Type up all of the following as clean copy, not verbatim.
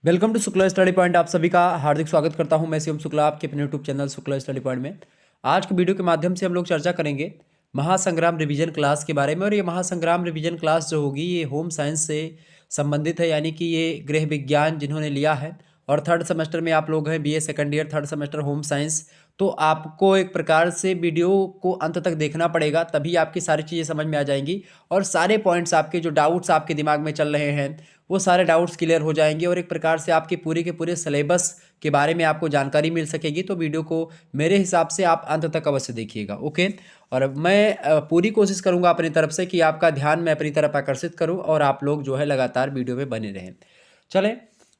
Welcome to Shukla study point. आप सभी का हार्दिक स्वागत करता हूं। मैं शिवम शुक्ला, आपके अपने YouTube channel Shukla study point में। आज की वीडियो के माध्यम से हम लोग चर्चा करेंगे महासंग्राम रिवीजन क्लास के बारे में। और ये महासंग्राम रिवीजन क्लास जो होगी ये होम साइंस से संबंधित है, यानी कि ये गृह विज्ञान जिन्होंने लिया है और थर्ड सेमेस्टर में आप लोग हैं, BA second year third semester home science, तो आपको एक प्रकार से वीडियो को अंत तक देखना पड़ेगा, तभी आपकी सारी चीज़ें समझ में आ जाएंगी और सारे पॉइंट्स आपके जो डाउट्स आपके दिमाग में चल रहे हैं वो सारे डाउट्स क्लियर हो जाएंगे और एक प्रकार से आपके पूरे के पूरे सिलेबस के बारे में आपको जानकारी मिल सकेगी। तो वीडियो को मेरे हिसाब से आप अंत तक अवश्य देखिएगा, ओके। और मैं पूरी कोशिश करूंगा अपनी तरफ से कि आपका ध्यान मैं अपनी तरफ आकर्षित करूं और आप लोग जो है लगातार वीडियो में बने रहें। चलें,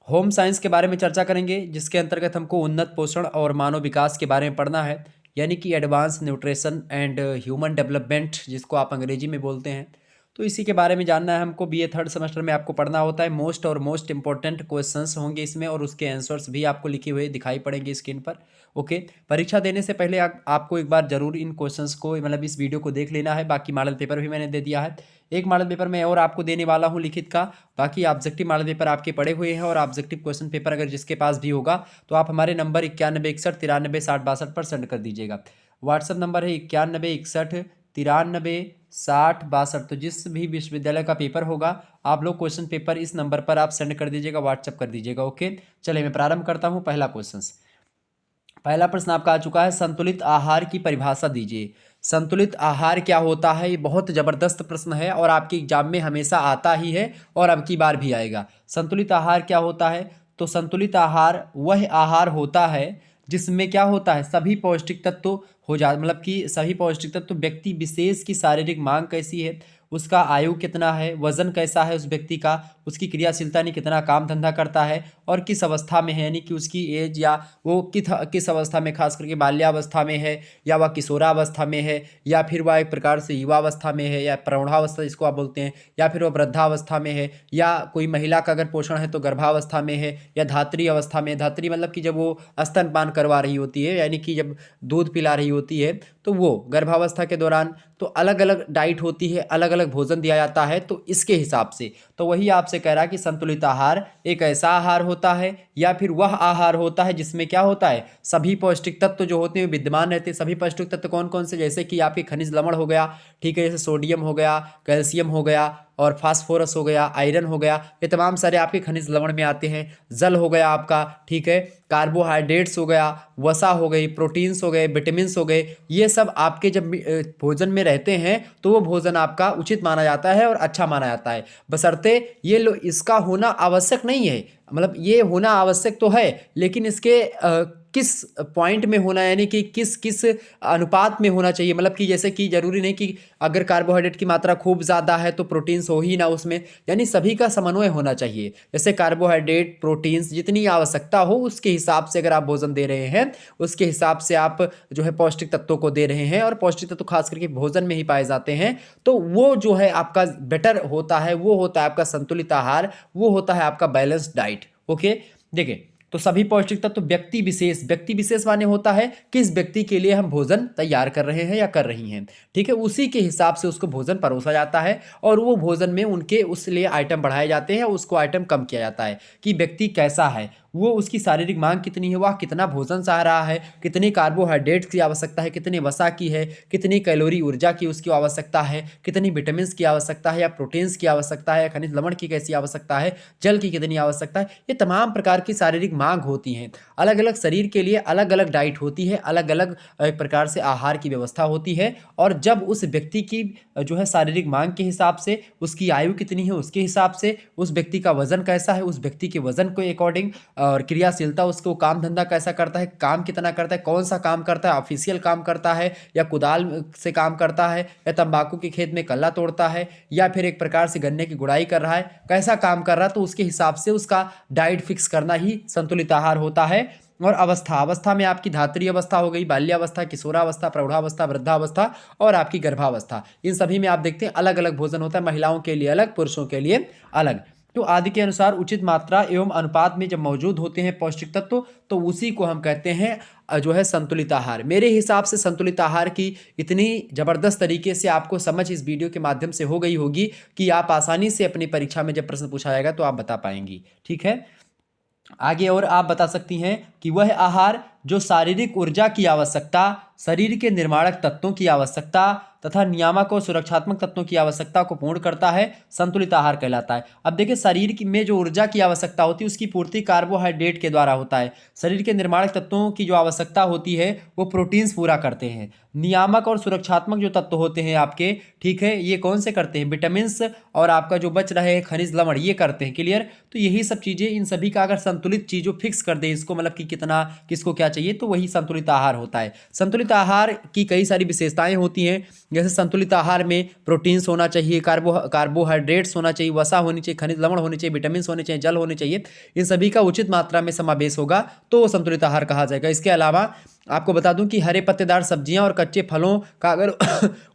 होम साइंस के बारे में चर्चा करेंगे, जिसके अंतर्गत हमको उन्नत पोषण और मानव विकास के बारे में पढ़ना है, यानी कि advance nutrition and human development, जिसको आप अंग्रेजी में बोलते हैं। तो इसी के बारे में जानना है हमको। बीए थर्ड सेमेस्टर में आपको पढ़ना होता है। मोस्ट इंपॉर्टेंट क्वेश्चंस होंगे इसमें और उसके आंसर्स भी आपको लिखे हुए दिखाई पड़ेंगे स्क्रीन पर, ओके। परीक्षा देने से पहले आपको एक बार जरूर इन क्वेश्चंस को, मतलब इस वीडियो को देख लेना है। बाकी मॉडल पेपर भी मैंने दे दिया है, एक मॉडल पेपर मैं और आपको देने वाला हूँ लिखित का। बाकी ऑब्जेक्टिव मॉडल पेपर आपके पड़े हुए हैं और ऑब्जेक्टिव क्वेश्चन पेपर अगर जिसके पास भी होगा तो आप हमारे नंबर 9161 93 60 62 पर सेंड कर दीजिएगा। व्हाट्सअप नंबर है 9161 93 60 62। तो जिस भी विश्वविद्यालय का पेपर होगा आप लोग क्वेश्चन पेपर इस नंबर पर आप सेंड कर दीजिएगा, व्हाट्सअप कर दीजिएगा, ओके। चलिए मैं प्रारंभ करता हूँ। पहला प्रश्न आपका आ चुका है, संतुलित आहार की परिभाषा दीजिए। संतुलित आहार क्या होता है? ये बहुत जबरदस्त प्रश्न है और आपके एग्जाम में हमेशा आता ही है और अब की बार भी आएगा। संतुलित आहार क्या होता है? तो संतुलित आहार वह आहार होता है जिसमें क्या होता है, सभी पौष्टिक तत्व हो जा, मतलब कि सभी पौष्टिक तत्व व्यक्ति विशेष की शारीरिक मांग कैसी है, उसका आयु कितना है, वजन कैसा है उस व्यक्ति का, उसकी क्रियाशीलता नहीं कितना काम धंधा करता है और किस अवस्था में है, यानी कि उसकी एज या वो किस अवस्था में, खास करके बाल्यावस्था में है या वह किशोरावस्था में है या फिर वह एक प्रकार से युवावस्था में है या प्रौढ़ावस्था जिसको आप बोलते हैं, या फिर वह वृद्धावस्था में है, या कोई महिला का अगर पोषण है तो गर्भावस्था में है या धात्री अवस्था में। धात्री मतलब कि जब वो स्तनपान करवा रही होती है, यानी कि जब दूध पिला रही होती है, तो वो गर्भावस्था के दौरान। तो अलग अलग डाइट होती है, अलग अलग भोजन दिया जाता है, तो इसके हिसाब से तो वही आपसे कह रहा है कि संतुलित आहार एक ऐसा आहार होता है या फिर वह आहार होता है जिसमें क्या होता है, सभी पौष्टिक तत्व जो होते हैं विद्यमान रहते हैं। सभी पौष्टिक तत्व कौन कौन से? जैसे कि आपके खनिज लवण हो गया, ठीक है, जैसे सोडियम हो गया, कैल्शियम हो गया और फास्फोरस हो गया, आयरन हो गया, ये तमाम सारे आपके खनिज लवण में आते हैं। जल हो गया आपका, ठीक है, कार्बोहाइड्रेट्स हो गया, वसा हो गई, प्रोटीन्स हो गए, विटामिन्स हो गए, ये सब आपके जब भोजन में रहते हैं तो वो भोजन आपका उचित माना जाता है और अच्छा माना जाता है, बशर्ते ये लो इसका होना आवश्यक नहीं है। मतलब ये होना आवश्यक तो है, लेकिन इसके किस पॉइंट में होना, यानी कि किस किस अनुपात में होना चाहिए। मतलब कि जैसे कि जरूरी नहीं कि अगर कार्बोहाइड्रेट की मात्रा खूब ज़्यादा है तो प्रोटीन्स हो ही ना उसमें, यानी सभी का समन्वय होना चाहिए। जैसे कार्बोहाइड्रेट प्रोटीन्स जितनी आवश्यकता हो उसके हिसाब से अगर आप भोजन दे रहे हैं, उसके हिसाब से आप जो है पौष्टिक तत्वों को दे रहे हैं, और पौष्टिक तत्व खास करके भोजन में ही पाए जाते हैं, तो वो जो है आपका बेटर होता है, वो होता है आपका संतुलित आहार, वो होता है आपका बैलेंस्ड डाइट, ओके। देखिए, तो सभी पौष्टिक तत्व व्यक्ति विशेष माने होता है किस व्यक्ति के लिए हम भोजन तैयार कर रहे हैं या कर रही हैं, ठीक है, उसी के हिसाब से उसको भोजन परोसा जाता है और वो भोजन में उनके उस लिए आइटम बढ़ाए जाते हैं, उसको आइटम कम किया जाता है कि व्यक्ति कैसा है, वो उसकी शारीरिक मांग कितनी है, वह कितना भोजन चाह रहा है, कितनी कार्बोहाइड्रेट्स की आवश्यकता है, कितनी वसा की है, कितनी कैलोरी ऊर्जा की उसकी आवश्यकता है, कितनी विटामिन की आवश्यकता है या प्रोटीन्स की आवश्यकता है, खनिज लवण की कैसी आवश्यकता है, जल की कितनी आवश्यकता है, ये तमाम प्रकार की शारीरिक मांग होती हैं। अलग अलग शरीर के लिए अलग अलग डाइट होती है, अलग अलग एक प्रकार से आहार की व्यवस्था होती है, और जब उस व्यक्ति की जो है शारीरिक मांग के हिसाब से, उसकी आयु कितनी है उसके हिसाब से, उस व्यक्ति का वजन कैसा है उस व्यक्ति के वजन के अकॉर्डिंग, और क्रियाशीलता उसको काम धंधा कैसा करता है, काम कितना करता है, कौन सा काम करता है, ऑफिशियल काम करता है या कुदाल से काम करता है या तंबाकू के खेत में कल्ला तोड़ता है या फिर एक प्रकार से गन्ने की गुड़ाई कर रहा है, कैसा काम कर रहा है, तो उसके हिसाब से उसका डाइट फिक्स करना ही संतुलित आहार होता है। और अवस्था में आपकी धात्री अवस्था हो गई, बाल्यावस्था, किशोरावस्था, प्रौढ़ावस्था, वृद्धावस्था और आपकी गर्भावस्था, इन सभी में आप देखते हैं अलग अलग भोजन होता है, महिलाओं के लिए अलग, पुरुषों के लिए अलग। तो आदि के अनुसार उचित मात्रा एवं अनुपात में जब मौजूद होते हैं पौष्टिक तत्व, तो उसी को हम कहते हैं जो है संतुलित आहार। मेरे हिसाब से संतुलित आहार की इतनी जबरदस्त तरीके से आपको समझ इस वीडियो के माध्यम से हो गई होगी कि आप आसानी से अपनी परीक्षा में जब प्रश्न पूछा जाएगा तो आप बता पाएंगी, ठीक है। आगे और आप बता सकती हैं कि वह आहार जो शारीरिक ऊर्जा की आवश्यकता, शरीर के निर्माणक तत्वों की आवश्यकता तथा नियामक और सुरक्षात्मक तत्वों की आवश्यकता को पूर्ण करता है, संतुलित आहार कहलाता है। अब देखिए, शरीर में जो ऊर्जा की आवश्यकता होती है उसकी पूर्ति कार्बोहाइड्रेट के द्वारा होता है। शरीर के निर्माणक तत्वों की जो आवश्यकता होती है वो प्रोटीन्स पूरा करते हैं। नियामक और सुरक्षात्मक जो तत्व होते हैं आपके, ठीक है, ये कौन से करते हैं? विटामिन्स और आपका जो बच रहे खनिज लवण, ये करते हैं। क्लियर? तो यही सब चीज़ें, इन सभी का अगर संतुलित चीज़ों फिक्स कर दे इसको, मतलब कि कितना किसको क्या चाहिए, तो वही संतुलित आहार होता है। संतुलित आहार की कई सारी विशेषताएं होती हैं, जैसे संतुलित आहार में प्रोटीन्स होना चाहिए, कार्बोहाइड्रेट्स होना चाहिए, वसा होनी चाहिए, खनिज लवण होने चाहिए, विटामिन होने चाहिए, जल होने चाहिए। इन सभी का उचित मात्रा में समावेश होगा तो वो संतुलित आहार कहा जाएगा। इसके अलावा आपको बता दूं कि हरे पत्तेदार सब्जियां और कच्चे फलों का अगर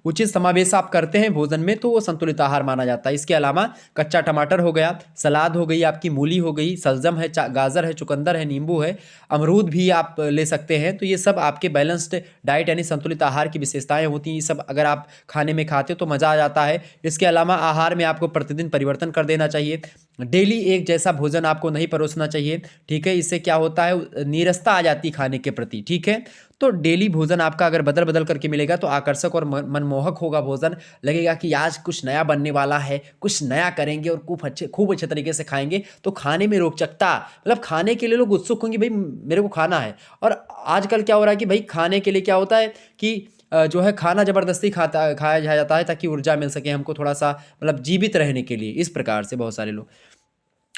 उचित समावेश आप करते हैं भोजन में तो वो संतुलित आहार माना जाता है। इसके अलावा कच्चा टमाटर हो गया, सलाद हो गई, आपकी मूली हो गई, सलजम है, गाजर है, चुकंदर है, नींबू है, अमरूद भी आप ले सकते हैं। तो ये सब आपके बैलेंस्ड डाइट यानी संतुलित आहार की विशेषताएं होती हैं। ये सब अगर आप खाने में खाते हो तो मज़ा आ जाता है। इसके अलावा आहार में आपको प्रतिदिन परिवर्तन कर देना चाहिए। डेली एक जैसा भोजन आपको नहीं परोसना चाहिए, ठीक है। इससे क्या होता है, नीरसता आ जाती है खाने के प्रति, ठीक है। तो डेली भोजन आपका अगर बदल बदल करके मिलेगा तो आकर्षक और मनमोहक होगा भोजन। लगेगा कि आज कुछ नया बनने वाला है, कुछ नया करेंगे और खूब अच्छे तरीके से खाएंगे। तो खाने में रोचकता, मतलब खाने के लिए लोग उत्सुक होंगे, भाई मेरे को खाना है। और आजकल क्या हो रहा है कि भाई खाने के लिए क्या होता है कि जो है खाना ज़बरदस्ती खाया जाता है ताकि ऊर्जा मिल सके हमको, थोड़ा सा मतलब जीवित रहने के लिए। इस प्रकार से बहुत सारे लोग।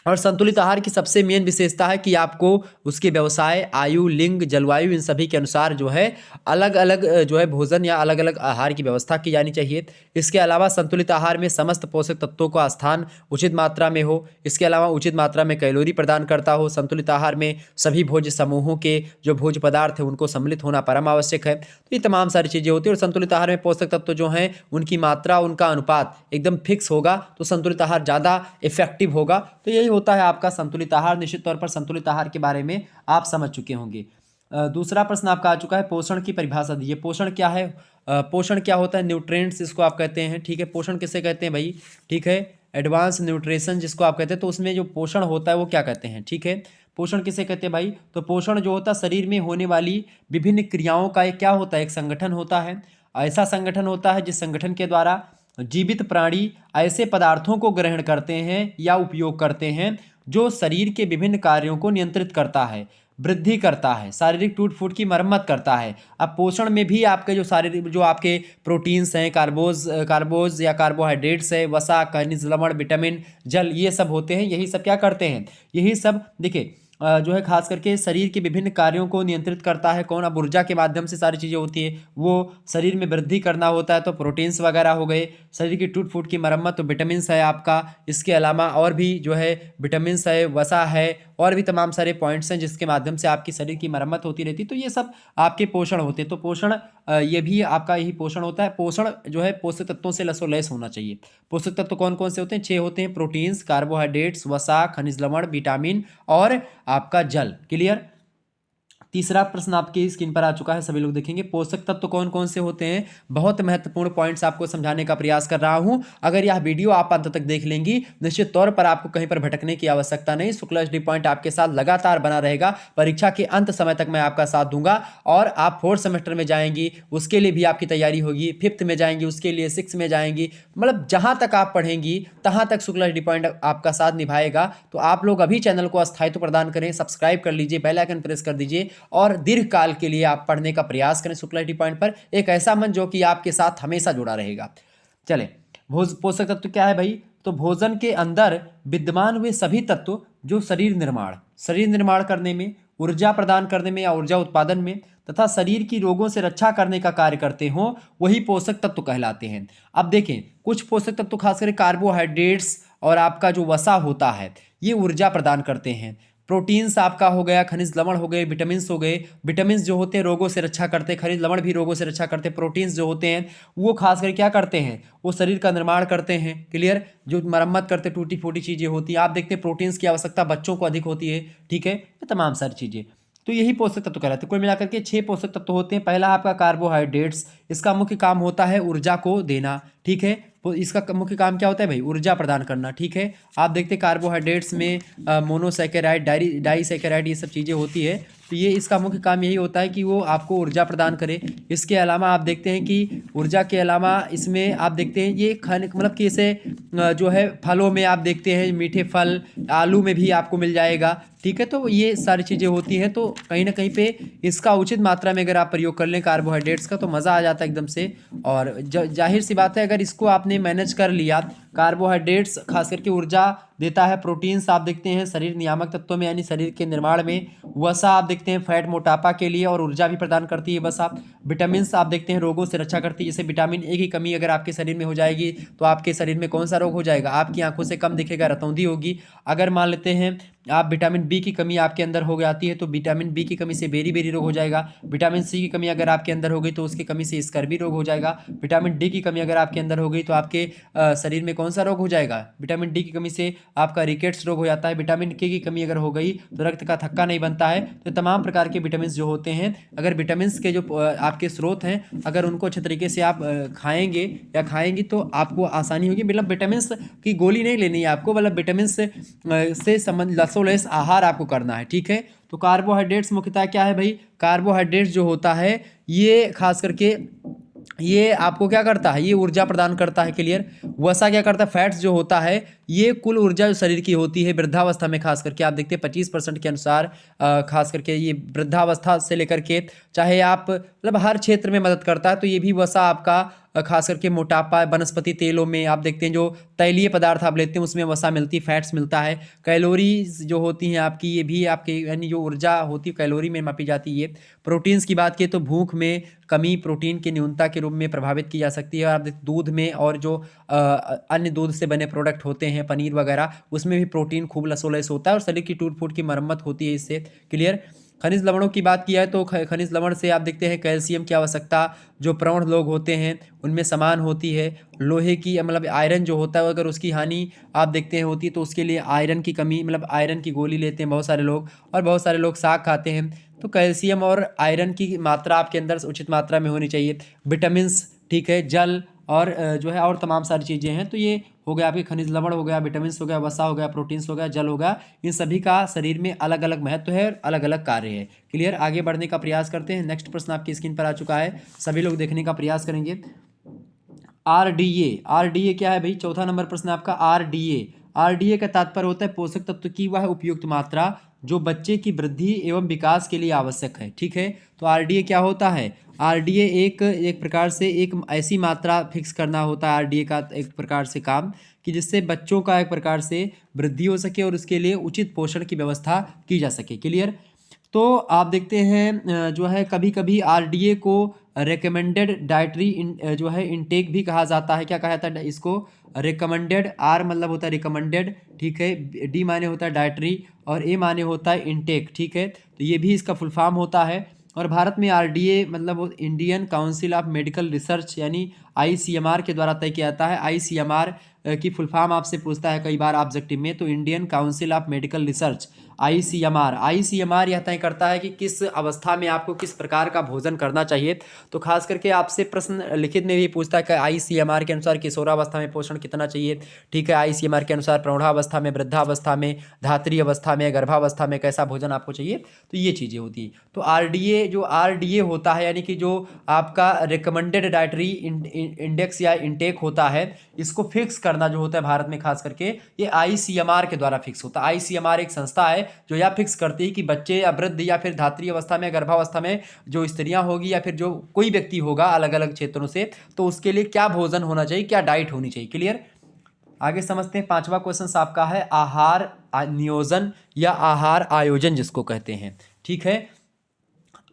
और संतुलित आहार की सबसे मेन विशेषता है कि आपको उसके व्यवसाय, आयु, लिंग, जलवायु, इन सभी के अनुसार जो है अलग अलग जो है भोजन या अलग अलग आहार की व्यवस्था की जानी चाहिए। इसके अलावा संतुलित आहार में समस्त पोषक तत्वों का स्थान उचित मात्रा में हो। इसके अलावा उचित मात्रा में कैलोरी प्रदान करता हो। संतुलित आहार में सभी भोज्य समूहों के जो भोज्य पदार्थ है उनको सम्मिलित होना परम आवश्यक है। तो ये तमाम सारी चीज़ें होती है। और संतुलित आहार में पोषक तत्व जो हैं उनकी मात्रा, उनका अनुपात एकदम फिक्स होगा तो संतुलित आहार ज़्यादा इफेक्टिव होगा। तो यही होता है आपका संतुलित आहार। निश्चित तौर पर संतुलित आहार के बारे में आप समझ चुके होंगे। दूसरा प्रश्न आपका आ चुका है, पोषण की परिभाषा दीजिए। पोषण क्या है? पोषण क्या होता है? न्यूट्रिएंट्स इसको आप कहते हैं, ठीक है। पोषण किसे कहते हैं भाई? ठीक है, एडवांस न्यूट्रिशन जिसको आप कहते हैं। तो उसमें जो पोषण होता है वो क्या कहते हैं, ठीक है। पोषण किसे कहते हैं भाई? तो पोषण जो होता है शरीर में होने वाली विभिन्न क्रियाओं का एक क्या होता है, एक संगठन होता है। ऐसा संगठन होता है जिस संगठन के द्वारा जीवित प्राणी ऐसे पदार्थों को ग्रहण करते हैं या उपयोग करते हैं जो शरीर के विभिन्न कार्यों को नियंत्रित करता है, वृद्धि करता है, शारीरिक टूट फूट की मरम्मत करता है। अब पोषण में भी आपके जो शारीरिक जो आपके प्रोटीन्स हैं, कार्बोज या कार्बोहाइड्रेट्स है, वसा, खनिज लवण, विटामिन, जल, ये सब होते हैं। यही सब क्या करते हैं, यही सब देखिए जो है खास करके शरीर के विभिन्न कार्यों को नियंत्रित करता है। कौन? अब ऊर्जा के माध्यम से सारी चीज़ें होती है। वो शरीर में वृद्धि करना होता है तो प्रोटीन्स वगैरह हो गए। शरीर की टूट फूट की मरम्मत तो विटामिन्स है आपका। इसके अलावा और भी जो है विटामिन्स है, वसा है, और भी तमाम सारे पॉइंट्स हैं जिसके माध्यम से आपकी शरीर की मरम्मत होती रहती है। तो ये सब आपके पोषण होते हैं। तो पोषण ये भी आपका यही पोषण होता है। पोषण जो है पोषक तत्वों से लसोलैस होना चाहिए। पोषक तत्व कौन कौन से होते हैं? 6 होते हैं। प्रोटीन्स, कार्बोहाइड्रेट्स, वसा, खनिज लवण, विटामिन और आपका जल। क्लियर? तीसरा प्रश्न आपकी स्क्रीन पर आ चुका है, सभी लोग देखेंगे। पोषक तत्व कौन कौन से होते हैं? बहुत महत्वपूर्ण पॉइंट्स आपको समझाने का प्रयास कर रहा हूं। अगर यह वीडियो आप अंत तक देख लेंगी, निश्चित तौर पर आपको कहीं पर भटकने की आवश्यकता नहीं। शुक्ला एचडी पॉइंट आपके साथ लगातार बना रहेगा। परीक्षा के अंत समय तक मैं आपका साथ दूंगा। और आप 4th सेमेस्टर में जाएंगी उसके लिए भी आपकी तैयारी होगी, 5th में जाएंगी उसके लिए, 6th में जाएंगी, मतलब जहां तक आप पढ़ेंगी तहां तक शुक्ला एचडी पॉइंट आपका साथ निभाएगा। तो आप लोग अभी चैनल को स्थायित्व प्रदान करें, सब्सक्राइब कर लीजिए, बेल आइकन प्रेस कर दीजिए और दीर्घ काल के लिए आप पढ़ने का प्रयास करें शुक्ला एचडी पॉइंट पर। एक ऐसा मन जो कि आपके साथ हमेशा जुड़ा रहेगा। चले, पोषक तत्व क्या है भाई? तो भोजन के अंदर विद्यमान हुए सभी तत्व जो शरीर निर्माण करने में, ऊर्जा प्रदान करने में या ऊर्जा उत्पादन में तथा शरीर की रोगों से रक्षा करने का कार्य करते हों, वही पोषक तत्व कहलाते हैं। अब देखें, कुछ पोषक तत्व खासकर कार्बोहाइड्रेट्स और आपका जो वसा होता है ये ऊर्जा प्रदान करते हैं। प्रोटीन्स आपका हो गया, खनिज लवण हो गए, विटामिन्स हो गए। विटामिन्स जो होते हैं रोगों से रक्षा करते हैं, खनिज लवण भी रोगों से रक्षा करते हैं। प्रोटीन्स जो होते हैं वो खासकर क्या करते हैं, वो शरीर का निर्माण करते हैं। क्लियर? जो मरम्मत करते, टूटी फूटी चीज़ें होती हैं। आप देखते हैं प्रोटीन्स की आवश्यकता बच्चों को अधिक होती है, ठीक है। ये तमाम सारी चीज़ें, तो यही पोषक तत्व कहलाते हैं। कुल मिलाकर के 6 पोषक तत्व होते हैं। पहला आपका कार्बोहाइड्रेट्स, इसका मुख्य काम होता है ऊर्जा को देना, ठीक है। इसका मुख्य काम क्या होता है भाई? ऊर्जा प्रदान करना। ठीक है, आप देखते हैं कार्बोहाइड्रेट्स में मोनोसैकेराइड, डाईसैकेराइड, ये सब चीज़ें होती है। तो ये इसका मुख्य काम यही होता है कि वो आपको ऊर्जा प्रदान करे। इसके अलावा आप देखते हैं कि ऊर्जा के अलावा इसमें आप देखते हैं ये खाने मतलब कि इसे जो है फलों में आप देखते हैं, मीठे फल, आलू में भी आपको मिल जाएगा। ठीक है, तो ये सारी चीज़ें होती हैं। तो कहीं ना कहीं पे इसका उचित मात्रा में अगर आप प्रयोग कर लें कार्बोहाइड्रेट्स का, तो मज़ा आ जाता है एकदम से। और जाहिर सी बात है, अगर इसको आपने मैनेज कर लिया, कार्बोहाइड्रेट्स खास करके ऊर्जा देता है, प्रोटीन्स आप देखते हैं शरीर नियामक तत्वों में यानी शरीर के निर्माण में, वसा आप देखते हैं फैट मोटापा के लिए और ऊर्जा भी प्रदान करती है वसा। विटामिन आप देखते हैं रोगों से रक्षा करती है। जैसे विटामिन ए की कमी अगर आपके शरीर में हो जाएगी तो आपके शरीर में कौन सा रोग हो जाएगा? आपकी आंखों से कम दिखेगा, रतौंधी होगी। अगर मान लेते हैं आप विटामिन बी की कमी आपके अंदर हो जाती है तो विटामिन बी की कमी से बेरी बेरी रोग हो जाएगा। विटामिन सी की कमी अगर आपके अंदर हो गई तो उसकी कमी से स्कर्वी रोग हो जाएगा। विटामिन डी की कमी अगर आपके अंदर हो गई तो आपके शरीर में कौन सा रोग हो जाएगा? विटामिन डी की कमी से आपका रिकेट्स रोग हो जाता है। विटामिन के की कमी अगर हो गई तो रक्त का थक्का नहीं बनता है। तो तमाम प्रकार के विटामिन जो होते हैं, अगर विटामिन के जो आपके स्रोत हैं, अगर उनको अच्छे तरीके से आप खाएंगे या खाएंगी तो आपको आसानी होगी। मतलब विटामिन की गोली नहीं लेनी है आपको, मतलब विटामिन से संबंध लसोलेस आहार आपको करना है। ठीक है, तो कार्बोहाइड्रेट्स मुख्यतः क्या है भाई? कार्बोहाइड्रेट्स जो होता है ये खास करके ये आपको क्या करता है? ये ऊर्जा प्रदान करता है। क्लियर? वसा क्या करता है? फैट्स जो होता है ये कुल ऊर्जा जो शरीर की होती है वृद्धावस्था में खास करके आप देखते हैं 25% के अनुसार, खास करके ये वृद्धावस्था से लेकर के चाहे आप मतलब हर क्षेत्र में मदद करता है। तो ये भी वसा आपका खास करके मोटापा, वनस्पति तेलों में आप देखते हैं जो तैलीय पदार्थ आप लेते हैं उसमें वसा मिलती है, फैट्स मिलता है। कैलोरीज जो होती हैं आपकी, ये भी आपके यानी जो ऊर्जा होती है कैलोरी में मापी जाती है। प्रोटीन्स की बात की तो भूख में कमी प्रोटीन की न्यूनता के रूप में प्रभावित की जा सकती है। और आप दूध में और जो अन्य दूध से बने प्रोडक्ट होते हैं, पनीर वगैरह, उसमें भी प्रोटीन खूब लसोलस होता है और शरीर की टूट फूट की मरम्मत होती है इससे। क्लियर? खनिज लवणों की बात किया है तो खनिज लवण से आप देखते हैं कैल्शियम की आवश्यकता जो प्रौढ़ लोग होते हैं उनमें समान होती है। लोहे की मतलब आयरन जो होता है अगर उसकी हानि आप देखते हैं होती है तो उसके लिए आयरन की कमी मतलब आयरन की गोली लेते हैं बहुत सारे लोग, और बहुत सारे लोग साग खाते हैं। तो कैल्शियम और आयरन की मात्रा आपके अंदर उचित मात्रा में होनी चाहिए। विटामिन्स, ठीक है, जल और जो है और तमाम सारी चीज़ें हैं। तो ये हो गया आपके खनिज लवण हो गया, विटामिन्स हो गया, वसा हो गया, प्रोटीन्स हो गया, जल हो गया। इन सभी का शरीर में अलग अलग महत्व है और अलग अलग कार्य है। क्लियर? आगे बढ़ने का प्रयास करते हैं। नेक्स्ट प्रश्न आपकी स्क्रीन पर आ चुका है, सभी लोग देखने का प्रयास करेंगे। आरडीए क्या है भाई? चौथा नंबर प्रश्न आपका आरडीए का तात्पर्य होता है पोषक तत्व की वह उपयुक्त मात्रा जो बच्चे की वृद्धि एवं विकास के लिए आवश्यक है। ठीक है, तो आरडीए क्या होता है? आरडीए एक प्रकार से एक ऐसी मात्रा फिक्स करना होता है आरडीए का एक प्रकार से काम, कि जिससे बच्चों का एक प्रकार से वृद्धि हो सके और उसके लिए उचित पोषण की व्यवस्था की जा सके। क्लियर? तो आप देखते हैं जो है कभी कभी आरडीए को रिकमेंडेड डाइटरी जो है इनटेक भी कहा जाता है। क्या कहा जाता है इसको? रिकमेंडेड। आर मतलब होता है रिकमेंडेड, ठीक है, डी माने होता है डाइटरी और ए माने होता है इनटेक। ठीक है, तो ये भी इसका फुल फॉर्म होता है। और भारत में आरडीए मतलब Indian council of medical research यानी आईसीएमआर के द्वारा तय किया जाता है। आईसीएमआर की फुल फॉर्म आपसे पूछता है कई बार ऑब्जेक्टिव में, तो Indian council of medical research ICMR यह तय करता है कि किस अवस्था में आपको किस प्रकार का भोजन करना चाहिए। तो खास करके आपसे प्रश्न लिखित में भी पूछता है कि आईसीएमआर के अनुसार किशोरावस्था में पोषण कितना चाहिए। ठीक है, आईसीएमआर के अनुसार प्रौढ़ावस्था में, वृद्धावस्था में, धात्री अवस्था में, गर्भावस्था में कैसा भोजन आपको चाहिए। तो ये चीज़ें होती हैं। तो आरडीए होता है यानी कि जो आपका रिकमेंडेड डाइटरी इंडेक्स या इंटेक होता है, इसको फिक्स करना जो होता है भारत में खास करके ये आईसीएमआर के द्वारा फिक्स होता है। आईसीएमआर एक संस्था है जो यह फिक्स करती है कि बच्चे या वृद्ध या फिर धात्री अवस्था में, गर्भावस्था में जो स्त्रियां होगी या फिर जो कोई व्यक्ति होगा अलग अलग क्षेत्रों से, तो उसके लिए क्या भोजन होना चाहिए, क्या डाइट होनी चाहिए। क्लियर? आगे समझते हैं। पांचवा क्वेश्चन आपका है आहार नियोजन या आहार आयोजन जिसको कहते हैं। ठीक है,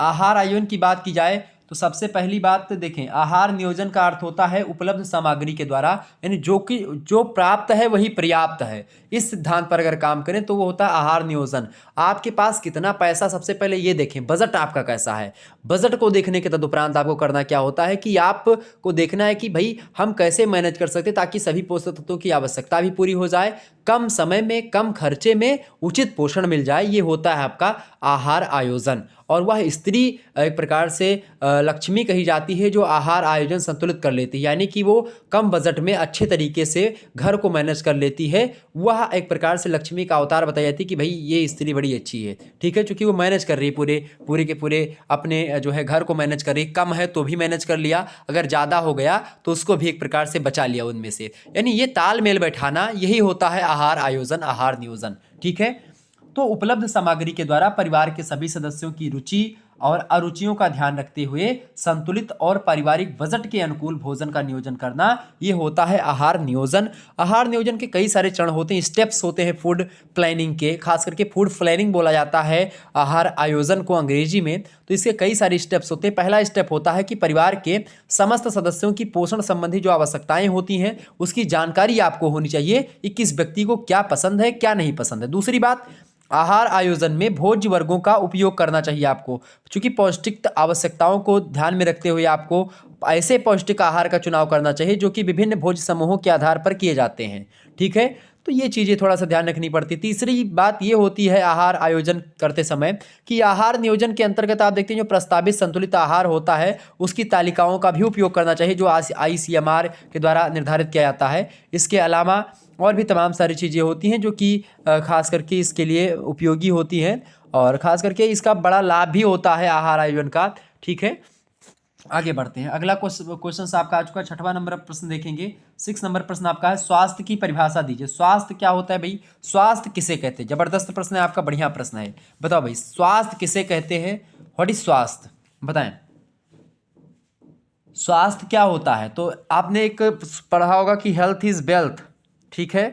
आहार आयोजन की बात की जाए तो सबसे पहली बात देखें, आहार नियोजन का अर्थ होता है उपलब्ध सामग्री के द्वारा यानी जो प्राप्त है वही पर्याप्त है, इस सिद्धांत पर अगर काम करें तो वो होता है आहार नियोजन। आपके पास कितना पैसा, सबसे पहले ये देखें बजट आपका कैसा है। बजट को देखने के तदुपरांत आपको करना क्या होता है कि आपको देखना है कि भाई हम कैसे मैनेज कर सकते ताकि सभी पोषक तत्वों की आवश्यकता भी पूरी हो जाए, कम समय में कम खर्चे में उचित पोषण मिल जाए, ये होता है आपका आहार आयोजन। और वह स्त्री एक प्रकार से लक्ष्मी कही जाती है जो आहार आयोजन संतुलित कर लेती है, यानी कि वो कम बजट में अच्छे तरीके से घर को मैनेज कर लेती है। वह एक प्रकार से लक्ष्मी का अवतार बताई जाती है कि भाई ये स्त्री बड़ी अच्छी है, ठीक है, क्योंकि वो मैनेज कर रही है पूरे के पूरे अपने जो है घर को मैनेज कर रही है। कम है तो भी मैनेज कर लिया, अगर ज़्यादा हो गया तो उसको भी एक प्रकार से बचा लिया उनमें से। यानी ये तालमेल बैठाना, यही होता है आहार आयोजन, आहार नियोजन, ठीक है। तो उपलब्ध सामग्री के द्वारा परिवार के सभी सदस्यों की रुचि और अरुचियों का ध्यान रखते हुए संतुलित और पारिवारिक बजट के अनुकूल भोजन का नियोजन करना, ये होता है आहार नियोजन। आहार नियोजन के कई सारे चरण होते हैं, स्टेप्स होते हैं फूड प्लानिंग के, खास करके फूड प्लानिंग बोला जाता है आहार आयोजन को अंग्रेजी में। तो इसके कई सारे स्टेप्स होते हैं। पहला स्टेप होता है कि परिवार के समस्त सदस्यों की पोषण संबंधी जो आवश्यकताएं होती हैं उसकी जानकारी आपको होनी चाहिए कि किस व्यक्ति को क्या पसंद है, क्या नहीं पसंद है। दूसरी बात, आहार आयोजन में भोज्य वर्गों का उपयोग करना चाहिए आपको, क्योंकि पौष्टिक आवश्यकताओं को ध्यान में रखते हुए आपको ऐसे पौष्टिक आहार का चुनाव करना चाहिए जो कि विभिन्न भोज्य समूहों के आधार पर किए जाते हैं, ठीक है। तो ये चीज़ें थोड़ा सा ध्यान रखनी पड़ती। तीसरी बात ये होती है आहार आयोजन करते समय कि आहार नियोजन के अंतर्गत आप देखते हैं जो प्रस्तावित संतुलित आहार होता है उसकी तालिकाओं का भी उपयोग करना चाहिए जो ICMR के द्वारा निर्धारित किया जाता है। इसके अलावा और भी तमाम सारी चीज़ें होती हैं जो कि खास करके इसके लिए उपयोगी होती हैं, और ख़ास करके इसका बड़ा लाभ भी होता है आहार आयोजन का, ठीक है। आगे बढ़ते हैं। अगला क्वेश्चन आपका आ चुका है, 6वां नंबर प्रश्न देखेंगे। 6 नंबर प्रश्न आपका है, स्वास्थ्य की परिभाषा दीजिए। स्वास्थ्य क्या होता है भाई? स्वास्थ्य किसे कहते हैं? जबरदस्त प्रश्न है आपका, बढ़िया प्रश्न है। बताओ भाई, स्वास्थ्य किसे कहते हैं? व्हाट इज स्वास्थ्य, बताएं। स्वास्थ्य क्या होता है? तो आपने एक पढ़ा होगा कि हेल्थ इज वेल्थ, ठीक है।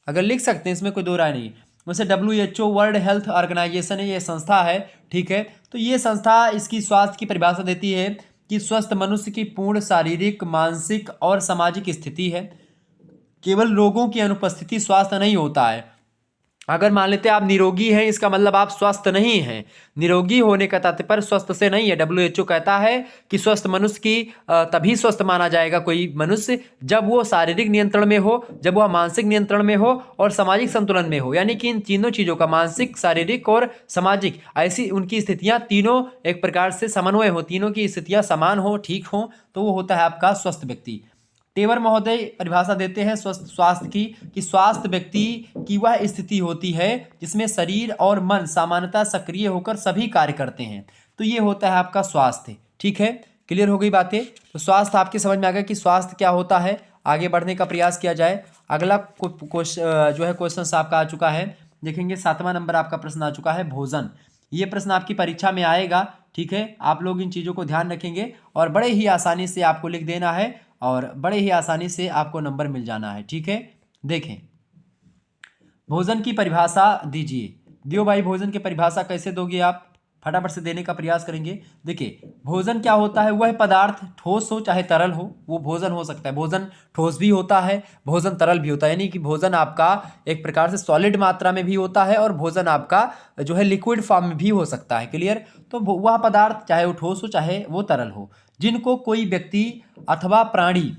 अगर लिख सकते हैं, इसमें कोई दो राय नहीं। वैसे WHO वर्ल्ड हेल्थ ऑर्गेनाइजेशन है, ये संस्था है, ठीक है। तो ये संस्था इसकी स्वास्थ्य की परिभाषा देती है कि स्वस्थ मनुष्य की पूर्ण शारीरिक, मानसिक और सामाजिक स्थिति है। केवल रोगों की अनुपस्थिति स्वास्थ्य नहीं होता है। अगर मान लेते हैं आप निरोगी हैं, इसका मतलब आप स्वस्थ नहीं हैं। निरोगी होने का तात्पर्य स्वस्थ से नहीं है। WHO कहता है कि स्वस्थ मनुष्य की तभी स्वस्थ माना जाएगा कोई मनुष्य जब वो शारीरिक नियंत्रण में हो, जब वह मानसिक नियंत्रण में हो और सामाजिक संतुलन में हो। यानी कि इन तीनों चीज़ों का, मानसिक, शारीरिक और सामाजिक, ऐसी उनकी स्थितियाँ तीनों एक प्रकार से समन्वय हो, तीनों की स्थितियाँ समान हो, ठीक हो, तो वो होता है आपका स्वस्थ व्यक्ति। टेवर महोदय परिभाषा देते हैं स्वास्थ्य की कि स्वास्थ्य व्यक्ति की वह स्थिति होती है जिसमें शरीर और मन सामान्यतः सक्रिय होकर सभी कार्य करते हैं। तो ये होता है आपका स्वास्थ्य, ठीक है। क्लियर हो गई बातें? तो स्वास्थ्य आपकी समझ में आ गया कि स्वास्थ्य क्या होता है। आगे बढ़ने का प्रयास किया जाए। अगला जो है क्वेश्चन आपका आ चुका है, देखेंगे 7वां नंबर आपका प्रश्न आ चुका है, भोजन। ये प्रश्न आपकी परीक्षा में आएगा, ठीक है। आप लोग इन चीज़ों को ध्यान रखेंगे और बड़े ही आसानी से आपको लिख देना है और बड़े ही आसानी से आपको नंबर मिल जाना है, ठीक है। देखें, भोजन की परिभाषा दीजिए। दियो भाई, भोजन की परिभाषा कैसे दोगे आप? फटाफट से देने का प्रयास करेंगे। देखिए, भोजन क्या होता है? वह पदार्थ ठोस हो चाहे तरल हो, वो भोजन हो सकता है। भोजन ठोस भी होता है, भोजन तरल भी होता है, यानी कि भोजन आपका एक प्रकार से सॉलिड मात्रा में भी होता है और भोजन आपका जो है लिक्विड फॉर्म में भी हो सकता है। क्लियर? तो वह पदार्थ चाहे वो ठोस हो चाहे वो तरल हो, जिनको कोई व्यक्ति अथवा प्राणी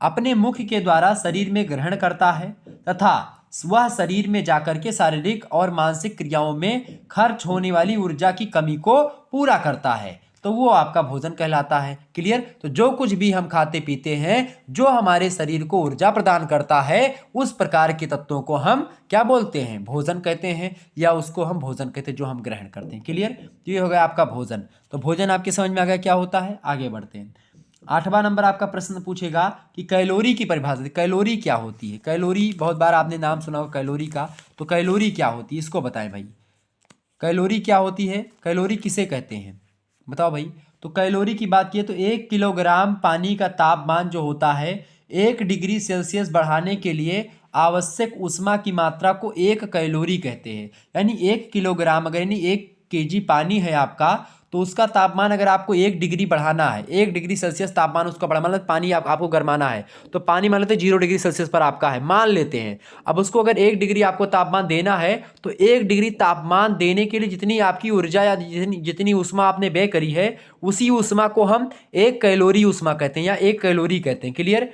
अपने मुख के द्वारा शरीर में ग्रहण करता है तथा वह शरीर में जाकर के शारीरिक और मानसिक क्रियाओं में खर्च होने वाली ऊर्जा की कमी को पूरा करता है, तो वो आपका भोजन कहलाता है। क्लियर? तो जो कुछ भी हम खाते पीते हैं, जो हमारे शरीर को ऊर्जा प्रदान करता है, उस प्रकार के तत्वों को हम क्या बोलते हैं? भोजन कहते हैं, या उसको हम भोजन कहते हैं जो हम ग्रहण करते हैं। क्लियर? ये हो गया आपका भोजन। तो भोजन आपकी समझ में आ गया क्या होता है। आगे बढ़ते हैं। 8वां नंबर आपका प्रश्न पूछेगा कि कैलोरी की परिभाषा। कैलोरी क्या होती है? कैलोरी बहुत बार आपने नाम सुना होगा कैलोरी का, तो कैलोरी क्या होती है इसको बताएं भाई। कैलोरी क्या होती है? कैलोरी किसे कहते हैं बताओ भाई। तो कैलोरी की बात की तो 1 किलोग्राम पानी का तापमान जो होता है 1 डिग्री सेल्सियस बढ़ाने के लिए आवश्यक ऊष्मा की मात्रा को 1 कैलोरी कहते हैं। यानी 1 किलोग्राम, अगर यानी 1 kg पानी है आपका, तो उसका तापमान अगर आपको 1 डिग्री बढ़ाना है, 1 डिग्री सेल्सियस तापमान उसका बढ़ा, मतलब पानी आपको गर्माना है, तो पानी मान लेते हैं 0 डिग्री सेल्सियस पर आपका है, मान लेते हैं। अब उसको अगर 1 डिग्री आपको तापमान देना है, तो 1 डिग्री तापमान देने के लिए जितनी आपकी ऊर्जा या जितनी ऊष्मा आपने व्यय करी है, उसी ऊष्मा को हम 1 कैलोरी ऊष्मा कहते हैं या 1 कैलोरी कहते हैं। क्लियर?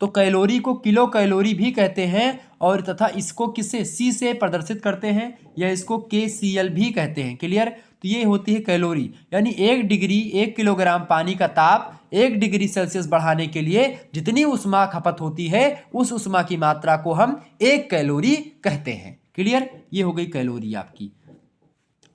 तो कैलोरी को किलो कैलोरी भी कहते हैं, और तथा इसको किससे, सी से प्रदर्शित करते हैं, या इसको KCl भी कहते हैं। क्लियर। तो ये होती है कैलोरी, यानी 1 किलोग्राम पानी का ताप 1 डिग्री सेल्सियस बढ़ाने के लिए जितनी उष्मा खपत होती है उस उष्मा की मात्रा को हम 1 कैलोरी कहते हैं। क्लियर। ये हो गई कैलोरी आपकी।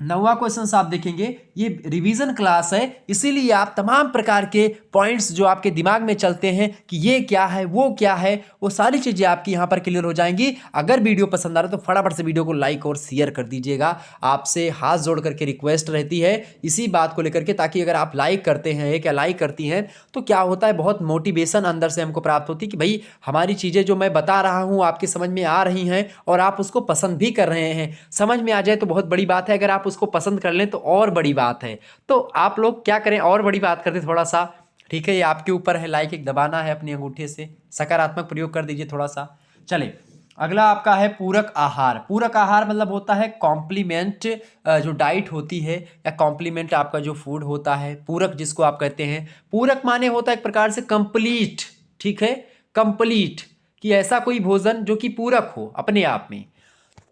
9वां क्वेश्चन आप देखेंगे, ये रिवीजन क्लास है, इसीलिए आप तमाम प्रकार के पॉइंट्स जो आपके दिमाग में चलते हैं कि ये क्या है वो क्या है, वो सारी चीज़ें आपकी यहाँ पर क्लियर हो जाएंगी। अगर वीडियो पसंद आ रहा है तो फटाफट से वीडियो को लाइक और शेयर कर दीजिएगा। आपसे हाथ जोड़ करके रिक्वेस्ट रहती है इसी बात को लेकर के, ताकि अगर आप लाइक करते हैं या लाइक करती हैं तो क्या होता है, बहुत मोटिवेशन अंदर से हमको प्राप्त होती है कि भाई हमारी चीज़ें जो मैं बता रहा हूँ आपकी समझ में आ रही हैं और आप उसको पसंद भी कर रहे हैं। समझ में आ जाए तो बहुत बड़ी बात है, अगर आप उसको पसंद कर लें तो और बड़ी बात है। तो आप लोग क्या करें, और बड़ी बात करते थोड़ा सा, ठीक है। ये आपके ऊपर है, लाइक एक दबाना है अपनी अंगूठे से, सकारात्मक प्रयोग कर दीजिए थोड़ा सा। चले, अगला आपका है पूरक आहार। पूरक आहार मतलब होता है कॉम्प्लीमेंट, जो डाइट होती है या कॉम्प्लीमेंट आपका जो फूड होता है, पूरक जिसको आप कहते हैं। पूरक माने होता है एक प्रकार से कंप्लीट, ठीक है, कंप्लीट, कि ऐसा कोई भोजन जो कि पूरक हो अपने आप में।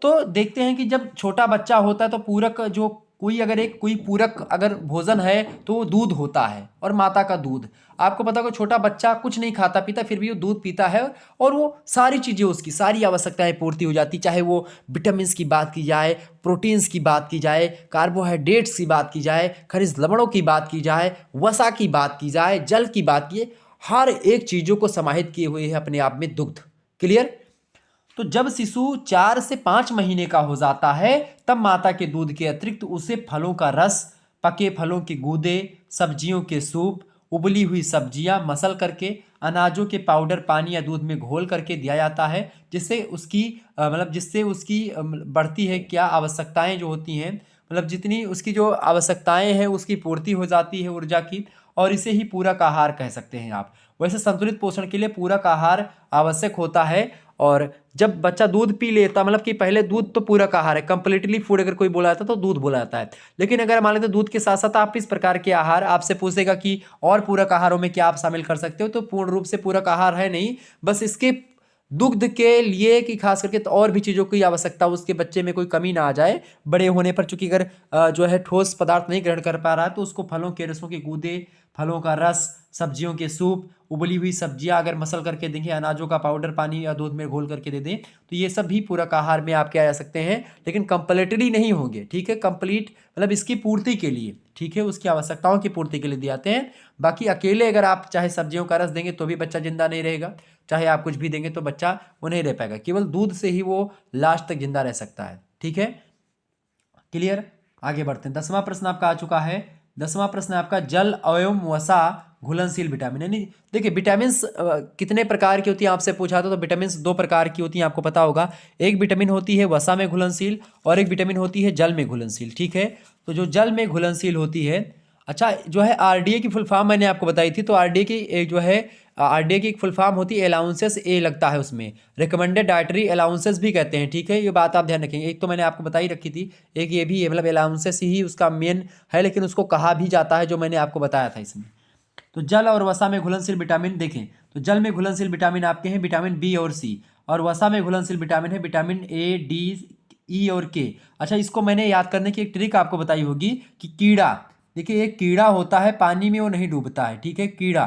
तो देखते हैं कि जब छोटा बच्चा होता है तो पूरक जो कोई पूरक अगर भोजन है तो वो दूध होता है, और माता का दूध। आपको पता होगा छोटा बच्चा कुछ नहीं खाता पीता फिर भी वो दूध पीता है, और वो सारी चीज़ें, उसकी सारी आवश्यकताएं पूर्ति हो जाती, चाहे वो विटामिन्स की बात की जाए, प्रोटीन्स की बात की जाए, कार्बोहाइड्रेट्स की बात की जाए, खनिज लवणों की बात की जाए, वसा की बात की जाए, जल की बात की, हर एक चीज़ों को समाहित किए हुए है अपने आप में दुग्ध। क्लियर। तो जब शिशु 4 से 5 महीने का हो जाता है तब माता के दूध के अतिरिक्त उसे फलों का रस, पके फलों के गूदे, सब्जियों के सूप, उबली हुई सब्जियां मसल करके, अनाजों के पाउडर पानी या दूध में घोल करके दिया जाता है, जिससे उसकी बढ़ती है क्या आवश्यकताएं जो होती हैं, मतलब जितनी उसकी जो आवश्यकताएं हैं उसकी पूर्ति हो जाती है ऊर्जा की, और इसे ही पूरक आहार कह सकते हैं आप। वैसे संतुलित पोषण के लिए पूरक आहार आवश्यक होता है, और जब बच्चा दूध पी लेता, मतलब कि पहले दूध तो पूरक आहार है, कंप्लीटली फूड अगर कोई बोला जाता है तो दूध बोला जाता है। लेकिन अगर मान लेते दूध के साथ साथ आप इस प्रकार के आहार, आपसे पूछेगा कि और पूरक आहारों में क्या आप शामिल कर सकते हो, तो पूर्ण रूप से पूरक आहार है नहीं, बस इसके दुग्ध के लिए कि खास करके तो और भी चीज़ों की आवश्यकता, उसके बच्चे में कोई कमी ना आ जाए बड़े होने पर, चूंकि अगर जो है ठोस पदार्थ नहीं ग्रहण कर पा रहा है तो उसको फलों के रसों के गूदे, फलों का रस, सब्जियों के सूप, उबली हुई सब्जियां अगर मसल करके देंगे, अनाजों का पाउडर पानी या दूध में घोल करके दे दें, तो ये सब भी पूरक आहार में आपके आ सकते हैं, लेकिन कंप्लीटली नहीं होंगे, ठीक है। कंप्लीट मतलब इसकी पूर्ति के लिए, ठीक है, उसकी आवश्यकताओं की पूर्ति के लिए दिए जाते हैं। बाकी अकेले अगर आप चाहे सब्जियों का रस देंगे तो भी बच्चा जिंदा नहीं रहेगा, चाहे आप कुछ भी देंगे तो बच्चा वो नहीं रह पाएगा, केवल दूध से ही वो लास्ट तक जिंदा रह सकता है, ठीक है। क्लियर। आगे बढ़ते हैं। 10वां प्रश्न आपका आ चुका है। 10वां प्रश्न आपका जल एवं वसा घुलनशील विटामिन, यानी देखिए विटामिन कितने प्रकार की होती है आपसे पूछा था, तो विटामिन 2 प्रकार की होती हैं, आपको पता होगा। एक विटामिन होती है वसा में घुलनशील और एक विटामिन होती है जल में घुलनशील, ठीक है। तो जो जल में घुलनशील होती है, अच्छा जो है आरडीए की फुल फॉर्म मैंने आपको बताई थी, तो आरडीए की एक जो है आरडीए की एक फुल फॉर्म होती है अलाउंसेस, ए लगता है उसमें, रिकमेंडेड डाइटरी अलाउंसेस भी कहते हैं, ठीक है। ये बात आप ध्यान रखेंगे, एक तो मैंने आपको बताई रखी थी, एक ये भी है, मतलब अलाउंसेस ही उसका मेन है, लेकिन उसको कहा भी जाता है जो मैंने आपको बताया था इसमें। तो जल और वसा में घुलनशील विटामिन देखें, तो जल में घुलनशील विटामिन आपके हैं विटामिन बी और सी, और वसा में घुलनशील विटामिन है विटामिन ए, डी, ई और के। अच्छा, इसको मैंने याद करने की एक ट्रिक आपको बताई होगी कि कीड़ा, देखिए एक कीड़ा होता है पानी में, वो नहीं डूबता है, ठीक है, कीड़ा।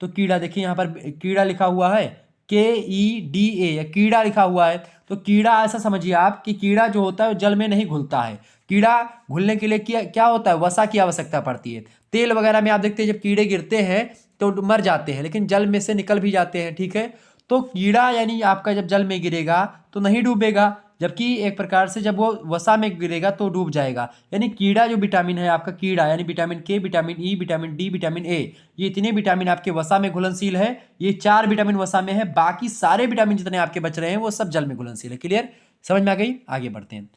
तो कीड़ा देखिए यहाँ पर कीड़ा लिखा हुआ है, KEDA, या कीड़ा लिखा हुआ है, तो कीड़ा ऐसा समझिए आप कि कीड़ा जो होता है वो जल में नहीं घुलता है। कीड़ा घुलने के लिए क्या क्या होता है, वसा की आवश्यकता पड़ती है। तेल वगैरह में आप देखते हैं जब कीड़े गिरते हैं तो मर जाते हैं, लेकिन जल में से निकल भी जाते हैं, ठीक है। तो कीड़ा यानी आपका जब जल में गिरेगा तो नहीं डूबेगा, जबकि एक प्रकार से जब वो वसा में गिरेगा तो डूब जाएगा। यानी कीड़ा जो विटामिन है आपका, कीड़ा यानी विटामिन के, vitamin E, vitamin D, vitamin A, ये इतने विटामिन आपके वसा में घुलनशील है। ये 4 विटामिन वसा में है, बाकी सारे विटामिन जितने आपके बच रहे हैं वो सब जल में घुलनशील है। क्लियर, समझ में आ गई। आगे बढ़ते हैं।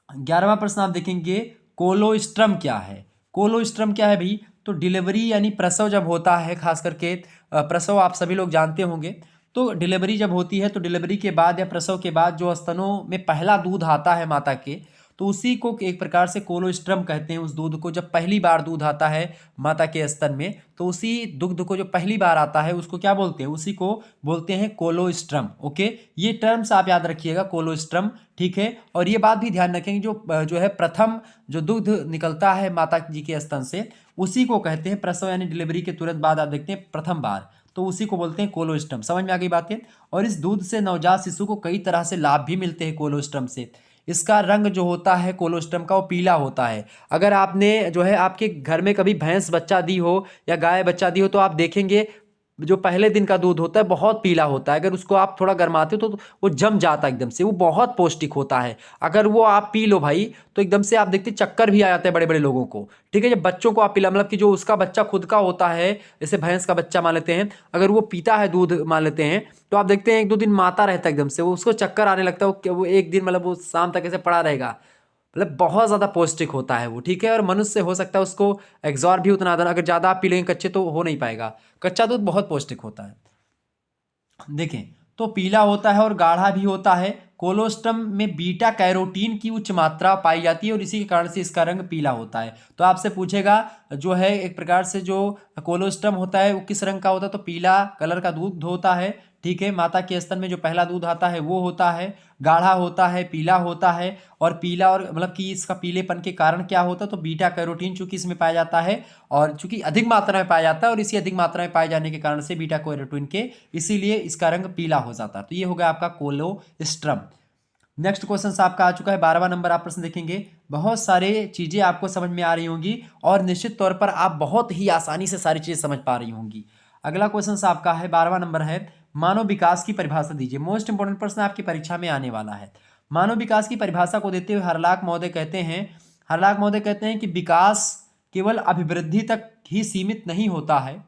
11वां प्रश्न आप देखेंगे, कोलोस्ट्रम क्या है। कोलोस्ट्रम क्या है भाई, तो डिलीवरी यानी प्रसव जब होता है, खास करके प्रसव आप सभी लोग जानते होंगे, तो डिलीवरी जब होती है तो डिलीवरी के बाद या प्रसव के बाद जो स्तनों में पहला दूध आता है माता के, तो उसी को एक प्रकार से कोलोस्ट्रम कहते हैं। उस दूध को जब पहली बार दूध आता है माता के स्तन में, तो उसी दुग्ध को जो पहली बार आता है उसको क्या बोलते हैं, उसी को बोलते हैं कोलोस्ट्रम। ओके, ये टर्म्स आप याद रखिएगा, कोलोस्ट्रम। ठीक है, और ये बात भी ध्यान रखेंगे जो है प्रथम जो दूध निकलता है माता जी के स्तन से, उसी को कहते हैं प्रसव यानी डिलीवरी के तुरंत बाद आप देखते हैं प्रथम बार, तो उसी को बोलते हैं कोलोस्ट्रम। समझ में आ गई बातें। और इस दूध से नवजात शिशु को कई तरह से लाभ भी मिलते हैं कोलोस्ट्रम से। इसका रंग जो होता है कोलोस्ट्रम का वो पीला होता है। अगर आपने जो है आपके घर में कभी भैंस बच्चा दी हो या गाय बच्चा दी हो तो आप देखेंगे जो पहले दिन का दूध होता है बहुत पीला होता है। अगर उसको आप थोड़ा गर्माते हो तो वो जम जाता है एकदम से, वो बहुत पौष्टिक होता है। अगर वो आप पी लो भाई तो एकदम से आप देखते चक्कर भी आ जाता है बड़े बड़े लोगों को। ठीक है, जब बच्चों को आप पिला, मतलब कि जो उसका बच्चा खुद का होता है, जैसे भैंस का बच्चा मान लेते हैं, अगर वो पीता है दूध मान लेते हैं, तो आप देखते हैं एक दो दिन माता रहता है एकदम से, वो उसको चक्कर आने लगता है, वो एक दिन मतलब वो शाम तक ऐसे पड़ा रहेगा। मतलब बहुत ज़्यादा पौष्टिक होता है वो। ठीक है, और मनुष्य हो सकता है उसको एग्जॉर्ब भी उतना देना, अगर ज़्यादा आप पी लेंगे कच्चे तो हो नहीं पाएगा। कच्चा दूध बहुत पौष्टिक होता है। देखें तो पीला होता है और गाढ़ा भी होता है। कोलोस्ट्रम में बीटा कैरोटीन की उच्च मात्रा पाई जाती है और इसी के कारण से इसका रंग पीला होता है। तो आपसे पूछेगा जो है एक प्रकार से जो कोलोस्ट्रम होता है वो किस रंग का होता है, तो पीला कलर का दूध होता है। ठीक है, माता के स्तन में जो पहला दूध आता है वो होता है, गाढ़ा होता है, पीला होता है। और पीला और मतलब कि इसका पीलेपन के कारण क्या होता है, तो बीटा कैरोटीन चूंकि इसमें पाया जाता है और चूंकि अधिक मात्रा में पाया जाता है, और इसी अधिक मात्रा में पाए जाने के कारण से बीटा कैरोटीन के, इसीलिए इसका रंग पीला हो जाता है। तो ये हो गया आपका कोलोस्ट्रम। नेक्स्ट क्वेश्चन आपका आ चुका है 12वां नंबर। आप प्रश्न देखेंगे, बहुत सारे चीजें आपको समझ में आ रही होंगी और निश्चित तौर पर आप बहुत ही आसानी से सारी चीजें समझ पा रही होंगी। अगला क्वेश्चन आपका है 12वां नंबर है, मानव विकास की परिभाषा दीजिए। मोस्ट इंपोर्टेंट प्रश्न आपकी परीक्षा में आने वाला है। मानव विकास की परिभाषा को देते हुए हरलाख महोदय कहते हैं कि विकास केवल अभिवृद्धि तक ही सीमित नहीं होता है,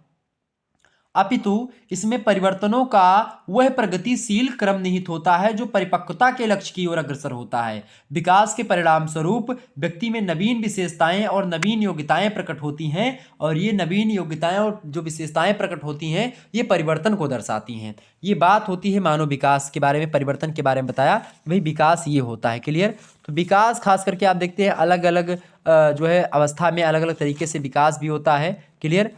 अपितु इसमें परिवर्तनों का वह प्रगतिशील क्रम निहित होता है जो परिपक्वता के लक्ष्य की ओर अग्रसर होता है। विकास के परिणाम स्वरूप व्यक्ति में नवीन विशेषताएं और नवीन योग्यताएं प्रकट होती हैं, और ये नवीन योग्यताएं और जो विशेषताएं प्रकट होती हैं ये परिवर्तन को दर्शाती हैं। ये बात होती है मानव विकास के बारे में, परिवर्तन के बारे में बताया भाई विकास ये होता है। क्लियर। तो विकास खास करके आप देखते हैं अलग अलग जो है अवस्था में अलग अलग तरीके से विकास भी होता है। क्लियर।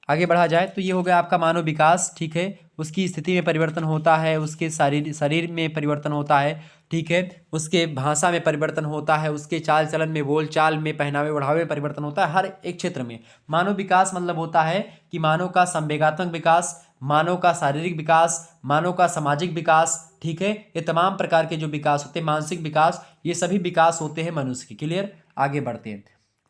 आगे बढ़ा जाए तो ये हो गया आपका मानव विकास। ठीक है, उसकी स्थिति में परिवर्तन होता है, उसके शरीर में परिवर्तन होता है। ठीक है, उसके भाषा में परिवर्तन होता है, उसके चाल चलन में, बोल चाल में, पहनावे ओढ़ावे में परिवर्तन होता है। हर एक क्षेत्र में मानव विकास मतलब होता है कि मानव का संवेगात्मक विकास, मानव का शारीरिक विकास, मानव का सामाजिक विकास। ठीक है, ये तमाम प्रकार के जो विकास होते हैं, मानसिक विकास, ये सभी विकास होते हैं मनुष्य के। क्लियर। आगे बढ़ते हैं।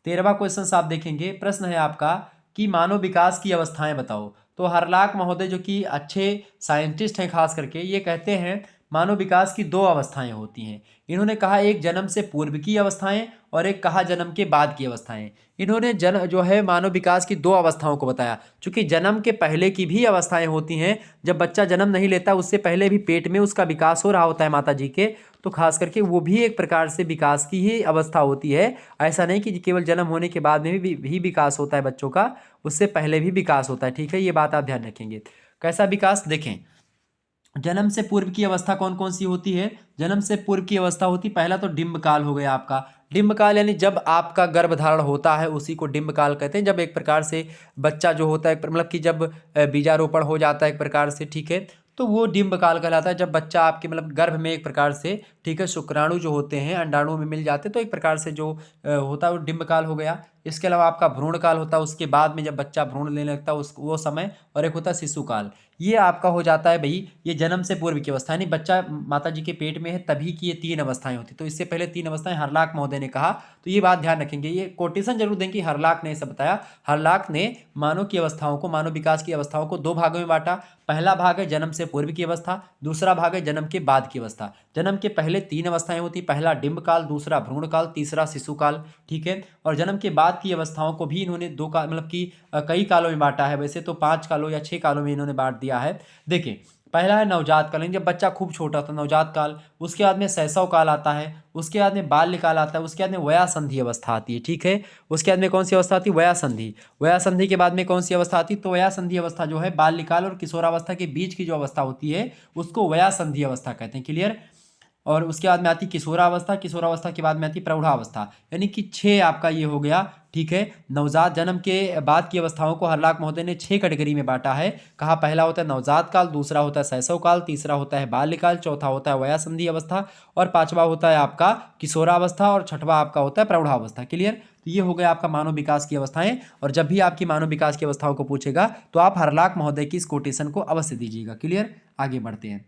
13वां क्वेश्चन आप देखेंगे, प्रश्न है आपका कि मानव विकास की अवस्थाएं बताओ। तो हरलाख महोदय जो कि अच्छे साइंटिस्ट हैं खास करके, ये कहते हैं मानव विकास की दो अवस्थाएं होती हैं। इन्होंने कहा एक जन्म से पूर्व की अवस्थाएं और एक कहा जन्म के बाद की अवस्थाएं। इन्होंने जो है मानव विकास की दो अवस्थाओं को बताया। चूंकि जन्म के पहले की भी अवस्थाएं होती हैं, जब बच्चा जन्म नहीं लेता उससे पहले भी पेट में उसका विकास हो रहा होता है माता जी के, तो खास करके वो भी एक प्रकार से विकास की ही अवस्था होती है। ऐसा नहीं कि केवल जन्म होने के बाद में भी विकास होता है बच्चों का, उससे पहले भी विकास होता है। ठीक है, ये बात आप ध्यान रखेंगे। कैसा विकास देखें, जन्म से पूर्व की अवस्था कौन कौन सी होती है। जन्म से पूर्व की अवस्था होती, पहला तो डिंब काल हो गया आपका। डिंब काल यानी जब आपका गर्भधारण होता है उसी को डिंब काल कहते हैं। जब एक प्रकार से बच्चा जो होता है, मतलब कि जब बीजारोपण हो जाता है एक प्रकार से, ठीक है, तो वो डिंब काल कहलाता है। जब बच्चा आपके मतलब गर्भ में एक प्रकार से, ठीक है, शुक्राणु जो होते हैं अंडाणु में मिल जाते हैं, तो एक प्रकार से जो होता है वो डिंब काल हो गया। इसके अलावा आपका भ्रूण काल होता है, उसके बाद में जब बच्चा भ्रूण लेने लगता है उस वो समय, और एक होता है शिशु काल। ये आपका हो जाता है भाई, ये जन्म से पूर्व की अवस्था, यानी बच्चा माता जी के पेट में है तभी की ये तीन अवस्थाएं होती। तो इससे पहले तीन अवस्थाएं हरलाख महोदय ने कहा, तो ये बात ध्यान रखेंगे। ये कोटेशन जरूर देंगे, हरलाख ने ऐसा बताया। हरलाख ने मानव की अवस्थाओं को, मानव विकास की अवस्थाओं को दो भागों में बांटा। पहला भाग है जन्म से पूर्व की अवस्था, दूसरा भाग है जन्म के बाद की अवस्था। जन्म के पहले तीन अवस्थाएं होती, पहला डिंब काल, दूसरा भ्रूण काल, तीसरा शिशु काल। ठीक है, और जन्म के बाद की अवस्थाओं को भी इन्होंने दो काल, मतलब कि कई कालों में बांटा है। वैसे तो 5 कालों या 6 कालों में इन्होंने बांट दिया है। देखिए, पहला है नवजात काल, जब बच्चा खूब छोटा होता है नवजात काल। उसके बाद में शैशव काल आता है, उसके बाद में बाल्यकाल आता है, उसके बाद में वयासंधि अवस्था आती है। ठीक है, उसके बाद में कौन सी अवस्था आती है, वयासंधि। वयासंधि के बाद में कौन सी अवस्था आती है, तो वयासंधि अवस्था जो है बाल्यकाल और किशोरावस्था के बीच की जो अवस्था होती है उसको वयासंधि अवस्था कहते हैं। क्लियर। और उसके बाद में आती किशोरावस्था, किशोरावस्था के बाद में आती प्रौढ़ावस्था, यानी कि 6 आपका ये हो गया। ठीक है, नवजात जन्म के बाद की अवस्थाओं को हरलाख महोदय ने 6 कैटेगरी में बांटा है। कहा पहला होता है नवजात काल, दूसरा होता है शैशव काल, तीसरा होता है बाल्यकाल, चौथा होता है वयासंधि अवस्था और पांचवा होता है आपका किशोरावस्था और छठवां आपका होता है प्रौढ़ावस्था। क्लियर? तो ये हो गया आपका मानव विकास की अवस्थाएं। और जब भी आपकी मानव विकास की अवस्थाओं को पूछेगा तो आप हरलाख महोदय की इस कोटेशन को अवश्य दीजिएगा। क्लियर? आगे बढ़ते हैं।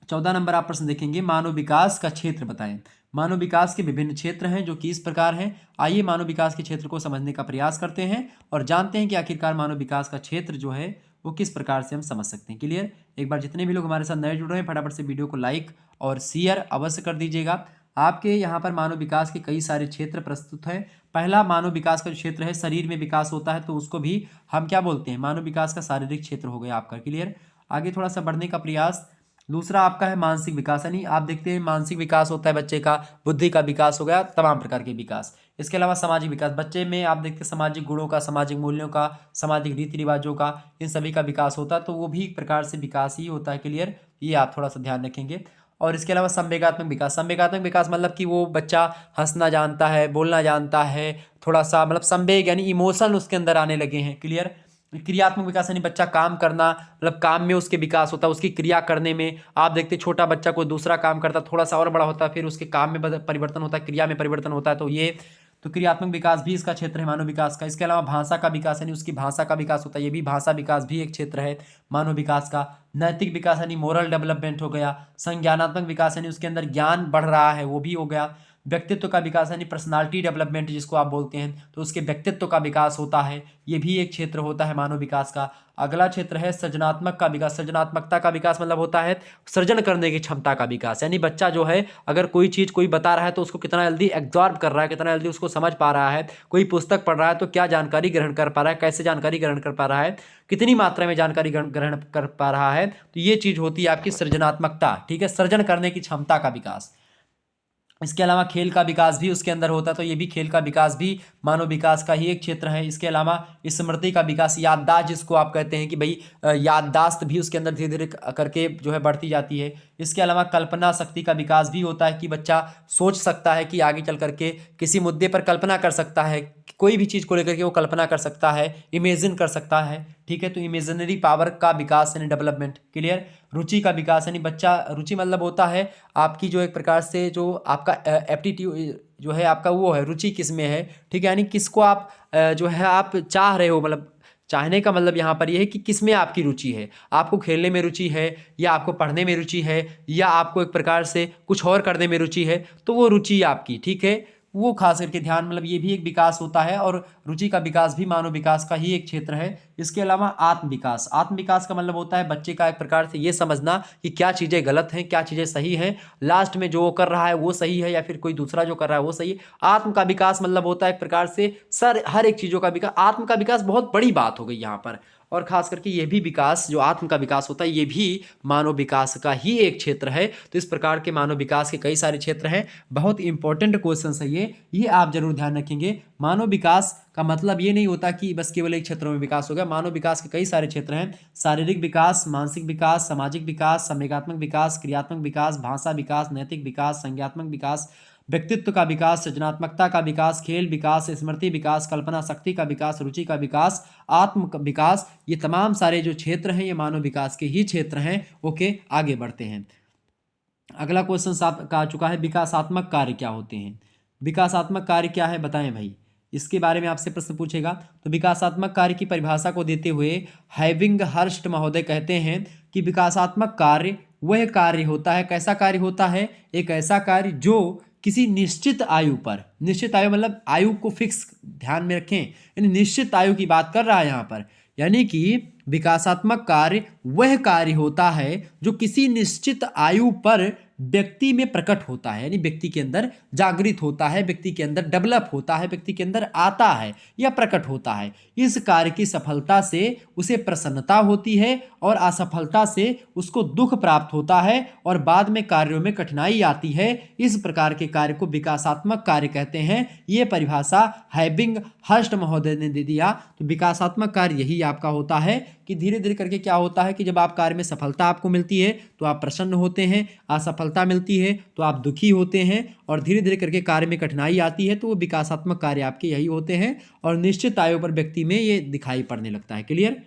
14 नंबर आप प्रश्न देखेंगे, मानव विकास का क्षेत्र बताएं। मानव विकास के विभिन्न क्षेत्र हैं जो कि इस प्रकार हैं। आइए मानव विकास के क्षेत्र को समझने का प्रयास करते हैं और जानते हैं कि आखिरकार मानव विकास का क्षेत्र जो है वो किस प्रकार से हम समझ सकते हैं। क्लियर? एक बार जितने भी लोग हमारे साथ नए जुड़ रहे हैं फटाफट से वीडियो को लाइक और शेयर अवश्य कर दीजिएगा। आपके यहाँ पर मानव विकास के कई सारे क्षेत्र प्रस्तुत हैं। पहला मानव विकास का जो क्षेत्र है, शरीर में विकास होता है तो उसको भी हम क्या बोलते हैं, मानव विकास का शारीरिक क्षेत्र हो गया आपका। क्लियर? आगे थोड़ा सा बढ़ने का प्रयास। दूसरा आपका है मानसिक विकास, यानी आप देखते हैं मानसिक विकास होता है बच्चे का, बुद्धि का विकास हो गया, तमाम प्रकार के विकास। इसके अलावा सामाजिक विकास, बच्चे में आप देखते हैं सामाजिक गुणों का, सामाजिक मूल्यों का, सामाजिक रीति रिवाजों का, इन सभी का विकास होता है तो वो भी एक प्रकार से विकास ही होता है। क्लियर? ये आप थोड़ा सा ध्यान रखेंगे। और इसके अलावा संवेगात्मक विकास, संवेगात्मक विकास मतलब कि वो बच्चा हंसना जानता है, बोलना जानता है, थोड़ा सा मतलब संवेग यानी इमोशन उसके अंदर आने लगे हैं। क्लियर? क्रियात्मक विकास यानी बच्चा काम करना, मतलब काम में उसके विकास होता है, उसकी क्रिया करने में। आप देखते हैं छोटा बच्चा कोई दूसरा काम करता है, थोड़ा सा और बड़ा होता है, फिर उसके काम में परिवर्तन होता है, क्रिया में परिवर्तन होता है। तो ये तो क्रियात्मक विकास भी इसका क्षेत्र है मानव विकास का। इसके अलावा भाषा का विकास यानी उसकी भाषा का विकास होता है, ये भी भाषा विकास भी एक क्षेत्र है मानव विकास का। नैतिक विकास यानी मोरल डेवलपमेंट हो गया। संज्ञानात्मक विकास यानी उसके अंदर ज्ञान बढ़ रहा है, वो भी हो गया। व्यक्तित्व का विकास यानी पर्सनालिटी डेवलपमेंट जिसको आप बोलते हैं, तो उसके व्यक्तित्व का विकास होता है, ये भी एक क्षेत्र होता है मानव विकास का। अगला क्षेत्र है सृजनात्मक का विकास। सृजनात्मकता का विकास मतलब होता है सृजन करने की क्षमता का विकास, यानी बच्चा जो है अगर कोई चीज़ कोई बता रहा है तो उसको कितना जल्दी एब्जॉर्ब कर रहा है, कितना जल्दी उसको समझ पा रहा है। कोई पुस्तक पढ़ रहा है तो क्या जानकारी ग्रहण कर पा रहा है, कैसे जानकारी ग्रहण कर पा रहा है, कितनी मात्रा में जानकारी ग्रहण कर पा रहा है। तो ये चीज़ होती है आपकी सृजनात्मकता। ठीक है, सृजन करने की क्षमता का विकास। इसके अलावा खेल का विकास भी उसके अंदर होता है, तो ये भी खेल का विकास भी मानव विकास का ही एक क्षेत्र है। इसके अलावा स्मृति का विकास, याददाश्त जिसको आप कहते हैं कि भाई याददाश्त भी उसके अंदर धीरे धीरे करके जो है बढ़ती जाती है। इसके अलावा कल्पना शक्ति का विकास भी होता है कि बच्चा सोच सकता है कि आगे चल करके किसी मुद्दे पर कल्पना कर सकता है, कोई भी चीज़ को लेकर के वो कल्पना कर सकता है, इमेजिन कर सकता है। ठीक है, तो इमेजिनरी पावर का विकास यानी डेवलपमेंट। क्लियर? रुचि का विकास यानी बच्चा, रुचि मतलब होता है आपकी जो एक प्रकार से जो आपका एप्टीट्यूड जो है आपका वो है, रुचि किस में है। ठीक है, यानी किसको आप जो है आप चाह रहे हो, मतलब चाहने का मतलब यहाँ पर ये है कि किस में आपकी रुचि है। आपको खेलने में रुचि है या आपको पढ़ने में रुचि है या आपको एक प्रकार से कुछ और करने में रुचि है, तो वो रुचि आपकी। ठीक है, वो खास करके ध्यान, मतलब ये भी एक विकास होता है और रुचि का विकास भी मानव विकास का ही एक क्षेत्र है। इसके अलावा आत्म विकास, आत्म विकास का मतलब होता है बच्चे का एक प्रकार से ये समझना कि क्या चीज़ें गलत हैं, क्या चीज़ें सही हैं, लास्ट में जो वो कर रहा है वो सही है या फिर कोई दूसरा जो कर रहा है वो सही है। आत्म का विकास मतलब होता है एक प्रकार से हर एक चीज़ों का विकास। आत्म का विकास बहुत बड़ी बात हो गई यहाँ पर, और खास करके ये भी विकास जो आत्म का विकास होता है ये भी मानव विकास का ही एक क्षेत्र है। तो इस प्रकार के मानव विकास के कई सारे क्षेत्र हैं। बहुत इंपॉर्टेंट क्वेश्चन है ये आप जरूर ध्यान रखेंगे। मानव विकास का मतलब ये नहीं होता कि बस केवल एक क्षेत्रों में विकास हो गया। मानव विकास के कई सारे क्षेत्र हैं। शारीरिक विकास, मानसिक विकास, सामाजिक विकास, संवेगात्मक विकास, क्रियात्मक विकास, भाषा विकास, नैतिक विकास, संज्ञात्मक विकास, व्यक्तित्व का विकास, सृजनात्मकता का विकास, खेल विकास, स्मृति विकास, कल्पना शक्ति का विकास, रुचि का विकास, आत्म विकास, ये तमाम सारे जो क्षेत्र हैं ये मानव विकास के ही क्षेत्र हैं। ओके, आगे बढ़ते हैं। अगला क्वेश्चन आपका आ चुका है, विकासात्मक कार्य क्या होते हैं। विकासात्मक कार्य क्या है बताएं भाई, इसके बारे में आपसे प्रश्न पूछेगा। तो विकासात्मक कार्य की परिभाषा को देते हुए हैविंग हर्स्ट महोदय कहते हैं कि विकासात्मक कार्य वह कार्य होता है, कैसा कार्य होता है, एक ऐसा कार्य जो किसी निश्चित आयु पर, निश्चित आयु मतलब आयु को फिक्स ध्यान में रखें, यानी निश्चित आयु की बात कर रहा है यहाँ पर, यानी कि विकासात्मक कार्य वह कार्य होता है जो किसी निश्चित आयु पर व्यक्ति में प्रकट होता है, यानी व्यक्ति के अंदर जागृत होता है, व्यक्ति के अंदर डेवलप होता है, व्यक्ति के अंदर आता है या प्रकट होता है। इस कार्य की सफलता से उसे प्रसन्नता होती है और असफलता से उसको दुख प्राप्त होता है और बाद में कार्यों में कठिनाई आती है। इस प्रकार के कार्य को विकासात्मक कार्य कहते हैं। ये परिभाषा हैविंग हर्स्ट महोदय ने दे दिया। तो विकासात्मक कार्य यही आपका होता है कि धीरे धीरे करके क्या होता है कि जब आप कार्य में सफलता आपको मिलती है तो आप प्रसन्न होते हैं, असफलता सफलता मिलती है तो आप दुखी होते हैं और धीरे धीरे करके कार्य में कठिनाई आती है तो वो विकासात्मक कार्य आपके यही होते हैं और निश्चित आयु पर व्यक्ति में ये दिखाई पड़ने लगता है। क्लियर।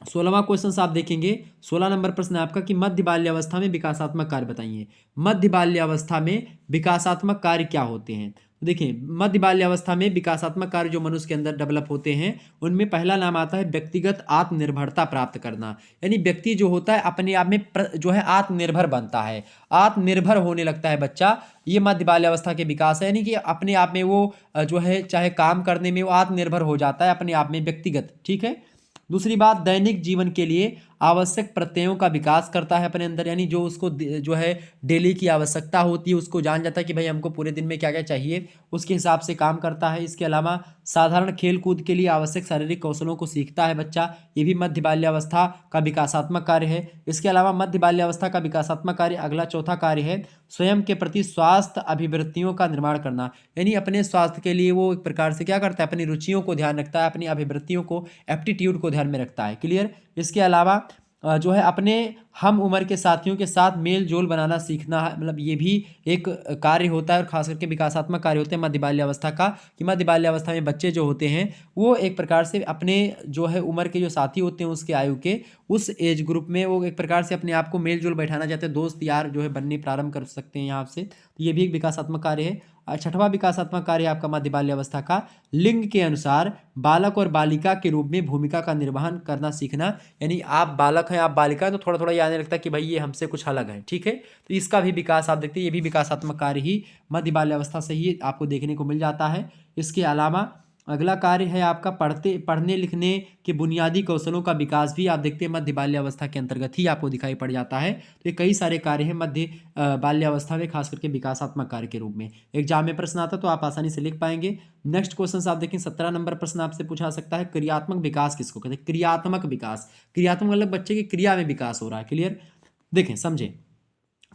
16वां क्वेश्चन आप देखेंगे, 16 नंबर प्रश्न है आपका कि मध्य बाल्यावस्था में विकासात्मक कार्य बताइए। मध्य बाल्यावस्था में विकासात्मक कार्य क्या होते हैं? तो देखिए, मध्य बाल्यावस्था में विकासात्मक कार्य जो मनुष्य के अंदर डेवलप होते हैं उनमें पहला नाम आता है व्यक्तिगत आत्मनिर्भरता प्राप्त करना। यानी व्यक्ति जो होता है अपने आप में जो है आत्मनिर्भर बनता है, आत्मनिर्भर होने लगता है बच्चा। ये मध्य बाल्यावस्था के विकास है, यानी कि अपने आप में वो जो है चाहे काम करने में वो आत्मनिर्भर हो जाता है अपने आप में, व्यक्तिगत। ठीक है। दूसरी बात, दैनिक जीवन के लिए आवश्यक प्रत्ययों का विकास करता है अपने अंदर, यानी जो उसको जो है डेली की आवश्यकता होती है उसको जान जाता है कि भाई हमको पूरे दिन में क्या क्या चाहिए, उसके हिसाब से काम करता है। इसके अलावा साधारण खेल कूद के लिए आवश्यक शारीरिक कौशलों को सीखता है बच्चा, ये भी मध्य बाल्यावस्था का विकासात्मक कार्य है। इसके अलावा मध्य बाल्यावस्था का विकासात्मक कार्य अगला चौथा कार्य है स्वयं के प्रति स्वास्थ्य अभिवृत्तियों का निर्माण करना। यानी अपने स्वास्थ्य के लिए वो एक प्रकार से क्या करता है, अपनी रुचियों को ध्यान रखता है, अपनी अभिवृत्तियों को, एप्टीट्यूड को ध्यान में रखता है। क्लियर। इसके अलावा जो है अपने हम उम्र के साथियों के साथ मेल जोल बनाना सीखना है, मतलब ये भी एक कार्य होता है और खास करके विकासात्मक कार्य होते हैं मध्य बाल्यावस्था का, कि मध्य बाल्यावस्था में बच्चे जो होते हैं वो एक प्रकार से अपने जो है उम्र के जो साथी होते हैं उसके आयु के उस एज ग्रुप में वो एक प्रकार से अपने आप को मेल जोल बैठाना चाहते हैं, दोस्त यार जो है बनने प्रारंभ कर सकते हैं यहाँ से, तो ये भी एक विकासात्मक कार्य है। छठवां विकासात्मक कार्य आपका मध्य बाल्यावस्था का लिंग के अनुसार बालक और बालिका के रूप में भूमिका का निर्वहन करना सीखना। यानी आप बालक हैं, आप बालिका हैं, तो थोड़ा थोड़ा ये आने लगता है कि भाई ये हमसे कुछ अलग है। ठीक है। तो इसका भी विकास आप देखते हैं, ये भी विकासात्मक कार्य ही मध्य बाल्यावस्था से ही आपको देखने को मिल जाता है। इसके अलावा अगला कार्य है आपका पढ़ने लिखने के बुनियादी कौशलों का विकास भी आप देखते हैं मध्य बाल्यावस्था के अंतर्गत ही आपको दिखाई पड़ जाता है। तो ये कई सारे कार्य हैं मध्य बाल्यावस्था में, खास करके विकासात्मक कार्य के रूप में। एग्जाम में प्रश्न आता तो आप आसानी से लिख पाएंगे। नेक्स्ट क्वेश्चन आप देखें, 17 नंबर प्रश्न आपसे पूछा सकता है क्रियात्मक विकास किसको कहते हैं? क्रियात्मक विकास, क्रियात्मक मतलब बच्चे की क्रिया में विकास हो रहा है। क्लियर। देखें समझें,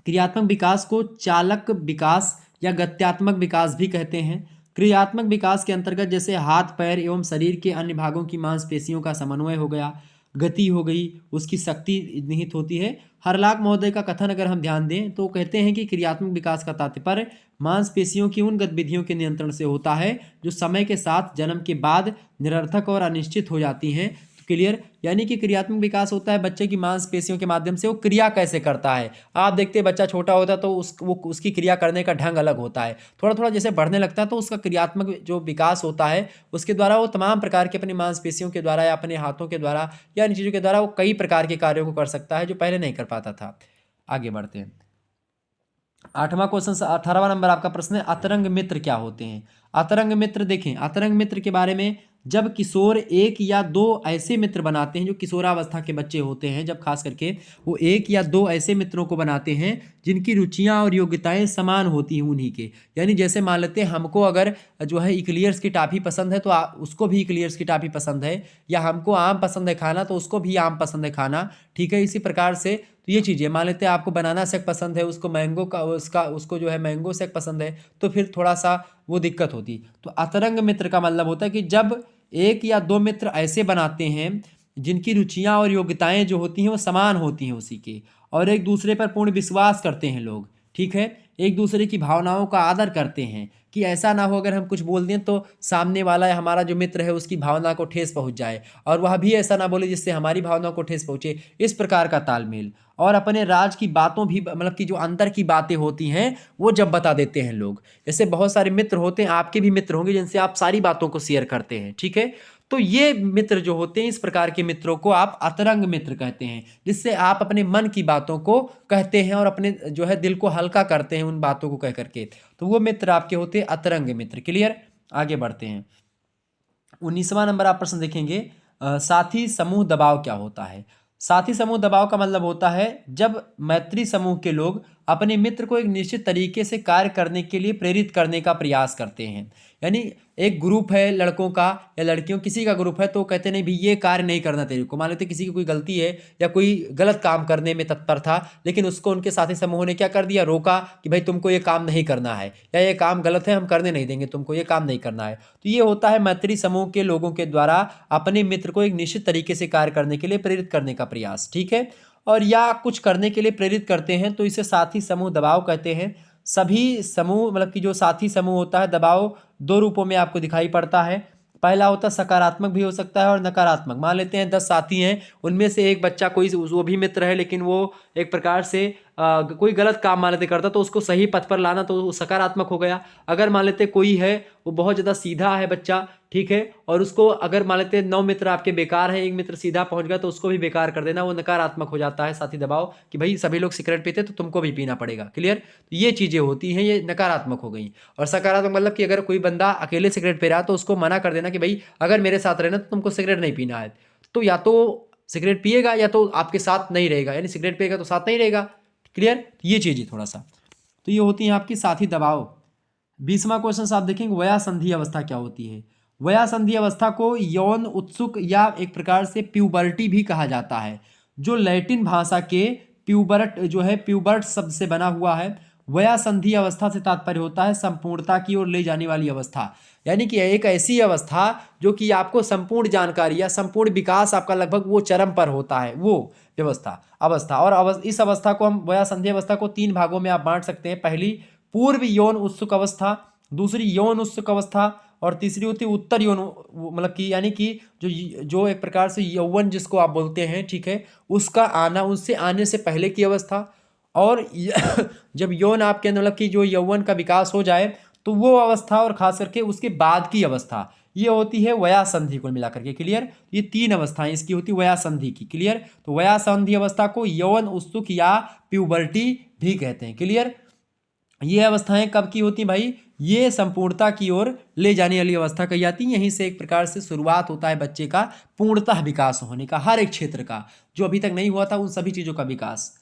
क्रियात्मक विकास को चालक विकास या गत्यात्मक विकास भी कहते हैं। क्रियात्मक विकास के अंतर्गत जैसे हाथ पैर एवं शरीर के अन्य भागों की मांसपेशियों का समन्वय हो गया, गति हो गई, उसकी शक्ति निहित होती है। हरलाक महोदय का कथन अगर हम ध्यान दें तो कहते हैं कि क्रियात्मक विकास का तात्पर्य मांसपेशियों की उन गतिविधियों के नियंत्रण से होता है जो समय के साथ जन्म के बाद निरर्थक और अनिश्चित हो जाती हैं। क्लियर। यानी कि क्रियात्मक विकास होता है बच्चे की मांसपेशियों के माध्यम से वो क्रिया कैसे करता है। आप देखते हैं बच्चा छोटा होता है तो उसकी क्रिया करने का ढंग अलग होता है, थोड़ा थोड़ा जैसे बढ़ने लगता है तो उसका क्रियात्मक जो विकास होता है उसके द्वारा वो तमाम प्रकार के अपनी मांसपेशियों के द्वारा या अपने हाथों के द्वारा या इन चीज़ों के द्वारा वो कई प्रकार के कार्यों को कर सकता है जो पहले नहीं कर पाता था। आगे बढ़ते हैं। 8वां क्वेश्चन, 18वां नंबर आपका प्रश्न है अतरंग मित्र क्या होते हैं? अतरंग मित्र देखें, अतरंग मित्र के बारे में, जब किशोर एक या दो ऐसे मित्र बनाते हैं जो किशोरावस्था के बच्चे होते हैं, जब खास करके वो एक या दो ऐसे मित्रों को बनाते हैं जिनकी रुचियां और योग्यताएं समान होती हैं उन्हीं के। यानी जैसे मान लेते हैं हमको अगर जो है इक्लियर्स की टॉफी पसंद है तो उसको भी इक्लियर्स की टॉफी पसंद है, या हमको आम पसंद है खाना तो उसको भी आम पसंद है खाना। ठीक है। इसी प्रकार से तो ये चीज़ें मान लेते हैं आपको बनाना शेक पसंद है, उसको मैंगो का उसको जो है मैंगो शेक पसंद है, तो फिर थोड़ा सा वो दिक्कत होती। तो अतरंग मित्र का मतलब होता है कि जब एक या दो मित्र ऐसे बनाते हैं जिनकी रुचियां और योग्यताएं जो होती हैं वो समान होती हैं उसी के, और एक दूसरे पर पूर्ण विश्वास करते हैं लोग। ठीक है। एक दूसरे की भावनाओं का आदर करते हैं कि ऐसा ना हो अगर हम कुछ बोल दें तो सामने वाला या हमारा जो मित्र है उसकी भावना को ठेस पहुंच जाए, और वह भी ऐसा ना बोले जिससे हमारी भावनाओं को ठेस पहुंचे। इस प्रकार का तालमेल, और अपने राज की बातों भी मतलब कि जो अंदर की बातें होती हैं वो जब बता देते हैं लोग। जैसे बहुत सारे मित्र होते हैं, आपके भी मित्र होंगे जिनसे आप सारी बातों को शेयर करते हैं। ठीक है। तो ये मित्र जो होते हैं, इस प्रकार के मित्रों को आप अतरंग मित्र कहते हैं, जिससे आप अपने मन की बातों को कहते हैं और अपने जो है दिल को हल्का करते हैं उन बातों को कह करके। तो वो मित्र आपके होते हैं अतरंग मित्र। क्लियर। आगे बढ़ते हैं। 19वां नंबर आप प्रश्न देखेंगे, साथी समूह दबाव क्या होता है? साथी समूह दबाव का मतलब होता है जब मैत्री समूह के लोग अपने मित्र को एक निश्चित तरीके से कार्य करने के लिए प्रेरित करने का प्रयास करते हैं। यानी एक ग्रुप है लड़कों का या लड़कियों, किसी का ग्रुप है तो कहते नहीं भी ये कार्य नहीं करना तेरे को। मान लेते किसी की कोई गलती है या कोई गलत काम करने में तत्पर था, लेकिन उसको उनके साथी समूह ने क्या कर दिया, रोका कि भाई तुमको ये काम नहीं करना है, या ये काम गलत है हम करने नहीं देंगे, तुमको ये काम नहीं करना है। तो ये होता है मैत्री समूह के लोगों के द्वारा अपने मित्र को एक निश्चित तरीके से कार्य करने के लिए प्रेरित करने का प्रयास। ठीक है। और या कुछ करने के लिए प्रेरित करते हैं, तो इसे साथी समूह दबाव कहते हैं। सभी समूह मतलब कि जो साथी समूह होता है, दबाव दो रूपों में आपको दिखाई पड़ता है। पहला होता है सकारात्मक भी हो सकता है और नकारात्मक। मान लेते हैं 10 साथी हैं, उनमें से एक बच्चा कोई वो भी मित्र है, लेकिन वो एक प्रकार से कोई गलत काम मान लेते करता, तो उसको सही पथ पर लाना तो वो सकारात्मक हो गया। अगर मान लेते कोई है वो बहुत ज़्यादा सीधा है बच्चा, ठीक है, और उसको अगर मान लेते 9 मित्र आपके बेकार हैं, एक मित्र सीधा पहुंच गया, तो उसको भी बेकार कर देना, वो नकारात्मक हो जाता है साथी दबाव, कि भाई सभी लोग सिगरेट पीते तो तुमको भी पीना पड़ेगा। क्लियर? तो ये चीज़ें होती हैं, ये नकारात्मक हो गई। और सकारात्मक मतलब कि अगर कोई बंदा अकेले सिगरेट पी रहा है तो उसको मना कर देना कि भाई अगर मेरे साथ रहना तो तुमको सिगरेट नहीं पीना है। तो या तो सिगरेट पिएगा या तो आपके साथ नहीं रहेगा, यानी सिगरेट पिएगा तो साथ नहीं रहेगा। क्लियर? ये चीज़ थोड़ा सा तो ये होती है आपकी साथी दबाव। 20वां क्वेश्चन आप देखेंगे, वया संधि अवस्था क्या होती है। वया संधि अवस्था को यौन उत्सुक या एक प्रकार से प्यूबर्टी भी कहा जाता है, जो लैटिन भाषा के प्यूबर्ट जो है प्यूबर्ट शब्द से बना हुआ है। वया संधि अवस्था से तात्पर्य होता है संपूर्णता की ओर ले जाने वाली अवस्था, यानी कि एक ऐसी अवस्था जो कि आपको संपूर्ण जानकारी या संपूर्ण विकास आपका लगभग वो चरम पर होता है, वो व्यवस्था अवस्था। और इस अवस्था को हम वया संधि अवस्था को 3 भागों में आप बांट सकते हैं। पहली पूर्व यौन उत्सुक अवस्था, दूसरी यौन उत्सुक अवस्था, और तीसरी होती है उत्तर यौन मतलब कि यानी कि जो जो एक प्रकार से यौवन जिसको आप बोलते हैं, ठीक है, उसका आना, उससे आने से पहले की अवस्था। और जब यौन आपके अंदर मतलब कि जो यौवन का विकास हो जाए तो वो अवस्था, और खास करके उसके बाद की अवस्था, ये होती है वया संधि को मिलाकर के। क्लियर? ये 3 अवस्थाएं इसकी होती है वया संधि की। क्लियर? तो वया संधि अवस्था को यौन उत्सुक या प्यूबर्टी भी कहते हैं। क्लियर? ये अवस्थाएं कब की होती भाई? ये संपूर्णता की ओर ले जाने वाली अवस्था कही जाती है। यहीं से एक प्रकार से शुरुआत होता है बच्चे का पूर्णतः विकास होने का, हर एक क्षेत्र का, जो अभी तक नहीं हुआ था उन सभी चीजों का विकास।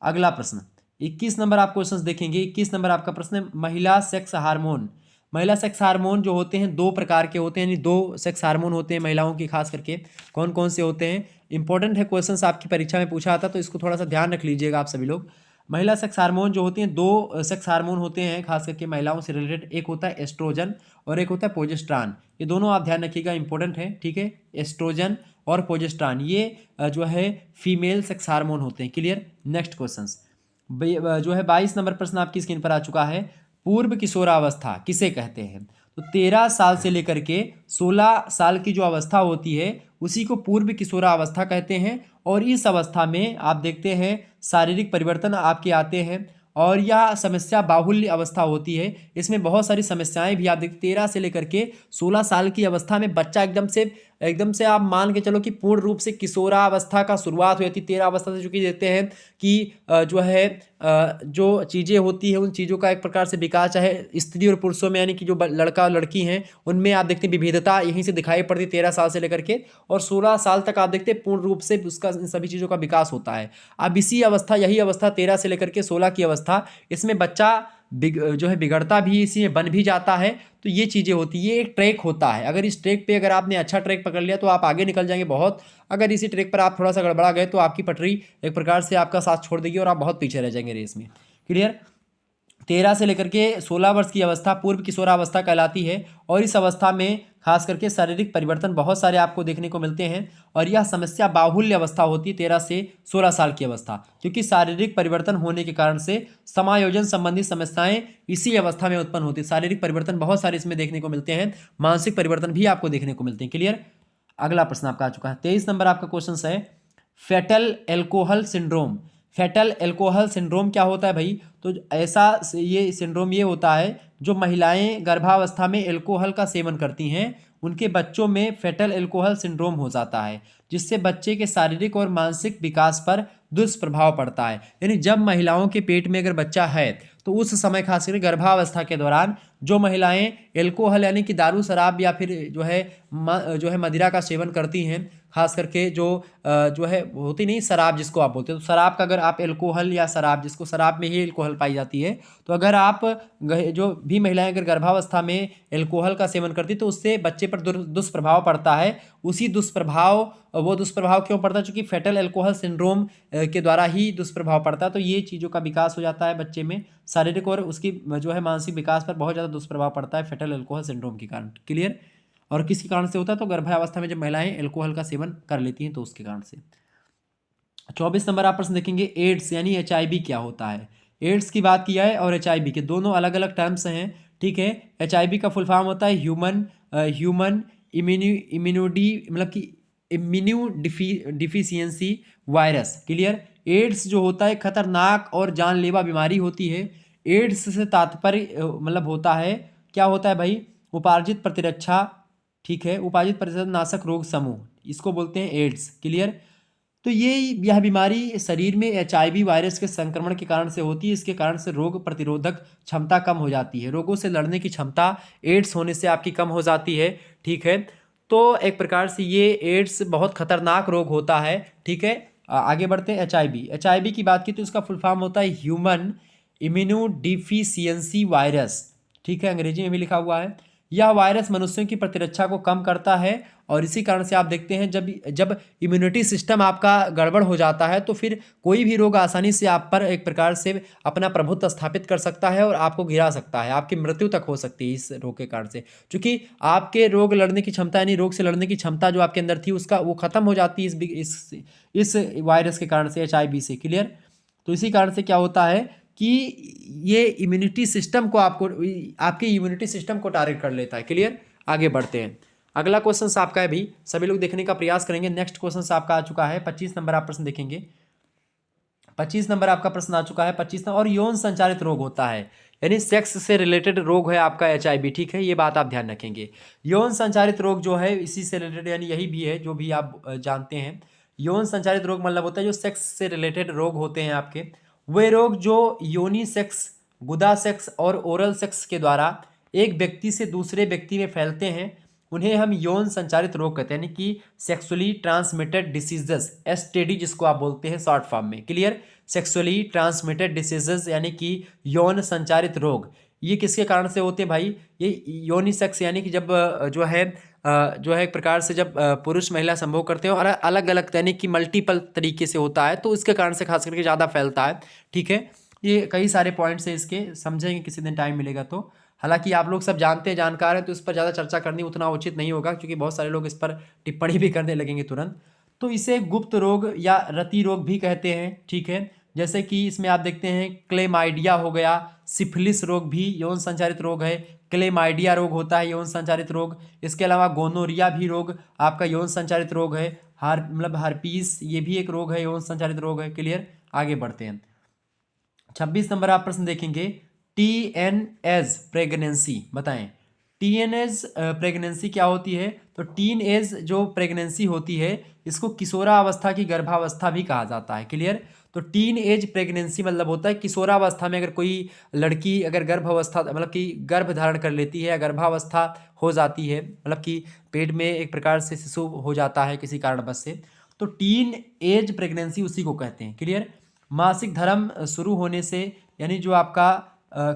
अगला प्रश्न 21 नंबर आप क्वेश्चन देखेंगे। 21 नंबर आपका प्रश्न है, महिला सेक्स हार्मोन। महिला सेक्स हार्मोन जो होते हैं 2 प्रकार के होते हैं, यानी 2 सेक्स हार्मोन होते हैं महिलाओं की, खास करके कौन कौन से होते हैं? इंपॉर्टेंट है, क्वेश्चन आपकी परीक्षा में पूछा आता, तो इसको थोड़ा सा ध्यान रख लीजिएगा आप सभी लोग। महिला सेक्स हार्मोन जो होते हैं, 2 सेक्स हार्मोन होते हैं खास करके महिलाओं से रिलेटेड। एक होता है एस्ट्रोजन और एक होता है प्रोजेस्टेरॉन। ये दोनों आप ध्यान रखिएगा, इंपॉर्टेंट है, ठीक है। एस्ट्रोजन और प्रोजेस्टेरॉन ये जो है फीमेल सेक्स हार्मोन होते हैं। क्लियर? नेक्स्ट क्वेश्चन जो है 22 नंबर प्रश्न आपकी स्क्रीन पर आ चुका है। पूर्व किशोरावस्था किसे कहते हैं? तो 13 साल से लेकर के 16 साल की जो अवस्था होती है उसी को पूर्व किशोरावस्था कहते हैं। और इस अवस्था में आप देखते हैं शारीरिक परिवर्तन आपके आते हैं, और यह समस्या बाहुल्य अवस्था होती है। इसमें बहुत सारी समस्याएं भी आप देखते, 13 से लेकर के 16 साल की अवस्था में बच्चा एकदम से आप मान के चलो कि पूर्ण रूप से किशोरावस्था का शुरुआत हो जाती है। 13 अवस्था से चूंकि देखते हैं कि जो है जो चीज़ें होती है उन चीज़ों का एक प्रकार से विकास, चाहे स्त्री और पुरुषों में, यानी कि जो लड़का और लड़की हैं उनमें आप देखते हैं विविधता यहीं से दिखाई पड़ती है 13 साल से लेकर के, और 16 साल तक आप देखते हैं पूर्ण रूप से उसका इन सभी चीज़ों का विकास होता है। अब इसी अवस्था, यही अवस्था 13 से लेकर के 16 की अवस्था, इसमें बच्चा जो है बिगड़ता भी इसी में बन भी जाता है। तो ये चीज़ें होती है, ये एक ट्रैक होता है। अगर इस ट्रैक पे अगर आपने अच्छा ट्रैक पकड़ लिया तो आप आगे निकल जाएंगे बहुत। अगर इसी ट्रैक पर आप थोड़ा सा गड़बड़ा गए तो आपकी पटरी एक प्रकार से आपका साथ छोड़ देगी और आप बहुत पीछे रह जाएंगे रेस में। क्लियर? 13 से लेकर के 16 वर्ष की अवस्था पूर्व किशोरावस्था कहलाती है। और इस अवस्था में खास करके शारीरिक परिवर्तन बहुत सारे आपको देखने को मिलते हैं, और यह समस्या बाहुल्य अवस्था होती है 13 से 16 साल की अवस्था, क्योंकि शारीरिक परिवर्तन होने के कारण से समायोजन संबंधी समस्याएं इसी अवस्था में उत्पन्न होती है। शारीरिक परिवर्तन बहुत सारे इसमें देखने को मिलते हैं, मानसिक परिवर्तन भी आपको देखने को मिलते हैं। क्लियर? अगला प्रश्न आपका आ चुका है, 23 नंबर आपका क्वेश्चन है, fetal alcohol syndrome. Fetal alcohol syndrome क्या होता है भाई? तो ऐसा ये सिंड्रोम ये होता है, जो महिलाएं गर्भावस्था में एल्कोहल का सेवन करती हैं उनके बच्चों में फेटल एल्कोहल सिंड्रोम हो जाता है, जिससे बच्चे के शारीरिक और मानसिक विकास पर दुष्प्रभाव पड़ता है। यानी जब महिलाओं के पेट में अगर बच्चा है तो उस समय खास करके गर्भावस्था के दौरान जो महिलाएं एल्कोहल यानी कि दारू शराब या फिर जो है मदिरा का सेवन करती हैं, खास करके जो है होती नहीं शराब जिसको आप बोलते हो, तो शराब का अगर आप एल्कोहल या शराब, जिसको शराब में ही एल्कोहल पाई जाती है, तो अगर आप जो भी महिलाएं अगर गर्भावस्था में एल्कोहल का सेवन करती तो उससे बच्चे पर दुष्प्रभाव पड़ता है। उसी वो दुष्प्रभाव क्यों पड़ता है? चूंकि फेटल एल्कोहल सिंड्रोम के द्वारा ही दुष्प्रभाव पड़ता है। तो ये चीज़ों का विकास हो जाता है बच्चे में, शारीरिक और उसकी जो है मानसिक विकास पर बहुत ज़्यादा दुष्प्रभाव पड़ता है फेटल एल्कोहल सिंड्रोम के कारण। क्लियर? और किसके कारण से होता है? तो गर्भावस्था में जब महिलाएं एल्कोहल का सेवन कर लेती हैं तो उसके कारण से। 24 नंबर आप प्रश्न देखेंगे, एड्स यानी HIV क्या होता है। एड्स की बात किया है और HIV के दोनों अलग अलग टर्म्स हैं, ठीक है। HIV का फुल फॉर्म होता है ह्यूमन इम्यूनिटी, मतलब कि immunodeficiency virus, clear. AIDS जो होता है खतरनाक और जानलेवा बीमारी होती है। एड्स से तात्पर्य मतलब होता है, क्या होता है भाई, उपार्जित प्रतिरक्षा, ठीक है, उपार्जित प्रतिरक्षा नाशक रोग समूह, इसको बोलते हैं एड्स, क्लियर। तो यह बीमारी शरीर में HIV वायरस के संक्रमण के कारण से होती है। इसके कारण से रोग प्रतिरोधक क्षमता कम हो जाती है, रोगों से लड़ने की क्षमता एड्स होने से आपकी कम हो जाती है, ठीक है। तो एक प्रकार से ये एड्स बहुत खतरनाक रोग होता है, ठीक है। आगे बढ़ते हैं। HIV की बात की तो इसका फुल फॉर्म होता है ह्यूमन इम्यूनो डिफिशियंसी वायरस, ठीक है, अंग्रेजी में भी लिखा हुआ है। यह वायरस मनुष्यों की प्रतिरक्षा को कम करता है और इसी कारण से आप देखते हैं जब जब इम्यूनिटी सिस्टम आपका गड़बड़ हो जाता है तो फिर कोई भी रोग आसानी से आप पर एक प्रकार से अपना प्रभुत्व स्थापित कर सकता है और आपको गिरा सकता है, आपकी मृत्यु तक हो सकती है इस रोग के कारण से। क्योंकि आपके रोग लड़ने की क्षमता यानी रोग से लड़ने की क्षमता जो आपके अंदर थी उसका वो खत्म हो जाती है इस वायरस के कारण से, HIV से, क्लियर। तो इसी कारण से क्या होता है कि ये इम्यूनिटी सिस्टम को आपके इम्यूनिटी सिस्टम को टारगेट कर लेता है, क्लियर। आगे बढ़ते हैं। अगला क्वेश्चन आपका है भी, सभी लोग देखने का प्रयास करेंगे। नेक्स्ट क्वेश्चन आपका आ चुका है 25 नंबर, आप प्रश्न देखेंगे। 25 नंबर आपका प्रश्न आ चुका है, 25 नंबर। और यौन संचारित रोग होता है यानी सेक्स से रिलेटेड रोग है आपका HIV, ठीक है, ये बात आप ध्यान रखेंगे। यौन संचारित रोग जो है इसी से रिलेटेड यानी यही भी है जो भी आप जानते हैं। यौन संचारित रोग मतलब होता है जो सेक्स से रिलेटेड रोग होते हैं आपके, वे रोग जो योनि सेक्स, गुदा सेक्स और ओरल सेक्स के द्वारा एक व्यक्ति से दूसरे व्यक्ति में फैलते हैं, उन्हें हम यौन संचारित रोग कहते हैं, यानी कि सेक्सुअली ट्रांसमिटेड डिसीजेस, STD जिसको आप बोलते हैं शॉर्ट फॉर्म में, क्लियर। सेक्सुअली ट्रांसमिटेड डिसीजेस यानी कि यौन संचारित रोग, ये किसके कारण से होते हैं भाई, ये योनिसेक्स यानी कि जब जो है एक प्रकार से जब पुरुष महिला संभोग करते हैं और अलग अलग यानी कि मल्टीपल तरीके से होता है तो इसके कारण से खास करके ज़्यादा फैलता है, ठीक है। ये कई सारे पॉइंट्स हैं इसके, समझेंगे किसी दिन टाइम मिलेगा तो। हालांकि आप लोग सब जानते हैं, जानकार हैं, तो इस पर ज़्यादा चर्चा करनी उतना उचित नहीं होगा क्योंकि बहुत सारे लोग इस पर टिप्पणी भी करने लगेंगे तुरंत। तो इसे गुप्त रोग या रति रोग भी कहते हैं, ठीक है। जैसे कि इसमें आप देखते हैं क्लेमाइडिया हो गया, सिफिलिस रोग भी यौन संचारित रोग है, क्लेमाइडिया रोग होता है यौन संचारित रोग। इसके अलावा गोनोरिया भी रोग आपका यौन संचारित रोग है, मतलब हार्पीस ये भी एक रोग है, यौन संचारित रोग है, क्लियर। आगे बढ़ते हैं। 26 नंबर आप प्रश्न देखेंगे, TNS प्रेगनेंसी बताएं। TNS प्रेगनेंसी क्या होती है, तो टीन एज जो प्रेगनेंसी होती है इसको किशोरावस्था की गर्भावस्था भी कहा जाता है, क्लियर। तो टीन एज प्रेगनेंसी मतलब होता है किशोरावस्था में अगर कोई लड़की अगर गर्भावस्था मतलब कि गर्भ धारण कर लेती है या गर्भावस्था हो जाती है, मतलब कि पेट में एक प्रकार से शिशु हो जाता है किसी कारणवश से, तो टीन एज प्रेगनेंसी उसी को कहते हैं, क्लियर। मासिक धर्म शुरू होने से यानी जो आपका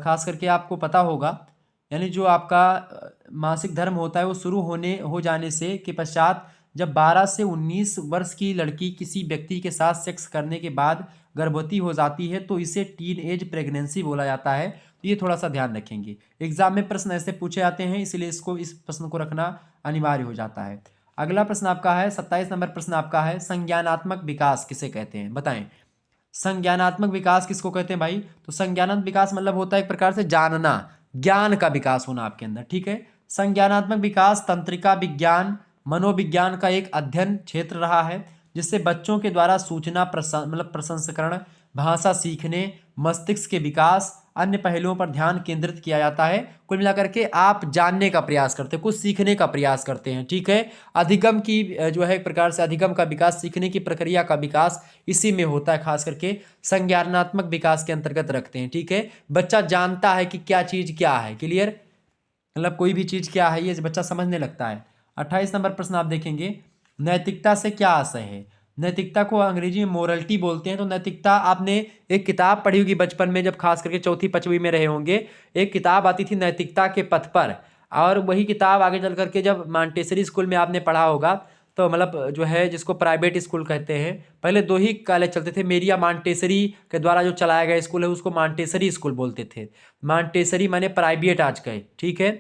खास करके आपको पता होगा, यानी जो आपका मासिक धर्म होता है वो शुरू हो जाने से के पश्चात जब 12 से 19 वर्ष की लड़की किसी व्यक्ति के साथ सेक्स करने के बाद गर्भवती हो जाती है तो इसे टीन एज प्रेगनेंसी बोला जाता है। तो ये थोड़ा सा ध्यान रखेंगे, एग्जाम में प्रश्न ऐसे पूछे जाते हैं इसलिए इस प्रश्न को रखना अनिवार्य हो जाता है। अगला प्रश्न आपका है 27 नंबर प्रश्न आपका है, संज्ञानात्मक विकास किसे कहते हैं बताएं। संज्ञानात्मक विकास किसको कहते हैं भाई, तो संज्ञानात्मक विकास मतलब होता है एक प्रकार से जानना, ज्ञान का विकास होना आपके अंदर, ठीक है। संज्ञानात्मक विकास तंत्रिका विज्ञान मनोविज्ञान का एक अध्ययन क्षेत्र रहा है जिससे बच्चों के द्वारा सूचना मतलब प्रसंस्करण, भाषा सीखने, मस्तिष्क के विकास, अन्य पहलुओं पर ध्यान केंद्रित किया जाता है। कुल मिलाकर के आप जानने का प्रयास करते हैं, कुछ सीखने का प्रयास करते हैं, ठीक है। अधिगम की जो है एक प्रकार से अधिगम का विकास, सीखने की प्रक्रिया का विकास इसी में होता है, खास करके संज्ञानात्मक विकास के अंतर्गत रखते हैं, ठीक है। बच्चा जानता है कि क्या चीज़ क्या है, क्लियर, मतलब कोई भी चीज़ क्या है ये बच्चा समझने लगता है। 28 नंबर प्रश्न आप देखेंगे, नैतिकता से क्या आशय है। नैतिकता को अंग्रेजी में मोरलिटी बोलते हैं। तो नैतिकता आपने एक किताब पढ़ी होगी बचपन में, जब खास करके चौथी पांचवी में रहे होंगे, एक किताब आती थी नैतिकता के पथ पर, और वही किताब आगे चल करके जब मॉन्टेसरी स्कूल में आपने पढ़ा होगा तो मतलब जो है जिसको प्राइवेट स्कूल कहते हैं, पहले दो ही कॉलेज चलते थे, मेरिया मॉन्टेसरी के द्वारा जो चलाया गया स्कूल है उसको मॉन्टेसरी स्कूल बोलते थे। मॉन्टेसरी माने प्राइवेट आज कहे, ठीक है।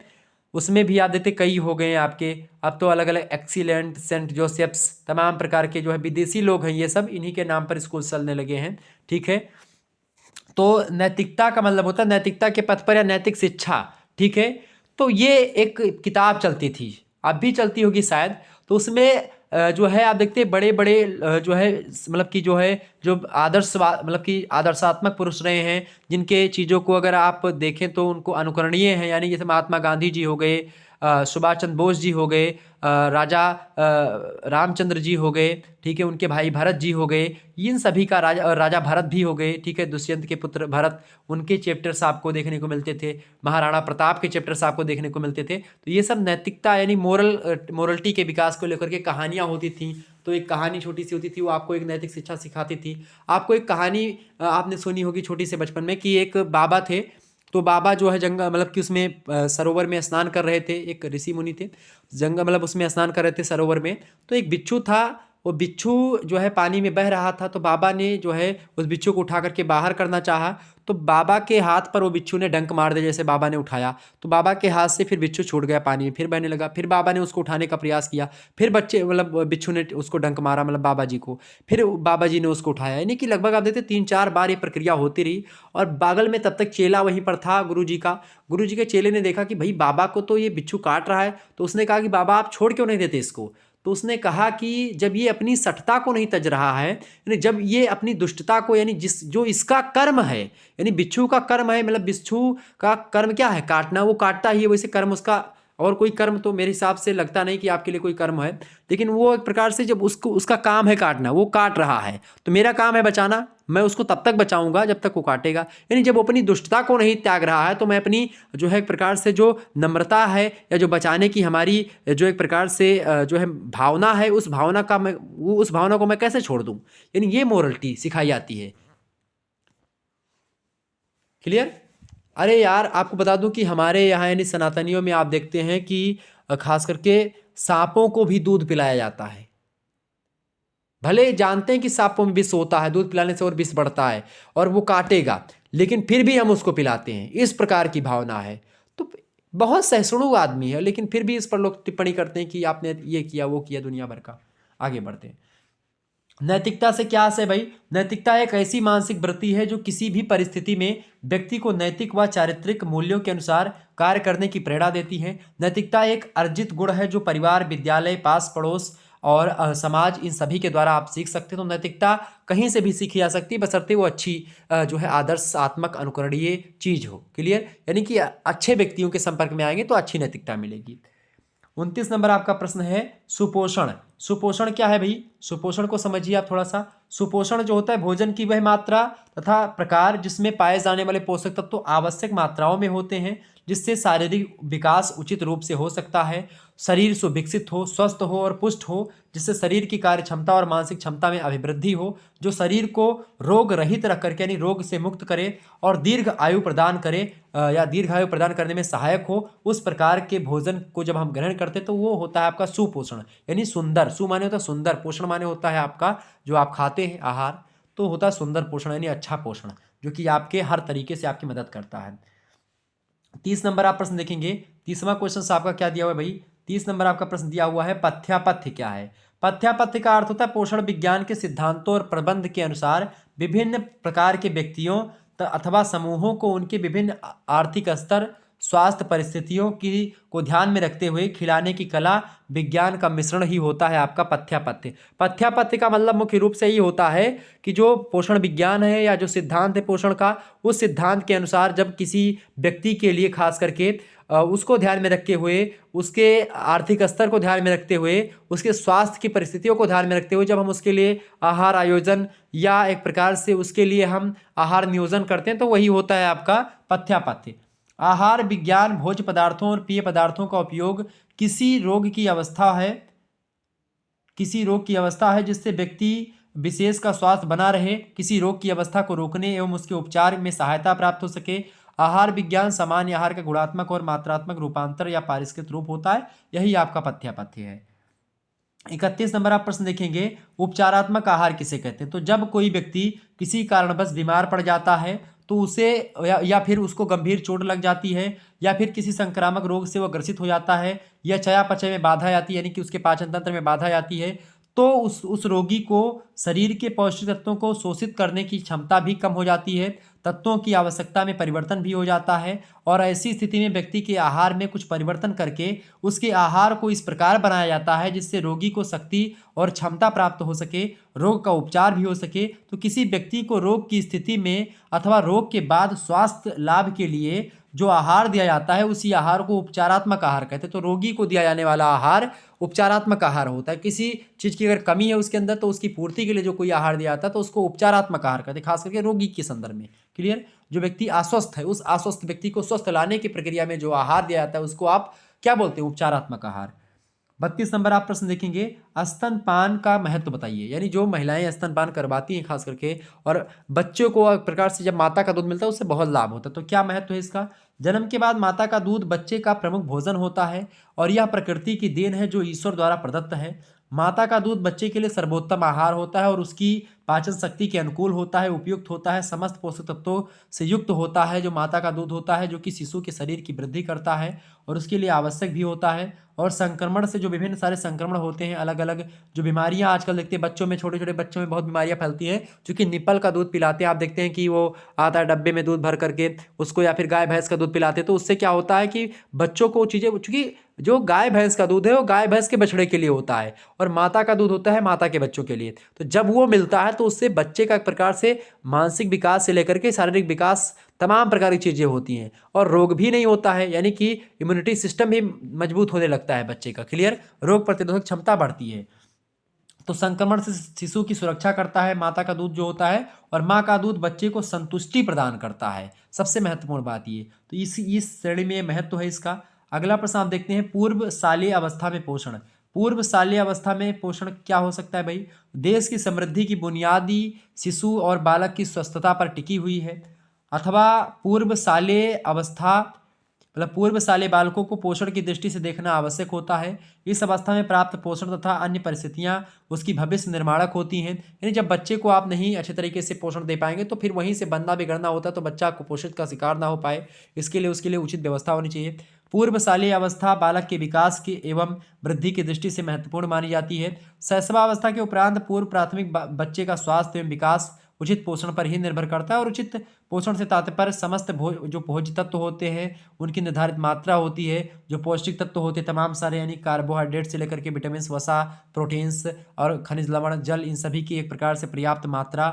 उसमें भी आप देखते कई हो गए हैं आपके। अब तो अलग अलग एक्सीलेंट, सेंट जोसेफ्स, तमाम प्रकार के जो है विदेशी लोग हैं, ये सब इन्हीं के नाम पर स्कूल चलने लगे हैं। ठीक है, तो नैतिकता का मतलब होता है नैतिकता के पथ पर या नैतिक शिक्षा। ठीक है, तो ये एक किताब चलती थी, अब भी चलती होगी शायद। तो उसमें जो है आप देखते हैं बड़े बड़े जो है मतलब कि जो है जो आदर्श मतलब कि आदर्शात्मक पुरुष रहे हैं, जिनके चीज़ों को अगर आप देखें तो उनको अनुकरणीय है, यानी जैसे महात्मा गांधी जी हो गए, सुभाष चंद्र बोस जी हो गए, राजा रामचंद्र जी हो गए, ठीक है, उनके भाई भरत जी हो गए, इन सभी का राजा भरत भी हो गए, ठीक है, दुष्यंत के पुत्र भरत, उनके चैप्टर्स आपको देखने को मिलते थे। महाराणा प्रताप के चैप्टर्स आपको देखने को मिलते थे। तो ये सब नैतिकता यानी मोरलिटी के विकास को लेकर के कहानियाँ होती थी। तो एक कहानी छोटी सी होती थी, वो आपको एक नैतिक शिक्षा सिखाती थी। आपको एक कहानी आपने सुनी होगी छोटी से बचपन में, कि एक बाबा थे, तो बाबा जो है जंगल मतलब कि उसमें सरोवर में स्नान कर रहे थे, एक ऋषि मुनि थे, जंगल मतलब उसमें स्नान कर रहे थे सरोवर में। तो एक बिच्छू था, वो बिच्छू जो है पानी में बह रहा था, तो बाबा ने जो है उस बिच्छू को उठा करके बाहर करना चाहा, तो बाबा के हाथ पर वो बिच्छू ने डंक मार दिया। जैसे बाबा ने उठाया तो बाबा के हाथ से फिर बिच्छू छूट गया पानी में, फिर बहने लगा। फिर बाबा ने उसको उठाने का प्रयास किया, फिर बच्चे मतलब बिच्छू ने उसको डंक मारा, मतलब बाबा जी को, फिर बाबा जी ने उसको उठाया। यानी कि लगभग आप देखते 3-4 बार ये प्रक्रिया होती रही। और बागल में तब तक चेला वहीं पर था गुरु जी का। गुरु जी के चेले ने देखा कि भाई बाबा को तो ये बिच्छू काट रहा है, तो उसने कहा कि बाबा आप छोड़ क्यों नहीं देते इसको। तो उसने कहा कि जब ये अपनी सठता को नहीं तज रहा है, यानी जब ये अपनी दुष्टता को, यानी जिस जो इसका कर्म है, यानी बिच्छू का कर्म है, मतलब बिच्छू का कर्म क्या है, काटना, वो काटता ही है, वैसे कर्म उसका और कोई कर्म तो मेरे हिसाब से लगता नहीं कि आपके लिए कोई कर्म है। लेकिन वो एक प्रकार से जब उसको उसका काम है काटना, वो काट रहा है, तो मेरा काम है बचाना, मैं उसको तब तक बचाऊंगा जब तक वो काटेगा। यानी जब वो अपनी दुष्टता को नहीं त्याग रहा है, तो मैं अपनी जो है एक प्रकार से जो नम्रता है या जो बचाने की हमारी जो एक प्रकार से जो है भावना है, उस भावना का मैं उस भावना को मैं कैसे छोड़ दूं। यानी ये मोरलिटी सिखाई जाती है। क्लियर। अरे यार आपको बता दूं कि हमारे यहाँ यानी सनातनियों में आप देखते हैं कि खास करके सांपों को भी दूध पिलाया जाता है। भले जानते हैं कि सांपों में विष होता है, दूध पिलाने से और विष बढ़ता है और वो काटेगा, लेकिन फिर भी हम उसको पिलाते हैं, इस प्रकार की भावना है। तो बहुत सहिष्णु आदमी है, लेकिन फिर भी इस पर लोग टिप्पणी करते हैं कि आपने ये किया वो किया, दुनिया भर का। आगे बढ़ते हैं। नैतिकता से क्या है भाई। नैतिकता एक ऐसी मानसिक वृत्ति है जो किसी भी परिस्थिति में व्यक्ति को नैतिक व चारित्रिक मूल्यों के अनुसार कार्य करने की प्रेरणा देती है। नैतिकता एक अर्जित गुण है जो परिवार, विद्यालय, पास पड़ोस और समाज, इन सभी के द्वारा आप सीख सकते हो। तो नैतिकता कहीं से भी सीखी जा सकती है, बशर्ते वो अच्छी जो है आदर्शात्मक अनुकरणीय चीज हो। क्लियर। यानी कि अच्छे व्यक्तियों के संपर्क में आएंगे तो अच्छी नैतिकता मिलेगी। 29 नंबर आपका प्रश्न है सुपोषण। सुपोषण क्या है भाई, सुपोषण को समझिए आप थोड़ा सा। सुपोषण जो होता है भोजन की वह मात्रा तथा प्रकार जिसमें पाए जाने वाले पोषक तत्व तो आवश्यक मात्राओं में होते हैं, जिससे शारीरिक विकास उचित रूप से हो सकता है, शरीर सुविकसित हो, स्वस्थ हो और पुष्ट हो, जिससे शरीर की कार्य क्षमता और मानसिक क्षमता में अभिवृद्धि हो, जो शरीर को रोग रहित रख करके यानी रोग से मुक्त करे और दीर्घ आयु प्रदान करे या दीर्घ आयु प्रदान करने में सहायक हो, उस प्रकार के भोजन को जब हम ग्रहण करते हैं तो वो होता है आपका सुपोषण। यानी सुंदर, सु माने होता है सुंदर, पोषण माने होता है आपका जो आप खाते हैं आहार, तो होता है सुंदर पोषण यानी अच्छा पोषण, जो कि आपके हर तरीके से आपकी मदद करता है। 30 नंबर आप प्रश्न देखेंगे। 30वां क्वेश्चन आपका क्या दिया हुआ है भाई। 30 नंबर आपका प्रश्न दिया हुआ है पथ्यापथ्य क्या है। पथ्यापथ्य का अर्थ होता है पोषण विज्ञान के सिद्धांतों और प्रबंध के अनुसार विभिन्न प्रकार के व्यक्तियों अथवा समूहों को उनके विभिन्न आर्थिक स्तर, स्वास्थ्य परिस्थितियों की को ध्यान में रखते हुए खिलाने की कला विज्ञान का मिश्रण ही होता है आपका पथ्यापथ्य। पथ्यापथ्य का मतलब मुख्य रूप से ये होता है कि जो पोषण विज्ञान है या जो सिद्धांत है पोषण का, उस सिद्धांत के अनुसार जब किसी व्यक्ति के लिए खास करके उसको ध्यान में रखते हुए, उसके आर्थिक स्तर को ध्यान में रखते हुए, उसके स्वास्थ्य की परिस्थितियों को ध्यान में रखते हुए जब हम उसके लिए आहार आयोजन या एक प्रकार से उसके लिए हम आहार नियोजन करते हैं, तो वही होता है आपका पथ्यापथ्य। आहार विज्ञान भोज्य पदार्थों और पेय पदार्थों का उपयोग किसी रोग की अवस्था है, किसी रोग की अवस्था है जिससे व्यक्ति विशेष का स्वास्थ्य बना रहे, किसी रोग की अवस्था को रोकने एवं उसके उपचार में सहायता प्राप्त हो सके। आहार विज्ञान सामान्य आहार का गुणात्मक और मात्रात्मक रूपांतर या पारिष्कृत रूप होता है, यही आपका पथ्यापथ्य है। 31 नंबर आप प्रश्न देखेंगे उपचारात्मक आहार किसे कहते हैं। तो जब कोई व्यक्ति किसी कारणवश बीमार पड़ जाता है तो उसे या फिर उसको गंभीर चोट लग जाती है, या फिर किसी संक्रामक रोग से वो ग्रसित हो जाता है, या चयापचय में बाधा आती है यानी कि उसके पाचन तंत्र में बाधा आती है, तो उस रोगी को शरीर के पौष्टिक तत्वों को शोषित करने की क्षमता भी कम हो जाती है, तत्वों की आवश्यकता में परिवर्तन भी हो जाता है। और ऐसी स्थिति में व्यक्ति के आहार में कुछ परिवर्तन करके उसके आहार को इस प्रकार बनाया जाता है जिससे रोगी को शक्ति और क्षमता प्राप्त हो सके, रोग का उपचार भी हो सके। तो किसी व्यक्ति को रोग की स्थिति में अथवा रोग के बाद स्वास्थ्य लाभ के लिए जो आहार दिया जाता है उसी आहार को उपचारात्मक आहार कहते हैं। तो रोगी को दिया जाने वाला आहार उपचारात्मक आहार होता है। किसी चीज़ की अगर कमी है उसके अंदर तो उसकी पूर्ति के लिए जो कोई आहार दिया जाता है तो उसको उपचारात्मक आहार कहते हैं, खास करके रोगी के संदर्भ में। क्लियर? जो व्यक्ति अस्वस्थ है उस अस्वस्थ व्यक्ति को स्वस्थ लाने की प्रक्रिया में जो आहार दिया जाता है उसको आप क्या बोलते हैं? उपचारात्मक आहार। 32 नंबर आप प्रश्न देखेंगे, स्तनपान का महत्व बताइए। यानी जो महिलाएं स्तनपान करवाती हैं खास करके, और बच्चों को एक प्रकार से जब माता का दूध मिलता है उससे बहुत लाभ होता है। तो क्या महत्व है इसका? जन्म के बाद माता का दूध बच्चे का प्रमुख भोजन होता है और यह प्रकृति की देन है जो ईश्वर द्वारा प्रदत्त है। माता का दूध बच्चे के लिए सर्वोत्तम आहार होता है और उसकी पाचन शक्ति के अनुकूल होता है, उपयुक्त होता है, समस्त पोषक तत्वों से युक्त होता है जो माता का दूध होता है, जो कि शिशु के शरीर की वृद्धि करता है और उसके लिए आवश्यक भी होता है। और संक्रमण से जो विभिन्न सारे संक्रमण होते हैं, अलग अलग जो बीमारियां आजकल देखते हैं बच्चों में, छोटे छोटे बच्चों में बहुत बीमारियां फैलती हैं, क्योंकि निपल का दूध पिलाते हैं। आप देखते हैं कि वो आता है डब्बे में दूध भर करके उसको, या फिर गाय भैंस का दूध पिलाते हैं। तो उससे क्या होता है कि बच्चों को चीज़ें, चूंकि जो गाय भैंस का दूध है वो गाय भैंस के बछड़े के लिए होता है और माता का दूध होता है माता के बच्चों के लिए। तो जब वो मिलता है तो उससे बच्चे का एक प्रकार से मानसिक विकास से लेकर के शारीरिक विकास तमाम प्रकार की चीज़ें होती हैं और रोग भी नहीं होता है, यानी कि इम्यूनिटी सिस्टम भी मजबूत होने लगता है बच्चे का। क्लियर? रोग प्रतिरोधक क्षमता बढ़ती है। तो संक्रमण से शिशु की सुरक्षा करता है माता का दूध जो होता है, और माँ का दूध बच्चे को संतुष्टि प्रदान करता है। सबसे महत्वपूर्ण बात ये, तो इस श्रेणी में महत्व है इसका। अगला प्रश्न आप देखते हैं, पूर्व शालेय अवस्था में पोषण। पूर्व शालेय अवस्था में पोषण क्या हो सकता है भाई? देश की समृद्धि की बुनियादी शिशु और बालक की स्वस्थता पर टिकी हुई है, अथवा पूर्व शालेय अवस्था मतलब पूर्व शालेय बालकों को पोषण की दृष्टि से देखना आवश्यक होता है। इस अवस्था में प्राप्त पोषण तथा अन्य परिस्थितियां उसकी भविष्य निर्माणक होती हैं। यानी जब बच्चे को आप नहीं अच्छे तरीके से पोषण दे पाएंगे तो फिर वहीं से बनना बिगड़ना होता है, तो बच्चा कुपोषित का शिकार ना हो पाए, इसके लिए उसके लिए उचित व्यवस्था होनी चाहिए। पूर्व शालेय अवस्था बालक के विकास की एवं वृद्धि की दृष्टि से महत्वपूर्ण मानी जाती है। शैशवावस्था के उपरांत पूर्व प्राथमिक बच्चे का स्वास्थ्य एवं विकास उचित पोषण पर ही निर्भर करता है। और उचित पोषण से तात्पर्य समस्त जो भोज्य तत्व होते हैं उनकी निर्धारित मात्रा होती है, जो पौष्टिक तत्व होते हैं तमाम सारे, यानी कार्बोहाइड्रेट से लेकर के विटामिन, वसा, प्रोटीन्स और खनिज लवण, जल, इन सभी की एक प्रकार से पर्याप्त मात्रा,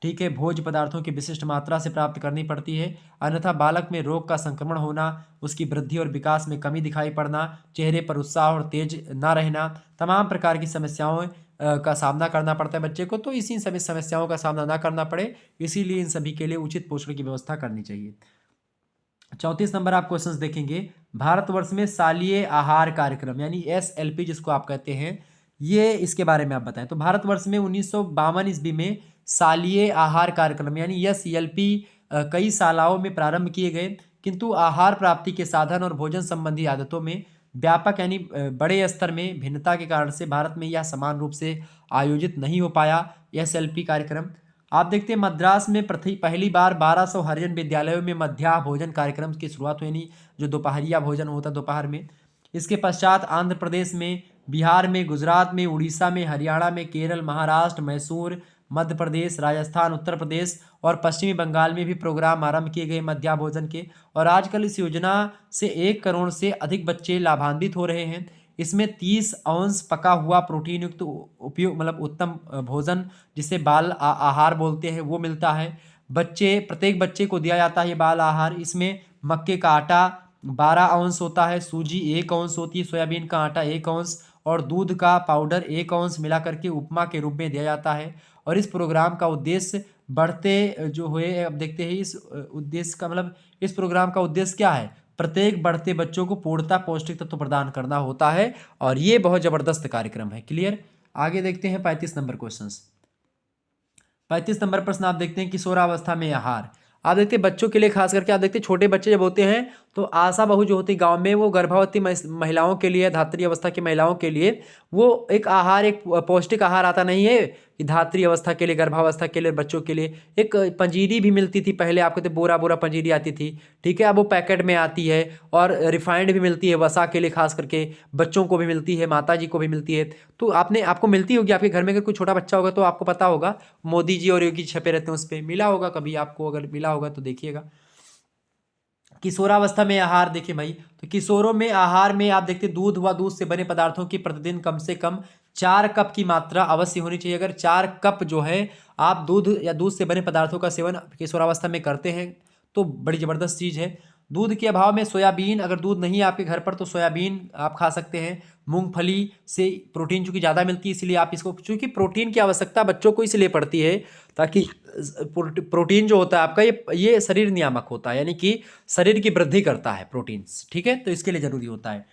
ठीक है, भोज्य पदार्थों की विशिष्ट मात्रा से प्राप्त करनी पड़ती है। अन्यथा बालक में रोग का संक्रमण होना, उसकी वृद्धि और विकास में कमी दिखाई पड़ना, चेहरे पर उत्साह और तेज ना रहना, तमाम प्रकार की समस्याओं का सामना करना पड़ता है बच्चे को। तो इसी सभी समस्याओं का सामना ना करना पड़े, इसीलिए इन सभी के लिए उचित पोषण की व्यवस्था करनी चाहिए। 34 नंबर आप क्वेश्चंस देखेंगे, भारतवर्ष में शालेय आहार कार्यक्रम यानी SLP जिसको आप कहते हैं, ये इसके बारे में आप बताएं। तो भारतवर्ष में 1952 ईस्वी में शालेय आहार कार्यक्रम यानी SLP कई शालाओं में प्रारंभ किए गए, किंतु आहार प्राप्ति के साधन और भोजन संबंधी आदतों में व्यापक यानी बड़े स्तर में भिन्नता के कारण से भारत में यह समान रूप से आयोजित नहीं हो पाया SLP कार्यक्रम। आप देखते हैं मद्रास में पहली बार 1200 हरिजन विद्यालयों में मध्याह्न भोजन कार्यक्रम की शुरुआत हुई, यानी जो दोपहरिया भोजन होता है दोपहर में। इसके पश्चात आंध्र प्रदेश में, बिहार में, गुजरात में, उड़ीसा में, हरियाणा में, केरल, महाराष्ट्र, मैसूर, मध्य प्रदेश, राजस्थान, उत्तर प्रदेश और पश्चिमी बंगाल में भी प्रोग्राम आरंभ किए गए मध्याह्न भोजन के। और आजकल इस योजना से 1 करोड़ से अधिक बच्चे लाभान्वित हो रहे हैं। इसमें 30 औंस पका हुआ प्रोटीन युक्त उपयोग मतलब उत्तम भोजन जिसे बाल आहार बोलते हैं वो मिलता है। प्रत्येक बच्चे को दिया जाता है ये बाल आहार। इसमें मक्के का आटा 12 औंस होता है, सूजी 1 औंस होती है, सोयाबीन का आटा 1 औंस और दूध का पाउडर 1 औंस मिला करके उपमा के रूप में दिया जाता है। और इस प्रोग्राम का उद्देश्य बढ़ते जो हुए अब देखते हैं इस उद्देश्य का मतलब इस प्रोग्राम का उद्देश्य क्या है? प्रत्येक बढ़ते बच्चों को पूर्णतः पौष्टिक तत्व प्रदान करना होता है और ये बहुत जबरदस्त कार्यक्रम है। क्लियर? आगे देखते हैं 35 नंबर क्वेश्चन। 35 नंबर प्रश्न आप देखते हैं, किशोरावस्था में आहार। आप देखते हैं बच्चों के लिए खास करके, आप देखते हैं छोटे बच्चे जब होते हैं तो आशा बहू जो होती है गांव में, वो गर्भवती महिलाओं के लिए, धात्री अवस्था की महिलाओं के लिए वो एक आहार, एक पौष्टिक आहार आता नहीं है कि धात्री अवस्था के लिए, गर्भावस्था के लिए, बच्चों के लिए एक पंजीरी भी मिलती थी पहले, आपको तो बोरा बोरा पंजीरी आती थी, ठीक है। अब वो पैकेट में आती है, और रिफाइंड भी मिलती है वसा के लिए, खास करके बच्चों को भी मिलती है, माता जी को भी मिलती है। तो आपको मिलती होगी, आपके घर में अगर कोई छोटा बच्चा होगा तो आपको पता होगा, मोदी जी और योगी छपे रहते हैं उस पर, मिला होगा कभी आपको, अगर मिला होगा तो देखिएगा। किशोरावस्था में आहार देखिए भाई, तो किशोरों में आहार में आप देखते दूध व दूध से बने पदार्थों की प्रतिदिन कम से कम 4 कप की मात्रा अवश्य होनी चाहिए। अगर 4 कप जो है आप दूध या दूध से बने पदार्थों का सेवन किशोरावस्था में करते हैं तो बड़ी ज़बरदस्त चीज़ है। दूध के अभाव में सोयाबीन, अगर दूध नहीं है आपके घर पर तो सोयाबीन आप खा सकते हैं। मूंगफली से प्रोटीन चूंकि ज़्यादा मिलती है इसलिए आप इसको, चूंकि प्रोटीन की आवश्यकता बच्चों को इसलिए पड़ती है ताकि प्रोटीन जो होता है आपका, ये शरीर नियामक होता है, यानी कि शरीर की वृद्धि करता है प्रोटीन्स, ठीक है, तो इसके लिए ज़रूरी होता है।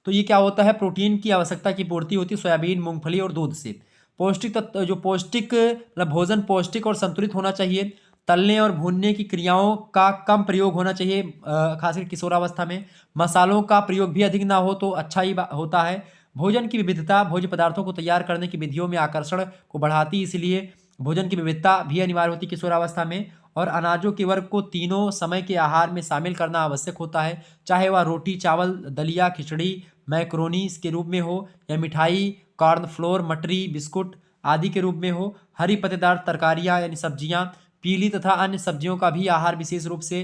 तो ये क्या होता है, प्रोटीन की आवश्यकता की पूर्ति होती है सोयाबीन, मूंगफली और दूध से। पौष्टिक तत्व, जो पौष्टिक मतलब भोजन पौष्टिक और संतुलित होना चाहिए। तलने और भूनने की क्रियाओं का कम प्रयोग होना चाहिए, खासकर किशोरावस्था में। मसालों का प्रयोग भी अधिक ना हो तो अच्छा ही होता है। भोजन की विविधता भोज्य पदार्थों को तैयार करने की विधियों में आकर्षण को बढ़ाती है, इसलिए भोजन की विविधता भी अनिवार्य होती है किशोरावस्था में। और अनाजों के वर्ग को तीनों समय के आहार में शामिल करना आवश्यक होता है, चाहे वह रोटी, चावल, दलिया, खिचड़ी, मैक्रोनीस के रूप में हो, या मिठाई, कॉर्नफ्लोर, मटरी, बिस्कुट आदि के रूप में हो। हरी पत्तेदार तरकारियाँ यानी सब्जियाँ, पीली तथा अन्य सब्जियों का भी आहार विशेष रूप से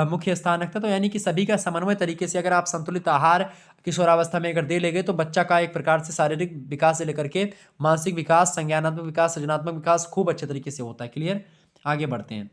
मुख्य स्थान रखता है। तो यानी कि सभी का समन्वय तरीके से अगर आप संतुलित आहार किशोरावस्था में अगर दे लेंगे तो बच्चा का एक प्रकार से शारीरिक विकास से लेकर के मानसिक विकास, संज्ञानात्मक विकास, सृजनात्मक विकास खूब अच्छे तरीके से होता है। क्लियर, आगे बढ़ते हैं।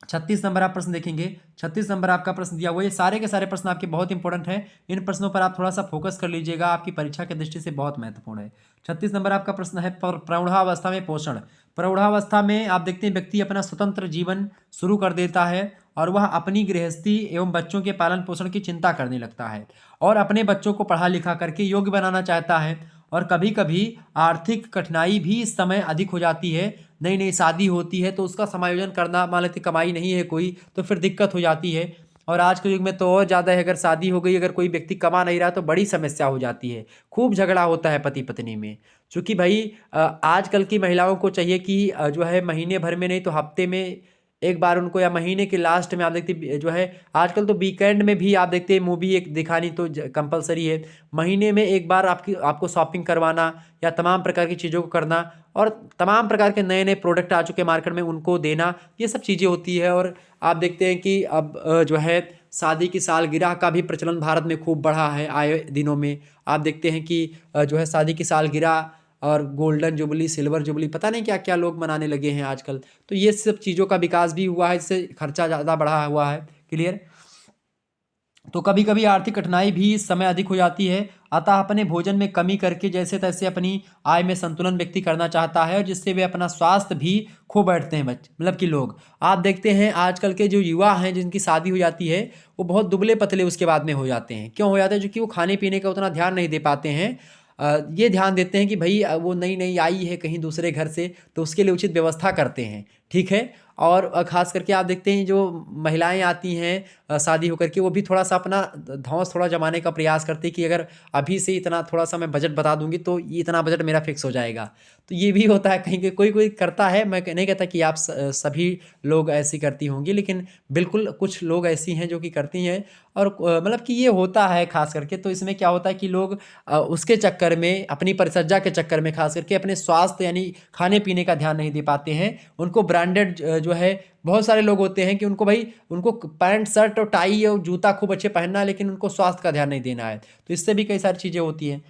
36 नंबर आप प्रश्न देखेंगे। 36 नंबर आपका प्रश्न दिया हुआ है, ये सारे के सारे प्रश्न आपके बहुत इंपॉर्टेंट हैं। इन प्रश्नों पर आप थोड़ा सा फोकस कर लीजिएगा, आपकी परीक्षा की दृष्टि से बहुत महत्वपूर्ण है। 36 नंबर आपका प्रश्न है प्रौढ़ावस्था में पोषण। प्रौढ़ावस्था में आप देखते हैं व्यक्ति अपना स्वतंत्र जीवन शुरू कर देता है और वह अपनी गृहस्थी एवं बच्चों के पालन पोषण की चिंता करने लगता है और अपने बच्चों को पढ़ा लिखा करके योग्य बनाना चाहता है। और कभी कभी आर्थिक कठिनाई भी इस समय अधिक हो जाती है। नई नई शादी होती है तो उसका समायोजन करना, मान लेते कमाई नहीं है कोई तो फिर दिक्कत हो जाती है। और आज के युग में तो और ज़्यादा है, अगर शादी हो गई, अगर कोई व्यक्ति कमा नहीं रहा तो बड़ी समस्या हो जाती है, खूब झगड़ा होता है पति पत्नी में। क्योंकि भाई आजकल की महिलाओं को चाहिए कि जो है महीने भर में नहीं तो हफ्ते में एक बार उनको, या महीने के लास्ट में आप देखते जो है, आजकल तो वीकेंड में भी आप देखते हैं मूवी एक दिखानी तो कंपलसरी है। महीने में एक बार आपको शॉपिंग करवाना या तमाम प्रकार की चीज़ों को करना, और तमाम प्रकार के नए नए प्रोडक्ट आ चुके हैं मार्केट में उनको देना, ये सब चीज़ें होती है। और आप देखते हैं कि अब जो है शादी की सालगिरह का भी प्रचलन भारत में खूब बढ़ा है आए दिनों में। आप देखते हैं कि जो है शादी की सालगिरह और गोल्डन जुबली, सिल्वर जुबली, पता नहीं क्या क्या लोग मनाने लगे हैं आजकल। तो ये सब चीज़ों का विकास भी हुआ है, इससे खर्चा ज़्यादा बढ़ा हुआ है। क्लियर। तो कभी कभी आर्थिक कठिनाई भी इस समय अधिक हो जाती है, अतः अपने भोजन में कमी करके जैसे तैसे अपनी आय में संतुलन व्यक्ति करना चाहता है, और जिससे वे अपना स्वास्थ्य भी खो बैठते हैं। मतलब कि लोग, आप देखते हैं आजकल के जो युवा हैं जिनकी शादी हो जाती है वो बहुत दुबले पतले उसके बाद में हो जाते हैं। क्यों हो जाते हैं? क्योंकि वो खाने पीने का उतना ध्यान नहीं दे पाते हैं। ये ध्यान देते हैं कि भाई वो नई नई आई है कहीं दूसरे घर से तो उसके लिए उचित व्यवस्था करते हैं, ठीक है। और ख़ास करके आप देखते हैं जो महिलाएं आती हैं शादी होकर के, वो भी थोड़ा सा अपना धौंस थोड़ा जमाने का प्रयास करती है कि अगर अभी से इतना थोड़ा सा मैं बजट बता दूंगी तो ये इतना बजट मेरा फिक्स हो जाएगा। तो ये भी होता है, कहीं कोई कोई करता है, मैं नहीं कहता कि आप सभी लोग ऐसी करती होंगी, लेकिन बिल्कुल कुछ लोग ऐसी हैं जो कि करती हैं। और मतलब कि ये होता है खास करके। तो इसमें क्या होता है कि लोग उसके चक्कर में, अपनी परिचर्या के चक्कर में खास करके अपने स्वास्थ्य यानी खाने पीने का ध्यान नहीं दे पाते हैं। उनको ब्रांडेड जो है, बहुत सारे लोग होते हैं कि उनको पैंट शर्ट और टाई और जूता खूब अच्छे पहनना है, लेकिन उनको स्वास्थ्य का ध्यान नहीं देना है। तो इससे भी कई सारी चीज़ें होती हैं।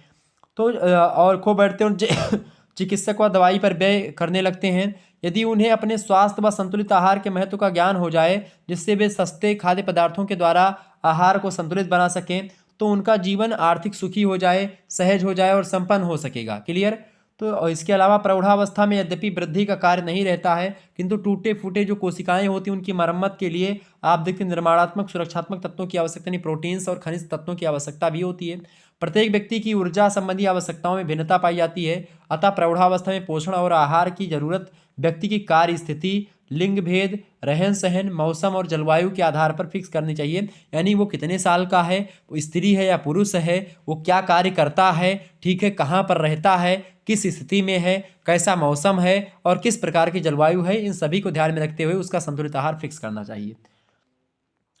तो और खो बैठते हैं चिकित्सक व दवाई पर व्यय करने लगते हैं। यदि उन्हें अपने स्वास्थ्य व संतुलित आहार के महत्व का ज्ञान हो जाए, जिससे वे सस्ते खाद्य पदार्थों के द्वारा आहार को संतुलित बना सकें, तो उनका जीवन आर्थिक सुखी हो जाए, सहज हो जाए और संपन्न हो सकेगा। क्लियर। तो इसके अलावा प्रौढ़ावस्था में यद्यपि वृद्धि का कार्य नहीं रहता है, किंतु टूटे फूटे जो कोशिकाएं होती हैं उनकी मरम्मत के लिए आप देखते हैं निर्माणात्मक सुरक्षात्मक तत्वों की आवश्यकता, यानी प्रोटीन्स और खनिज तत्वों की आवश्यकता भी होती है। प्रत्येक व्यक्ति की ऊर्जा संबंधी आवश्यकताओं में भिन्नता पाई जाती है, अतः प्रौढ़ावस्था में पोषण और आहार की जरूरत व्यक्ति की कार्य स्थिति, लिंग भेद, रहन सहन, मौसम और जलवायु के आधार पर फिक्स करनी चाहिए। यानी वो कितने साल का है, वो स्त्री है या पुरुष है, वो क्या कार्य करता है, ठीक है, कहाँ पर रहता है, किस स्थिति में है, कैसा मौसम है और किस प्रकार की जलवायु है, इन सभी को ध्यान में रखते हुए उसका संतुलित आहार फिक्स करना चाहिए।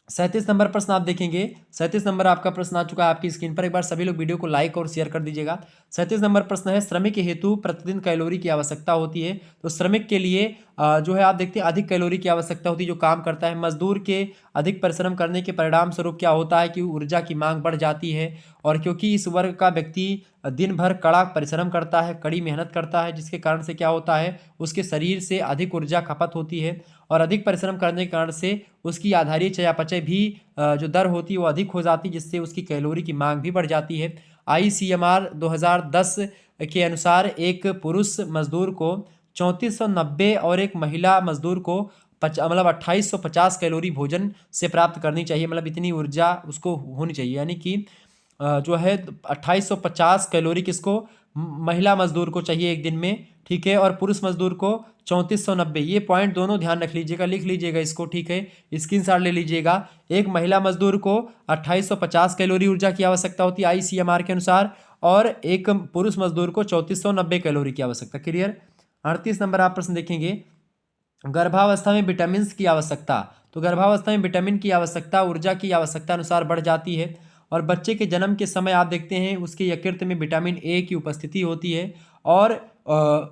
37 नंबर प्रश्न आप देखेंगे। 37 नंबर आपका प्रश्न आ चुका है आपकी स्क्रीन पर। एक बार सभी लोग वीडियो को लाइक और शेयर कर दीजिएगा। 37 नंबर प्रश्न है, श्रमिक के हेतु प्रतिदिन कैलोरी की आवश्यकता होती है। तो श्रमिक के लिए जो है आप देखते हैं अधिक कैलोरी की आवश्यकता होती है जो काम करता है। मजदूर के अधिक परिश्रम करने के परिणाम स्वरूप क्या होता है कि ऊर्जा की मांग बढ़ जाती है। और क्योंकि इस वर्ग का व्यक्ति दिन भर कड़ा परिश्रम करता है, कड़ी मेहनत करता है, जिसके कारण से क्या होता है, उसके शरीर से अधिक ऊर्जा खपत होती है। और अधिक परिश्रम करने के कारण से उसकी आधारीय चयापचय भी जो दर होती है वो अधिक हो जाती है, जिससे उसकी कैलोरी की मांग भी बढ़ जाती है। ICMR 2010 के अनुसार एक पुरुष मजदूर को 3490 और एक महिला मजदूर को 2850 कैलोरी भोजन से प्राप्त करनी चाहिए। मतलब इतनी ऊर्जा उसको होनी चाहिए। यानी कि जो है 2850 कैलोरी किसको, महिला मजदूर को चाहिए एक दिन में, ठीक है, और पुरुष मजदूर को 3490। ये पॉइंट दोनों ध्यान रख लीजिएगा, लिख लीजिएगा इसको, ठीक है, स्क्रीनशॉट ले लीजिएगा। एक महिला मजदूर को 2850 कैलोरी ऊर्जा की आवश्यकता होती है ICMR के अनुसार, और एक पुरुष मजदूर को 3490 कैलोरी की आवश्यकता। क्लियर। 38 नंबर आप प्रश्न देखेंगे, गर्भावस्था में विटामिन की आवश्यकता। तो गर्भावस्था में विटामिन की आवश्यकता ऊर्जा की आवश्यकता अनुसार बढ़ जाती है। और बच्चे के जन्म के समय आप देखते हैं उसके यकृत में विटामिन ए की उपस्थिति होती है। और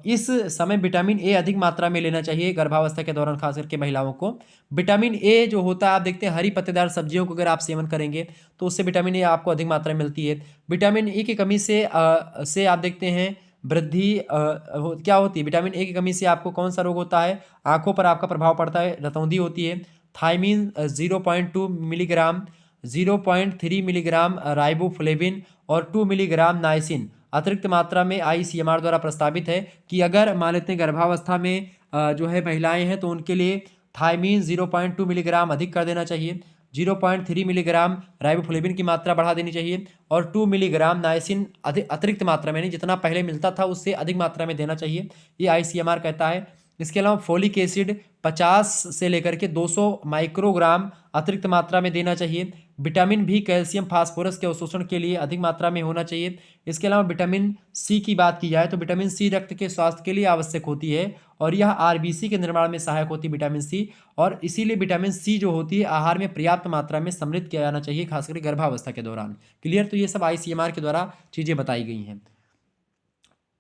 इस समय विटामिन ए अधिक मात्रा में लेना चाहिए गर्भावस्था के दौरान, खास करके महिलाओं को। विटामिन ए जो होता है आप देखते हैं हरी पत्तेदार सब्जियों को अगर आप सेवन करेंगे तो उससे विटामिन ए आपको अधिक मात्रा में मिलती है। विटामिन ए की कमी से आप देखते हैं वृद्धि क्या होती है, विटामिन ए की कमी से आपको कौन सा रोग होता है, आंखों पर आपका प्रभाव पड़ता है, रतौंधी होती है। थायमीन 0.2 मिलीग्राम, 0.3 मिलीग्राम राइबोफ्लेविन और 2 मिलीग्राम नाइसिन अतिरिक्त मात्रा में ICMR द्वारा प्रस्तावित है कि अगर मान लेते हैं गर्भावस्था में जो है महिलाएं हैं तो उनके लिए थायमीन 0.2 मिलीग्राम अधिक कर देना चाहिए, 0.3 मिलीग्राम राइबोफ्लेविन की मात्रा बढ़ा देनी चाहिए, और 2 मिलीग्राम नाइसिन अतिरिक्त मात्रा में, नहीं जितना पहले मिलता था उससे अधिक मात्रा में देना चाहिए, ये ICMR कहता है। इसके अलावा फोलिक एसिड 50 से लेकर के 200 माइक्रोग्राम अतिरिक्त मात्रा में देना चाहिए। विटामिन भी कैल्शियम फास्फोरस के अवशोषण के लिए अधिक मात्रा में होना चाहिए। इसके अलावा विटामिन सी की बात की जाए तो विटामिन सी रक्त के स्वास्थ्य के लिए आवश्यक होती है और यह RBC के निर्माण में सहायक होती है विटामिन सी। और इसीलिए विटामिन सी जो होती है आहार में पर्याप्त मात्रा में सम्मिलित किया जाना चाहिए, खासकर गर्भावस्था के दौरान। क्लियर। तो ये सब ICMR के द्वारा चीज़ें बताई गई हैं।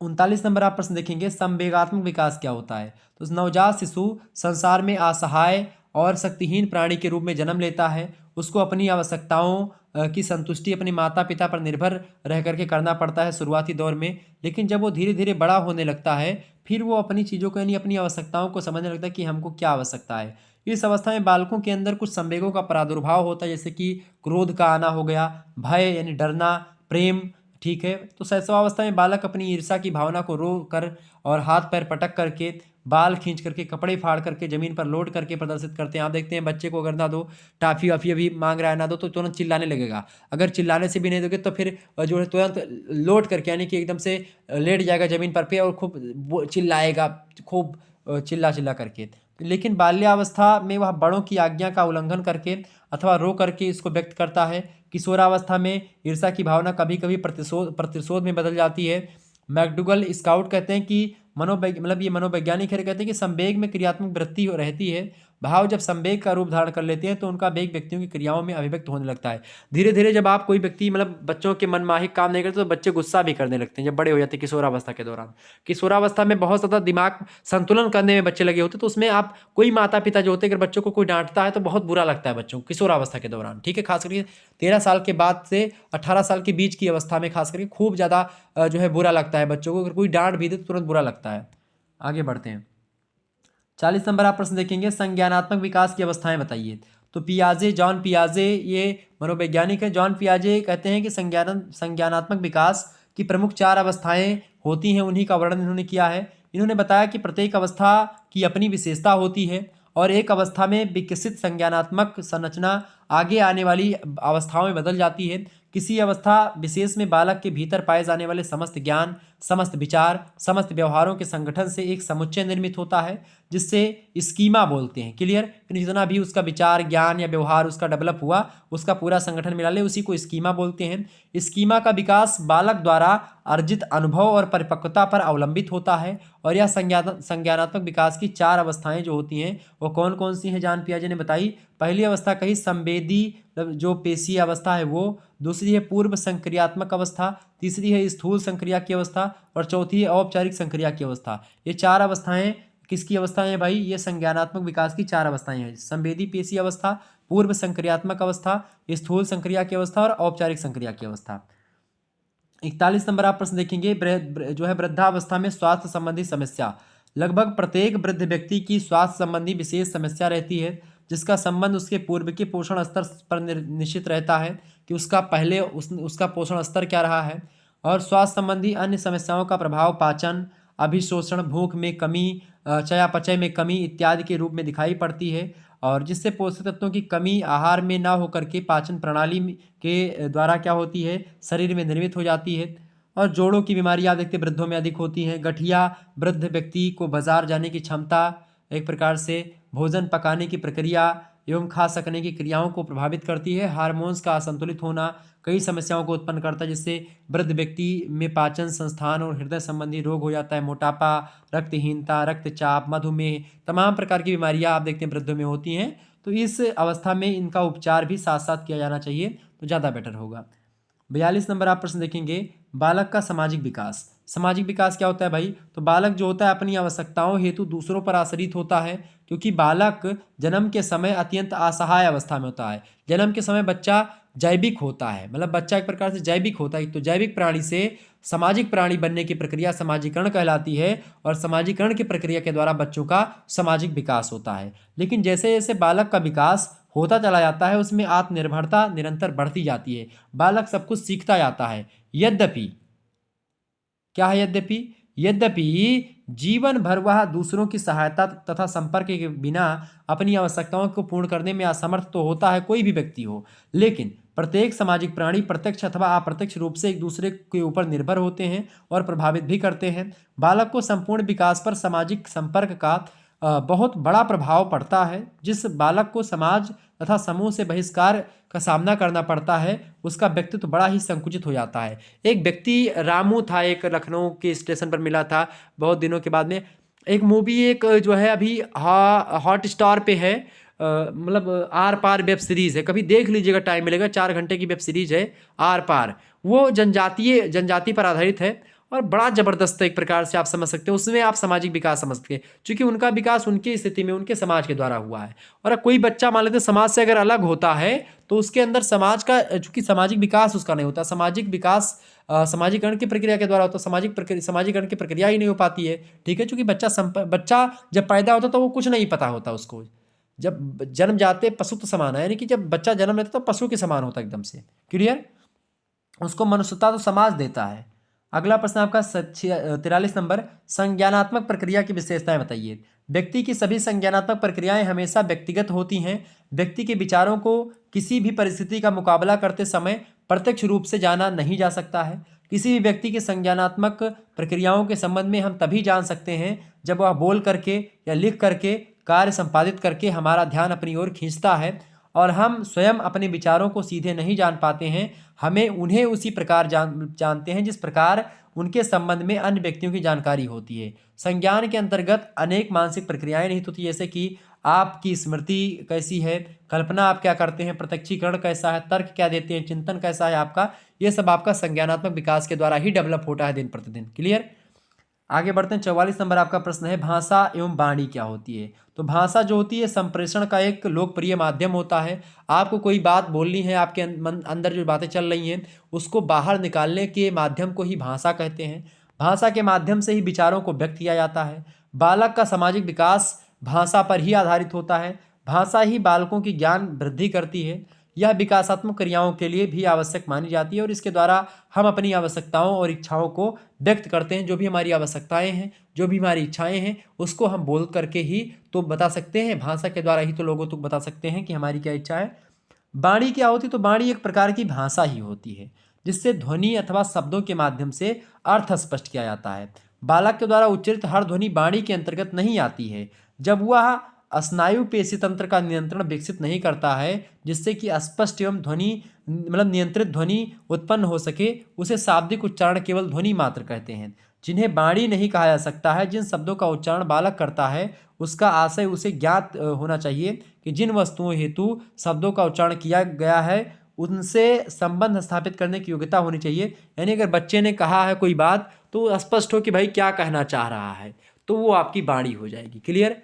39 नंबर आप प्रश्न देखेंगे, संवेगात्मक विकास क्या होता है। तो नवजात शिशु संसार में असहाय और शक्तिहीन प्राणी के रूप में जन्म लेता है। उसको अपनी आवश्यकताओं की संतुष्टि अपने माता पिता पर निर्भर रह करके करना पड़ता है शुरुआती दौर में, लेकिन जब वो धीरे धीरे बड़ा होने लगता है फिर वो अपनी चीज़ों को यानी अपनी आवश्यकताओं को समझने लगता है कि हमको क्या आवश्यकता है। इस अवस्था में बालकों के अंदर कुछ संवेगों का प्रादुर्भाव होता है, जैसे कि क्रोध का आना हो गया, भय यानी डरना, प्रेम, ठीक है। तो शैशवावस्था में बालक अपनी ईर्ष्या की भावना को रो कर और हाथ पैर पटक करके, बाल खींच करके, कपड़े फाड़ करके, जमीन पर लोट करके प्रदर्शित करते हैं। आप देखते हैं बच्चे को अगर ना दो, टाफी वाफी अभी मांग रहा है ना दो, तो तुरंत चिल्लाने लगेगा। अगर चिल्लाने से भी नहीं दोगे तो फिर जो है तुरंत लोट करके यानी कि एकदम से लेट जाएगा जमीन पर पे और खूब चिल्लाएगा, खूब चिल्ला चिल्ला करके। लेकिन बाल्यावस्था में वह बड़ों की आज्ञा का उल्लंघन करके अथवा रो करके इसको व्यक्त करता है। किशोरावस्था में ईर्ष्या की भावना कभी कभी प्रतिशोध में बदल जाती है। मैकडुगल स्काउट कहते हैं कि ये मनोवैज्ञानिक है, कहते हैं कि संवेग में क्रियात्मक वृत्ति रहती है। भाव जब संवेग का रूप धारण कर लेते हैं तो उनका वेग व्यक्तियों की क्रियाओं में अभिव्यक्त होने लगता है। धीरे धीरे जब आप कोई व्यक्ति बच्चों के मनमाहिक काम नहीं करते तो बच्चे गुस्सा भी करने लगते हैं जब बड़े हो जाते हैं किशोरावस्था के दौरान। किशोरावस्था में बहुत ज़्यादा दिमाग संतुलन करने में बच्चे लगे होते, तो उसमें आप कोई माता पिता जो होते हैं अगर बच्चों को कोई डांटता है तो बहुत बुरा लगता है बच्चों को किशोरावस्था के दौरान, ठीक है। खास करके 13 साल के बाद से 18 साल के बीच की अवस्था में खास करके खूब ज़्यादा जो है बुरा लगता है बच्चों को, अगर कोई डांट भी दे तो तुरंत बुरा लगता है। आगे बढ़ते हैं। 40 नंबर आप प्रश्न देखेंगे, संज्ञानात्मक विकास की अवस्थाएं बताइए। तो जॉन पियाजे ये मनोवैज्ञानिक है। जॉन पियाजे कहते हैं कि संज्ञानात्मक विकास की प्रमुख 4 अवस्थाएं होती हैं, उन्हीं का वर्णन इन्होंने किया है। इन्होंने बताया कि प्रत्येक अवस्था की अपनी विशेषता होती है और एक अवस्था में विकसित संज्ञानात्मक संरचना आगे आने वाली अवस्थाओं में बदल जाती है। किसी अवस्था विशेष में बालक के भीतर पाए जाने वाले समस्त ज्ञान, समस्त विचार, समस्त व्यवहारों के संगठन से एक समुच्चय निर्मित होता है, जिससे स्कीमा बोलते हैं। क्लियर? जितना भी उसका विचार, ज्ञान या व्यवहार उसका डेवलप हुआ, उसका पूरा संगठन मिला ले, उसी को स्कीमा बोलते हैं। स्कीमा का विकास बालक द्वारा अर्जित अनुभव और परिपक्वता पर अवलंबित होता है। और यह संज्ञानात्मक विकास की 4 अवस्थाएं जो होती हैं वो कौन कौन सी हैं, जान पियाजे ने बताई। पहली अवस्था कही संवेदी जो पेशीय अवस्था है वो, दूसरी है पूर्व संक्रियात्मक अवस्था, तीसरी है स्थूल संक्रिया की अवस्था, और चौथी है औपचारिक संक्रिया की अवस्था। ये 4 अवस्थाएं किसकी अवस्थाएं हैं भाई? ये संज्ञानात्मक विकास की 4 अवस्थाएं हैं। संवेदी पेशीय अवस्था, पूर्व संक्रियात्मक अवस्था, स्थूल संक्रिया की अवस्था और औपचारिक संक्रिया की अवस्था। 41 नंबर आप प्रश्न देखेंगे, जो है वृद्धावस्था में स्वास्थ्य संबंधी समस्या। लगभग प्रत्येक वृद्ध व्यक्ति की स्वास्थ्य संबंधी विशेष समस्या रहती है, जिसका संबंध उसके पूर्व के पोषण स्तर पर निश्चित रहता है कि उसका पहले उसका पोषण स्तर क्या रहा है। और स्वास्थ्य संबंधी अन्य समस्याओं का प्रभाव पाचन, अभिशोषण, भूख में कमी, चयापचय में कमी इत्यादि के रूप में दिखाई पड़ती है, और जिससे पोषक तत्वों की कमी आहार में ना होकर के पाचन प्रणाली के द्वारा क्या होती है, शरीर में निर्मित हो जाती है। और जोड़ों की बीमारी आप देखते वृद्धों में अधिक होती हैं। गठिया वृद्ध व्यक्ति को बाजार जाने की क्षमता, एक प्रकार से भोजन पकाने की प्रक्रिया एवं खा सकने की क्रियाओं को प्रभावित करती है। हार्मोन्स का असंतुलित होना कई समस्याओं को उत्पन्न करता है, जिससे वृद्ध व्यक्ति में पाचन, संस्थान और हृदय संबंधी रोग हो जाता है। मोटापा, रक्तहीनता, रक्तचाप, मधुमेह, तमाम प्रकार की बीमारियां आप देखते हैं वृद्धों में होती हैं। तो इस अवस्था में इनका उपचार भी साथ साथ किया जाना चाहिए, तो ज़्यादा बेटर होगा। 42 नंबर आप प्रश्न देखेंगे, बालक का सामाजिक विकास। सामाजिक विकास क्या होता है भाई? तो बालक जो होता है अपनी आवश्यकताओं हेतु दूसरों पर आश्रित होता है, क्योंकि बालक जन्म के समय अत्यंत असहाय अवस्था में होता है। जन्म के समय बच्चा जैविक होता है, मतलब बच्चा एक प्रकार से जैविक होता है। तो जैविक प्राणी से सामाजिक प्राणी बनने की प्रक्रिया समाजीकरण कहलाती है, और समाजीकरण की प्रक्रिया के द्वारा बच्चों का सामाजिक विकास होता है। लेकिन जैसे जैसे बालक का विकास होता चला जाता है, उसमें आत्मनिर्भरता निरंतर बढ़ती जाती है। बालक सब कुछ सीखता जाता है। यद्यपि क्या है? यद्यपि जीवन भर वह दूसरों की सहायता तथा संपर्क के बिना अपनी आवश्यकताओं को पूर्ण करने में असमर्थ तो होता है, कोई भी व्यक्ति हो। लेकिन प्रत्येक सामाजिक प्राणी प्रत्यक्ष अथवा अप्रत्यक्ष रूप से एक दूसरे के ऊपर निर्भर होते हैं और प्रभावित भी करते हैं। बालक को संपूर्ण विकास पर सामाजिक संपर्क का बहुत बड़ा प्रभाव पड़ता है। जिस बालक को समाज तथा समूह से बहिष्कार का सामना करना पड़ता है, उसका व्यक्तित्व बड़ा ही संकुचित हो जाता है। एक व्यक्ति रामू था, एक लखनऊ के स्टेशन पर मिला था बहुत दिनों के बाद में। एक मूवी एक जो है अभी हॉट स्टार पे है, मतलब आर पार वेब सीरीज़ है, कभी देख लीजिएगा, टाइम मिलेगा। 4 घंटे की वेब सीरीज़ है आर पार। वो जनजाति पर आधारित है, और बड़ा ज़बरदस्त है, एक प्रकार से आप समझ सकते हैं। उसमें आप सामाजिक विकास समझ सकते हैं, क्योंकि उनका विकास उनकी स्थिति में उनके समाज के द्वारा हुआ है। और कोई बच्चा मान लेते समाज से अगर अलग होता है, तो उसके अंदर समाज का, चूंकि सामाजिक विकास उसका नहीं होता, सामाजिक विकास समाजीकरण की प्रक्रिया के द्वारा होता है। समाजीकरण की प्रक्रिया ही नहीं हो पाती है। ठीक है, चूंकि बच्चा जब पैदा होता तो वो कुछ नहीं पता होता उसको। जब जन्म जाते पशु तो समान है, यानी कि जब बच्चा जन्म लेता तो पशु के समान होता है एकदम से। क्लियर? उसको मनुष्यता तो समाज देता है। अगला प्रश्न आपका 43 नंबर, संज्ञानात्मक प्रक्रिया की विशेषताएं बताइए। व्यक्ति की सभी संज्ञानात्मक प्रक्रियाएं हमेशा व्यक्तिगत होती हैं। व्यक्ति के विचारों को किसी भी परिस्थिति का मुकाबला करते समय प्रत्यक्ष रूप से जाना नहीं जा सकता है। किसी भी व्यक्ति की संज्ञानात्मक प्रक्रियाओं के संबंध में हम तभी जान सकते हैं जब वह बोल करके या लिख करके, कार्य संपादित करके हमारा ध्यान अपनी ओर खींचता है। और हम स्वयं अपने विचारों को सीधे नहीं जान पाते हैं, हमें उन्हें उसी प्रकार जानते हैं जिस प्रकार उनके संबंध में अन्य व्यक्तियों की जानकारी होती है। संज्ञान के अंतर्गत अनेक मानसिक प्रक्रियाएं निहित होती है, जैसे कि आपकी स्मृति कैसी है, कल्पना आप क्या करते हैं, प्रत्यक्षीकरण कैसा है, तर्क क्या देते हैं, चिंतन कैसा है आपका, ये सब आपका संज्ञानात्मक विकास के द्वारा ही डेवलप होता है दिन प्रतिदिन। क्लियर? आगे बढ़ते हैं। 44 नंबर आपका प्रश्न है, भाषा एवं वाणी क्या होती है? तो भाषा जो होती है संप्रेषण का एक लोकप्रिय माध्यम होता है। आपको कोई बात बोलनी है, आपके अंदर जो बातें चल रही हैं उसको बाहर निकालने के माध्यम को ही भाषा कहते हैं। भाषा के माध्यम से ही विचारों को व्यक्त किया जाता है। बालक का सामाजिक विकास भाषा पर ही आधारित होता है। भाषा ही बालकों की ज्ञान वृद्धि करती है। यह विकासात्मक क्रियाओं के लिए भी आवश्यक मानी जाती है, और इसके द्वारा हम अपनी आवश्यकताओं और इच्छाओं को व्यक्त करते हैं। जो भी हमारी आवश्यकताएं हैं, जो भी हमारी इच्छाएं हैं, उसको हम बोल करके ही तो बता सकते हैं। भाषा के द्वारा ही तो लोगों तक बता सकते हैं कि हमारी क्या इच्छा है। वाणी क्या होती? तो वाणी एक प्रकार की भाषा ही होती है, जिससे ध्वनि अथवा शब्दों के माध्यम से अर्थ स्पष्ट किया जाता है। बालक के द्वारा उच्चरित हर ध्वनि वाणी के अंतर्गत नहीं आती है जब वह स्नायु पेशी तंत्र का नियंत्रण विकसित नहीं करता है, जिससे कि स्पष्ट एवं ध्वनि मतलब नियंत्रित ध्वनि उत्पन्न हो सके, उसे शाब्दिक उच्चारण केवल ध्वनि मात्र कहते हैं, जिन्हें वाणी नहीं कहा जा सकता है। जिन शब्दों का उच्चारण बालक करता है उसका आशय उसे ज्ञात होना चाहिए कि जिन वस्तुओं हेतु शब्दों का उच्चारण किया गया है उनसे संबंध स्थापित करने की योग्यता होनी चाहिए। यानी अगर बच्चे ने कहा है कोई बात तो स्पष्ट हो कि भाई क्या कहना चाह रहा है, तो वो आपकी वाणी हो जाएगी। क्लियर।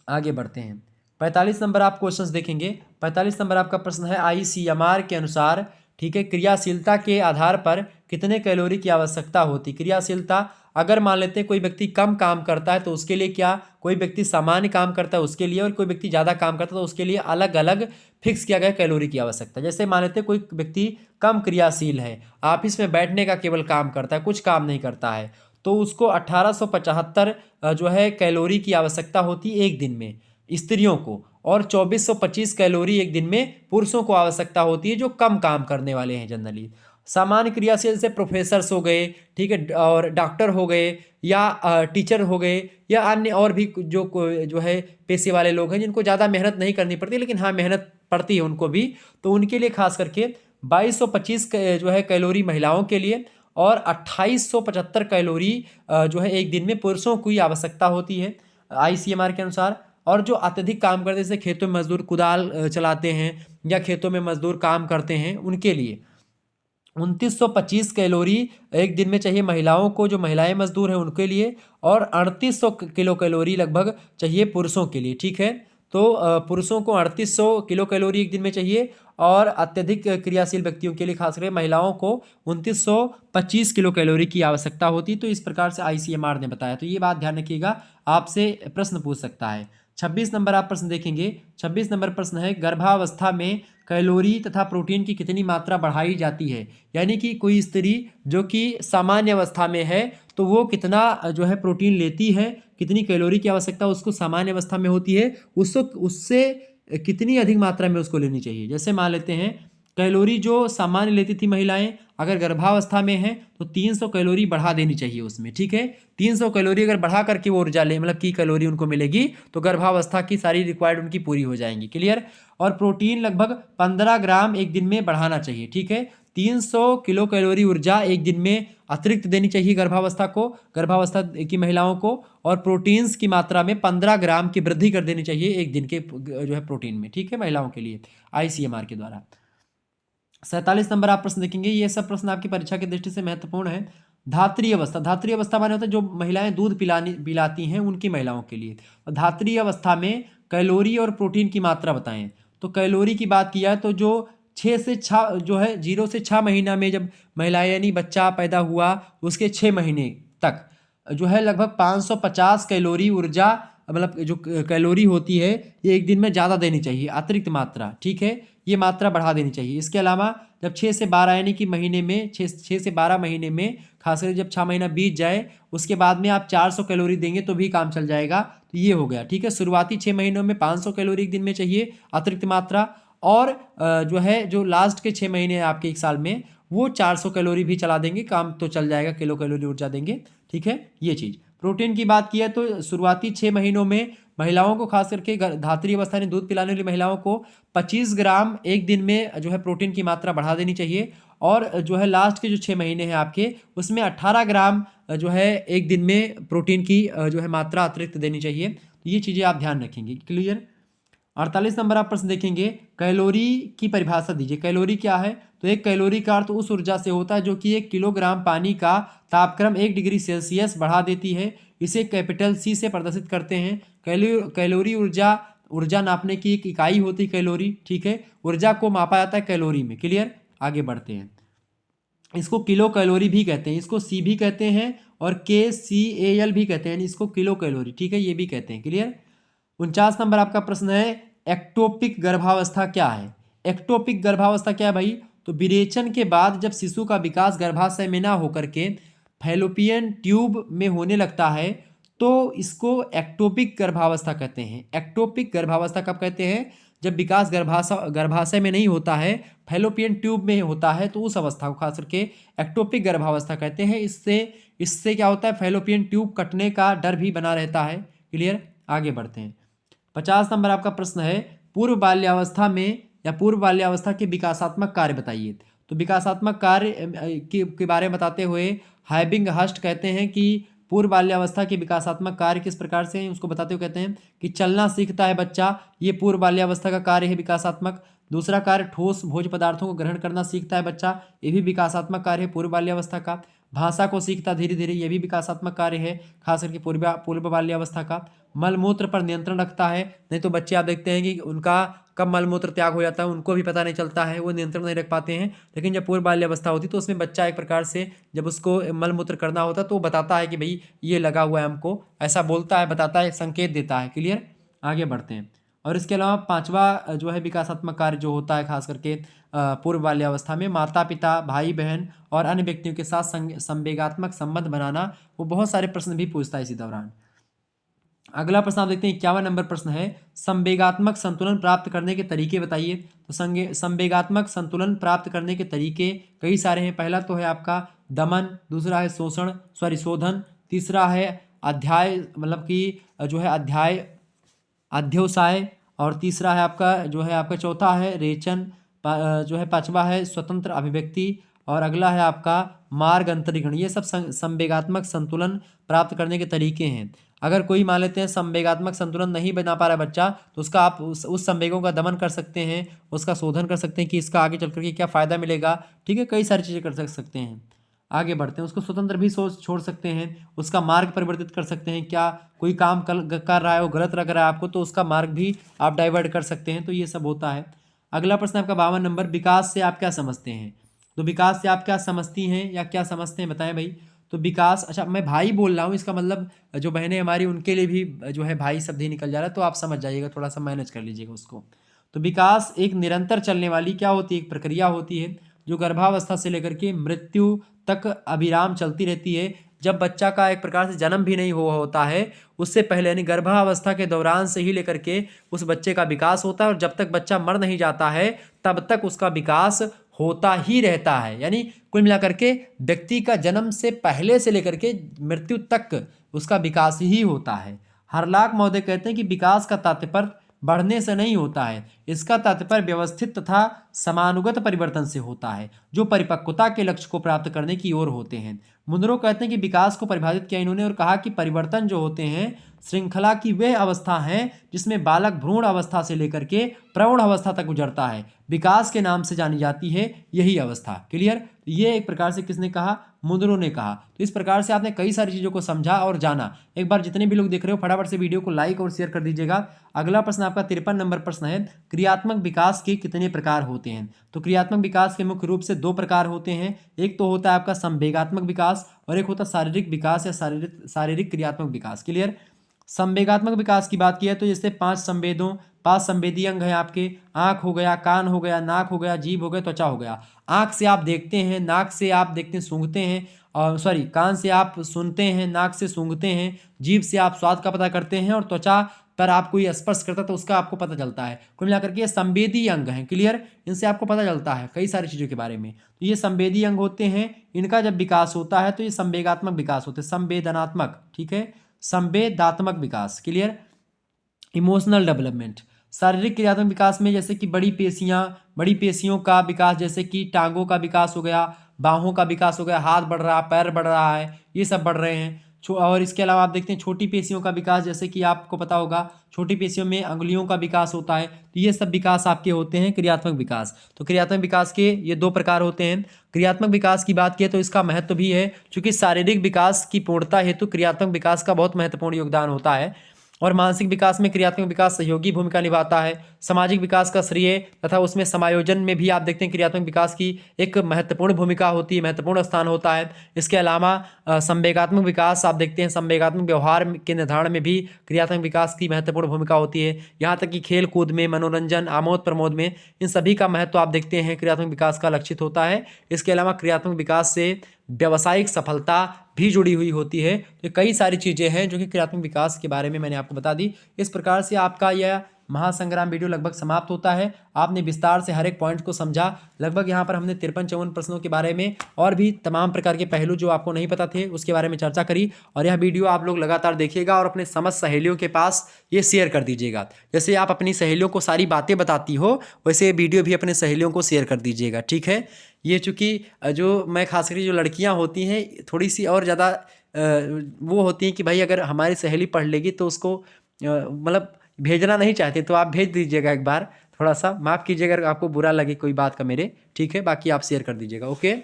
आगे बढ़ते हैं। 45 नंबर आप क्वेश्चंस देखेंगे। 45 नंबर आपका प्रश्न है ICMR के अनुसार, ठीक है, क्रियाशीलता के आधार पर कितने कैलोरी की आवश्यकता होती। क्रियाशीलता, अगर मान लेते हैं कोई व्यक्ति कम काम करता है तो उसके लिए क्या, कोई व्यक्ति सामान्य काम करता है उसके लिए, और कोई व्यक्ति ज़्यादा काम करता है तो उसके लिए अलग अलग फिक्स किया गया कैलोरी की आवश्यकता। जैसे मान लेते हैं कोई व्यक्ति कम क्रियाशील है, ऑफिस में बैठने का केवल काम करता है, कुछ काम नहीं करता है, तो उसको 1875 जो है कैलोरी की आवश्यकता होती है एक दिन में स्त्रियों को, और 2425 कैलोरी एक दिन में पुरुषों को आवश्यकता होती है जो कम काम करने वाले हैं जनरली। सामान्य क्रियाशील से प्रोफेसर्स हो गए, ठीक है, और डॉक्टर हो गए, या टीचर हो गए, या अन्य और भी जो है पेशे वाले लोग हैं जिनको ज़्यादा मेहनत नहीं करनी पड़ती, लेकिन हाँ मेहनत पड़ती है उनको भी, तो उनके लिए खास करके 2225 जो है कैलोरी महिलाओं के लिए, और 2875 कैलोरी जो है एक दिन में पुरुषों की आवश्यकता होती है ICMR के अनुसार। और जो अत्यधिक काम करते हैं जैसे खेतों में मजदूर कुदाल चलाते हैं या खेतों में मजदूर काम करते हैं, उनके लिए 2925 कैलोरी एक दिन में चाहिए महिलाओं को, जो महिलाएं मजदूर हैं उनके लिए, और 3800 किलो कैलोरी लगभग चाहिए पुरुषों के लिए। ठीक है, तो पुरुषों को 3800 किलो कैलोरी एक दिन में चाहिए, और अत्यधिक क्रियाशील व्यक्तियों के लिए खासकर महिलाओं को 2925 किलो कैलोरी की आवश्यकता होती है। तो इस प्रकार से ICMR ने बताया, तो ये बात ध्यान रखिएगा, आपसे प्रश्न पूछ सकता है। 26 नंबर आप प्रश्न देखेंगे। 26 नंबर प्रश्न है, गर्भावस्था में कैलोरी तथा प्रोटीन की कितनी मात्रा बढ़ाई जाती है। यानी कि कोई स्त्री जो कि सामान्य अवस्था में है तो वो कितना जो है प्रोटीन लेती है, कितनी कैलोरी की आवश्यकता उसको सामान्य अवस्था में होती है, उससे कितनी अधिक मात्रा में उसको लेनी चाहिए। जैसे मान लेते हैं कैलोरी जो सामान्य लेती थी महिलाएं, अगर गर्भावस्था में है तो 300 कैलोरी बढ़ा देनी चाहिए उसमें। ठीक है, 300 कैलोरी अगर बढ़ा करके वो ऊर्जा ले, मतलब की कैलोरी उनको मिलेगी, तो गर्भावस्था की सारी रिक्वायर्ड उनकी पूरी हो जाएंगी। क्लियर। और प्रोटीन लगभग 15 ग्राम एक दिन में बढ़ाना चाहिए। ठीक है, 300 किलो कैलोरी ऊर्जा एक दिन में अतिरिक्त देनी चाहिए गर्भावस्था की महिलाओं को, और प्रोटीन्स की मात्रा में 15 ग्राम की वृद्धि कर देनी चाहिए एक दिन के जो है प्रोटीन में। ठीक है, महिलाओं के लिए ICMR के द्वारा। 47 नंबर आप प्रश्न देखेंगे। ये सब प्रश्न आपकी परीक्षा की दृष्टि से महत्वपूर्ण है। धात्री अवस्था, धात्री अवस्था माने होता है जो महिलाएं दूध पिलाती हैं उनकी महिलाओं के लिए। धात्री अवस्था में कैलोरी और प्रोटीन की मात्रा बताएं। तो कैलोरी की बात किया तो जो 6 से 6 जो है 0 से 6 महीना में जब महिलाएं यानी बच्चा पैदा हुआ उसके 6 महीने तक जो है लगभग 550 कैलोरी ऊर्जा, मतलब जो कैलोरी होती है ये एक दिन में ज़्यादा देनी चाहिए, अतिरिक्त मात्रा। ठीक है, ये मात्रा बढ़ा देनी चाहिए। इसके अलावा जब 6 से 12 यानी कि महीने में 6 से 12 महीने में खासकर जब 6 महीना बीत जाए उसके बाद में आप 400 कैलोरी देंगे तो भी काम चल जाएगा। तो ये हो गया। ठीक है, शुरुआती 6 महीनों में 500 कैलोरी एक दिन में चाहिए अतिरिक्त मात्रा, और जो है जो लास्ट के 6 महीने आपके एक साल में वो 400 कैलोरी भी चला देंगे, काम तो चल जाएगा, किलो कैलोरी ऊर्जा देंगे। ठीक है, ये चीज़। प्रोटीन की बात की है तो शुरुआती 6 महीनों में महिलाओं को खास करके धात्री अवस्था में दूध पिलाने वाली महिलाओं को 25 ग्राम एक दिन में जो है प्रोटीन की मात्रा बढ़ा देनी चाहिए, और जो है लास्ट के जो 6 महीने हैं आपके उसमें 18 ग्राम जो है एक दिन में प्रोटीन की जो है मात्रा अतिरिक्त देनी चाहिए। तो ये चीज़ें आप ध्यान रखेंगे। क्लियर। 48 नंबर आप प्रश्न देखेंगे। कैलोरी की परिभाषा दीजिए। कैलोरी क्या है। तो एक कैलोरी का अर्थ उस ऊर्जा से होता है जो कि 1 किलोग्राम पानी का तापक्रम 1 डिग्री सेल्सियस बढ़ा देती है। इसे कैपिटल C से प्रदर्शित करते हैं। कैलोरी ऊर्जा नापने की एक इकाई होती है कैलोरी। ठीक है, ऊर्जा को मापा जाता है कैलोरी में। क्लियर। आगे बढ़ते हैं। इसको किलो कैलोरी भी कहते हैं, इसको C भी कहते हैं, और KCAL भी कहते हैं, इसको किलो कैलोरी। ठीक है, ये भी कहते हैं। क्लियर। 49 नंबर आपका प्रश्न है, एक्टोपिक गर्भावस्था क्या है। एक्टोपिक गर्भावस्था क्या है भाई। तो विरेचन के बाद जब शिशु का विकास गर्भाशय में ना होकर के फैलोपियन ट्यूब में होने लगता है तो इसको एक्टोपिक गर्भावस्था कहते हैं। एक्टोपिक गर्भावस्था कब कहते हैं, जब विकास गर्भाशय में नहीं होता है, फैलोपियन ट्यूब में होता है, तो उस अवस्था को खास करके एक्टोपिक गर्भावस्था कहते हैं। इससे क्या होता है, फैलोपियन ट्यूब कटने का डर भी बना रहता है। क्लियर, आगे बढ़ते हैं। 50 नंबर आपका प्रश्न है, पूर्व बाल्यावस्था में या पूर्व बाल्यावस्था के विकासात्मक कार्य बताइए। तो विकासात्मक कार्य के बारे में बताते हुए हाइबिंग हस्ट कहते हैं कि पूर्व बाल्यावस्था के विकासात्मक कार्य किस प्रकार से हैं, उसको बताते हुए कहते हैं कि चलना सीखता है बच्चा, ये पूर्व बाल्यावस्था का कार्य है विकासात्मक। दूसरा कार्य, ठोस भोज्य पदार्थों को ग्रहण करना सीखता है बच्चा, ये भी विकासात्मक कार्य है पूर्व बाल्यावस्था का। भाषा को सीखता धीरे धीरे, ये भी विकासात्मक कार्य है खास करके पूर्व बाल्यावस्था का। मलमूत्र पर नियंत्रण रखता है, नहीं तो बच्चे आप देखते हैं कि उनका कब मलमूत्र त्याग हो जाता है उनको भी पता नहीं चलता है, वो नियंत्रण नहीं रख पाते हैं। लेकिन जब पूर्व बाल्यावस्था होती है तो उसमें बच्चा एक प्रकार से जब उसको मलमूत्र करना होता है तो वो बताता है कि भाई ये लगा हुआ है हमको, ऐसा बोलता है, बताता है, संकेत देता है। क्लियर, आगे बढ़ते हैं। और इसके अलावा पांचवा जो है विकासात्मक कार्य जो होता है खास करके पूर्व बाल्यावस्था में, माता पिता, भाई बहन और अन्य व्यक्तियों के साथ संवेगात्मक संबंध बनाना, वो बहुत सारे प्रश्न भी पूछता है इसी दौरान। अगला प्रश्न आप देखते हैं 51 नंबर प्रश्न है, संवेगात्मक संतुलन प्राप्त करने के तरीके बताइए। तो संवेगात्मक संतुलन प्राप्त करने के तरीके कई सारे हैं। पहला तो है आपका दमन, दूसरा है शोधन, तीसरा है अध्याय मतलब कि जो है अध्यवसाय, और तीसरा है आपका चौथा है रेचन, जो है पांचवा है स्वतंत्र अभिव्यक्ति, और अगला है आपका मार्ग अंतरिक्षण। ये सब संवेगात्मक संतुलन प्राप्त करने के तरीके हैं। अगर कोई मान लेते हैं संवेगात्मक संतुलन नहीं बना पा रहा बच्चा, तो उसका आप उस संवेगों का दमन कर सकते हैं, उसका शोधन कर सकते हैं कि इसका आगे चल करके क्या फ़ायदा मिलेगा। ठीक है, कई सारी चीज़ें कर सकते हैं। आगे बढ़ते हैं, उसको स्वतंत्र भी छोड़ सकते हैं, उसका मार्ग परिवर्तित कर सकते हैं। क्या कोई काम कर रहा है वो गलत लग रहा है आपको, तो उसका मार्ग भी आप डाइवर्ट कर सकते हैं। तो ये सब होता है। अगला प्रश्न आपका 52 नंबर, विकास से आप क्या समझते हैं। तो विकास से आप क्या समझती हैं या क्या समझते हैं बताएं भाई। तो विकास, अच्छा मैं भाई बोल रहा हूँ, इसका मतलब जो बहनें हमारी उनके लिए भी जो है भाई शब्द ही निकल जा रहा है, तो आप समझ जाइएगा, थोड़ा सा मैनेज कर लीजिएगा उसको। तो विकास एक निरंतर चलने वाली क्या होती है, एक प्रक्रिया होती है जो गर्भावस्था से लेकर के मृत्यु तक अविराम चलती रहती है। जब बच्चा का एक प्रकार से जन्म भी नहीं हुआ होता है, उससे पहले यानी गर्भावस्था के दौरान से ही लेकर के उस बच्चे का विकास होता है, और जब तक बच्चा मर नहीं जाता है तब तक उसका विकास होता ही रहता है। यानी कुल मिलाकर के व्यक्ति का जन्म से पहले से लेकर के मृत्यु तक उसका विकास ही होता है। हरलाक महोदय कहते हैं कि विकास का तात्पर्य बढ़ने से नहीं होता है, इसका तात्पर्य व्यवस्थित तथा समानुगत परिवर्तन से होता है, जो परिपक्वता के लक्ष्य को प्राप्त करने की ओर होते हैं। मुनरो कहते हैं कि विकास को परिभाषित किया इन्होंने और कहा कि परिवर्तन जो होते हैं श्रृंखला की वह अवस्था है जिसमें बालक भ्रूण अवस्था से लेकर के प्रौढ़ अवस्था तक गुजरता है, विकास के नाम से जानी जाती है यही अवस्था। क्लियर, ये एक प्रकार से किसने कहा, मुनरो ने कहा। तो इस प्रकार से आपने कई सारी चीज़ों को समझा और जाना। एक बार जितने भी लोग देख रहे हो फटाफट से वीडियो को लाइक और शेयर कर दीजिएगा। अगला प्रश्न आपका 53 नंबर प्रश्न है, क्रियात्मक विकास के कितने प्रकार होते हैं। तो क्रियात्मक विकास के मुख्य रूप से दो प्रकार होते हैं, एक तो होता है आपका संवेगात्मक विकास और एक होता है शारीरिक विकास या शारीरिक क्रियात्मक विकास। क्लियर, संवेगात्मक विकास की बात की है तो जैसे पांच संवेदी अंग हैं आपके, आंख हो गया, कान हो गया, नाक हो गया, जीभ हो गया, त्वचा हो गया। आंख से आप देखते हैं, नाक से आप देखते हैं सूंघते हैं, और कान से आप सुनते हैं, नाक से सूंघते हैं, जीभ से आप स्वाद का पता करते हैं, और त्वचा पर आप कोई स्पर्श करता है तो उसका आपको पता चलता है। कुल मिलाकर के ये संवेदी अंग हैं। क्लियर, इनसे आपको पता चलता है कई सारी चीज़ों के बारे में। तो ये संवेदी अंग होते हैं, इनका जब विकास होता है तो ये संवेगात्मक विकास होते हैं, संवेदनात्मक, ठीक है, संवेदात्मक विकास। Clear, emotional development. शारीरिक क्रियात्मक विकास में जैसे कि बड़ी पेशियों का विकास, जैसे कि टांगों का विकास हो गया, बाहों का विकास हो गया, हाथ बढ़ रहा, पैर बढ़ रहा है, ये सब बढ़ रहे हैं। और इसके अलावा आप देखते हैं छोटी पेशियों का विकास, जैसे कि आपको पता होगा छोटी पेशियों में अंगुलियों का विकास होता है। तो ये सब विकास आपके होते हैं क्रियात्मक विकास। तो क्रियात्मक विकास के ये दो प्रकार होते हैं। क्रियात्मक विकास की बात की तो इसका महत्व भी है, क्योंकि शारीरिक विकास की पूर्णता हेतु क्रियात्मक विकास का बहुत महत्वपूर्ण योगदान होता है, और मानसिक विकास में क्रियात्मक विकास सहयोगी भूमिका निभाता है। सामाजिक विकास का श्रेय तथा उसमें समायोजन में भी आप देखते हैं क्रियात्मक विकास की एक महत्वपूर्ण भूमिका होती है, महत्वपूर्ण स्थान होता है। इसके अलावा संवेगात्मक विकास आप देखते हैं, संवेगात्मक व्यवहार के निर्धारण में भी क्रियात्मक विकास की महत्वपूर्ण भूमिका होती है। यहाँ तक कि खेल कूद में, मनोरंजन, आमोद प्रमोद में, इन सभी का महत्व आप देखते हैं क्रियात्मक विकास का लक्षित होता है। इसके अलावा क्रियात्मक विकास से व्यावसायिक सफलता भी जुड़ी हुई होती है। तो कई सारी चीज़ें हैं जो कि क्रियात्मक विकास के बारे में मैंने आपको बता दी। इस प्रकार से आपका यह महासंग्राम वीडियो लगभग समाप्त होता है। आपने विस्तार से हर एक पॉइंट को समझा। लगभग यहाँ पर हमने 53-54 प्रश्नों के बारे में और भी तमाम प्रकार के पहलू जो आपको नहीं पता थे उसके बारे में चर्चा करी। और यह वीडियो आप लोग लगातार देखिएगा और अपने समस्त सहेलियों के पास ये शेयर कर दीजिएगा। जैसे आप अपनी सहेलियों को सारी बातें बताती हो वैसे ये वीडियो भी अपने सहेलियों को शेयर कर दीजिएगा, ठीक है। ये चूँकि जो मैं खास करके जो लड़कियाँ होती हैं थोड़ी सी और ज़्यादा वो होती हैं कि भाई अगर हमारी सहेली पढ़ लेगी तो उसको मतलब भेजना नहीं चाहते तो आप भेज दीजिएगा एक बार। थोड़ा सा माफ़ कीजिएगा अगर आपको बुरा लगे कोई बात का मेरे, ठीक है। बाकी आप शेयर कर दीजिएगा, ओके।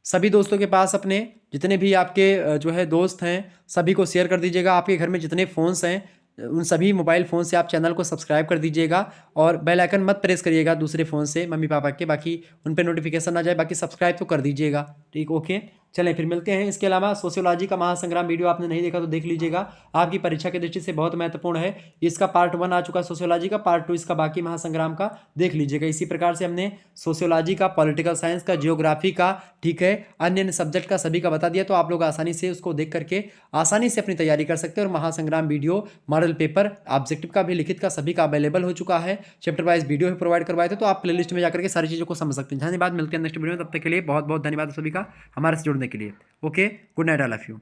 सभी दोस्तों के पास अपने जितने भी आपके जो है दोस्त हैं सभी को शेयर कर दीजिएगा। आपके घर में जितने फ़ोन्स हैं उन सभी मोबाइल फ़ोन से आप चैनल को सब्सक्राइब कर दीजिएगा और बेल आइकन मत प्रेस करिएगा दूसरे फ़ोन से मम्मी पापा के, बाकी उन पे नोटिफिकेशन आ जाए, बाकी सब्सक्राइब तो कर दीजिएगा, ठीक, ओके। चलें फिर मिलते हैं। इसके अलावा सोशियोलॉजी का महासंग्राम वीडियो आपने नहीं देखा तो देख लीजिएगा, आपकी परीक्षा की दृष्टि से बहुत महत्वपूर्ण है। इसका पार्ट 1 आ चुका है सोशियोलॉजी का, पार्ट 2 इसका बाकी महासंग्राम का देख लीजिएगा। इसी प्रकार से हमने सोशियोलॉजी का, पॉलिटिकल साइंस का, जियोग्राफी का, ठीक है, अन्य सब्जेक्ट का सभी का बता दिया, तो आप लोग आसानी से उसको देख करके आसानी से अपनी तैयारी कर सकते हैं। और महासंग्राम वीडियो, मॉडल पेपर, ऑब्जेक्टिव का भी, लिखित का, सभी का अवेलेबल हो चुका है। चैप्टर वाइज वीडियो भी प्रोवाइड करवाए थे, तो आप प्लेलिस्ट में जाकर के सारी चीज़ों को समझ सकते हैं। धन्यवाद, मिलते हैं नेक्स्ट वीडियो में। तब तक के लिए बहुत बहुत धन्यवाद सभी का हमारे से जुड़ने के लिए, okay. Good night all of you.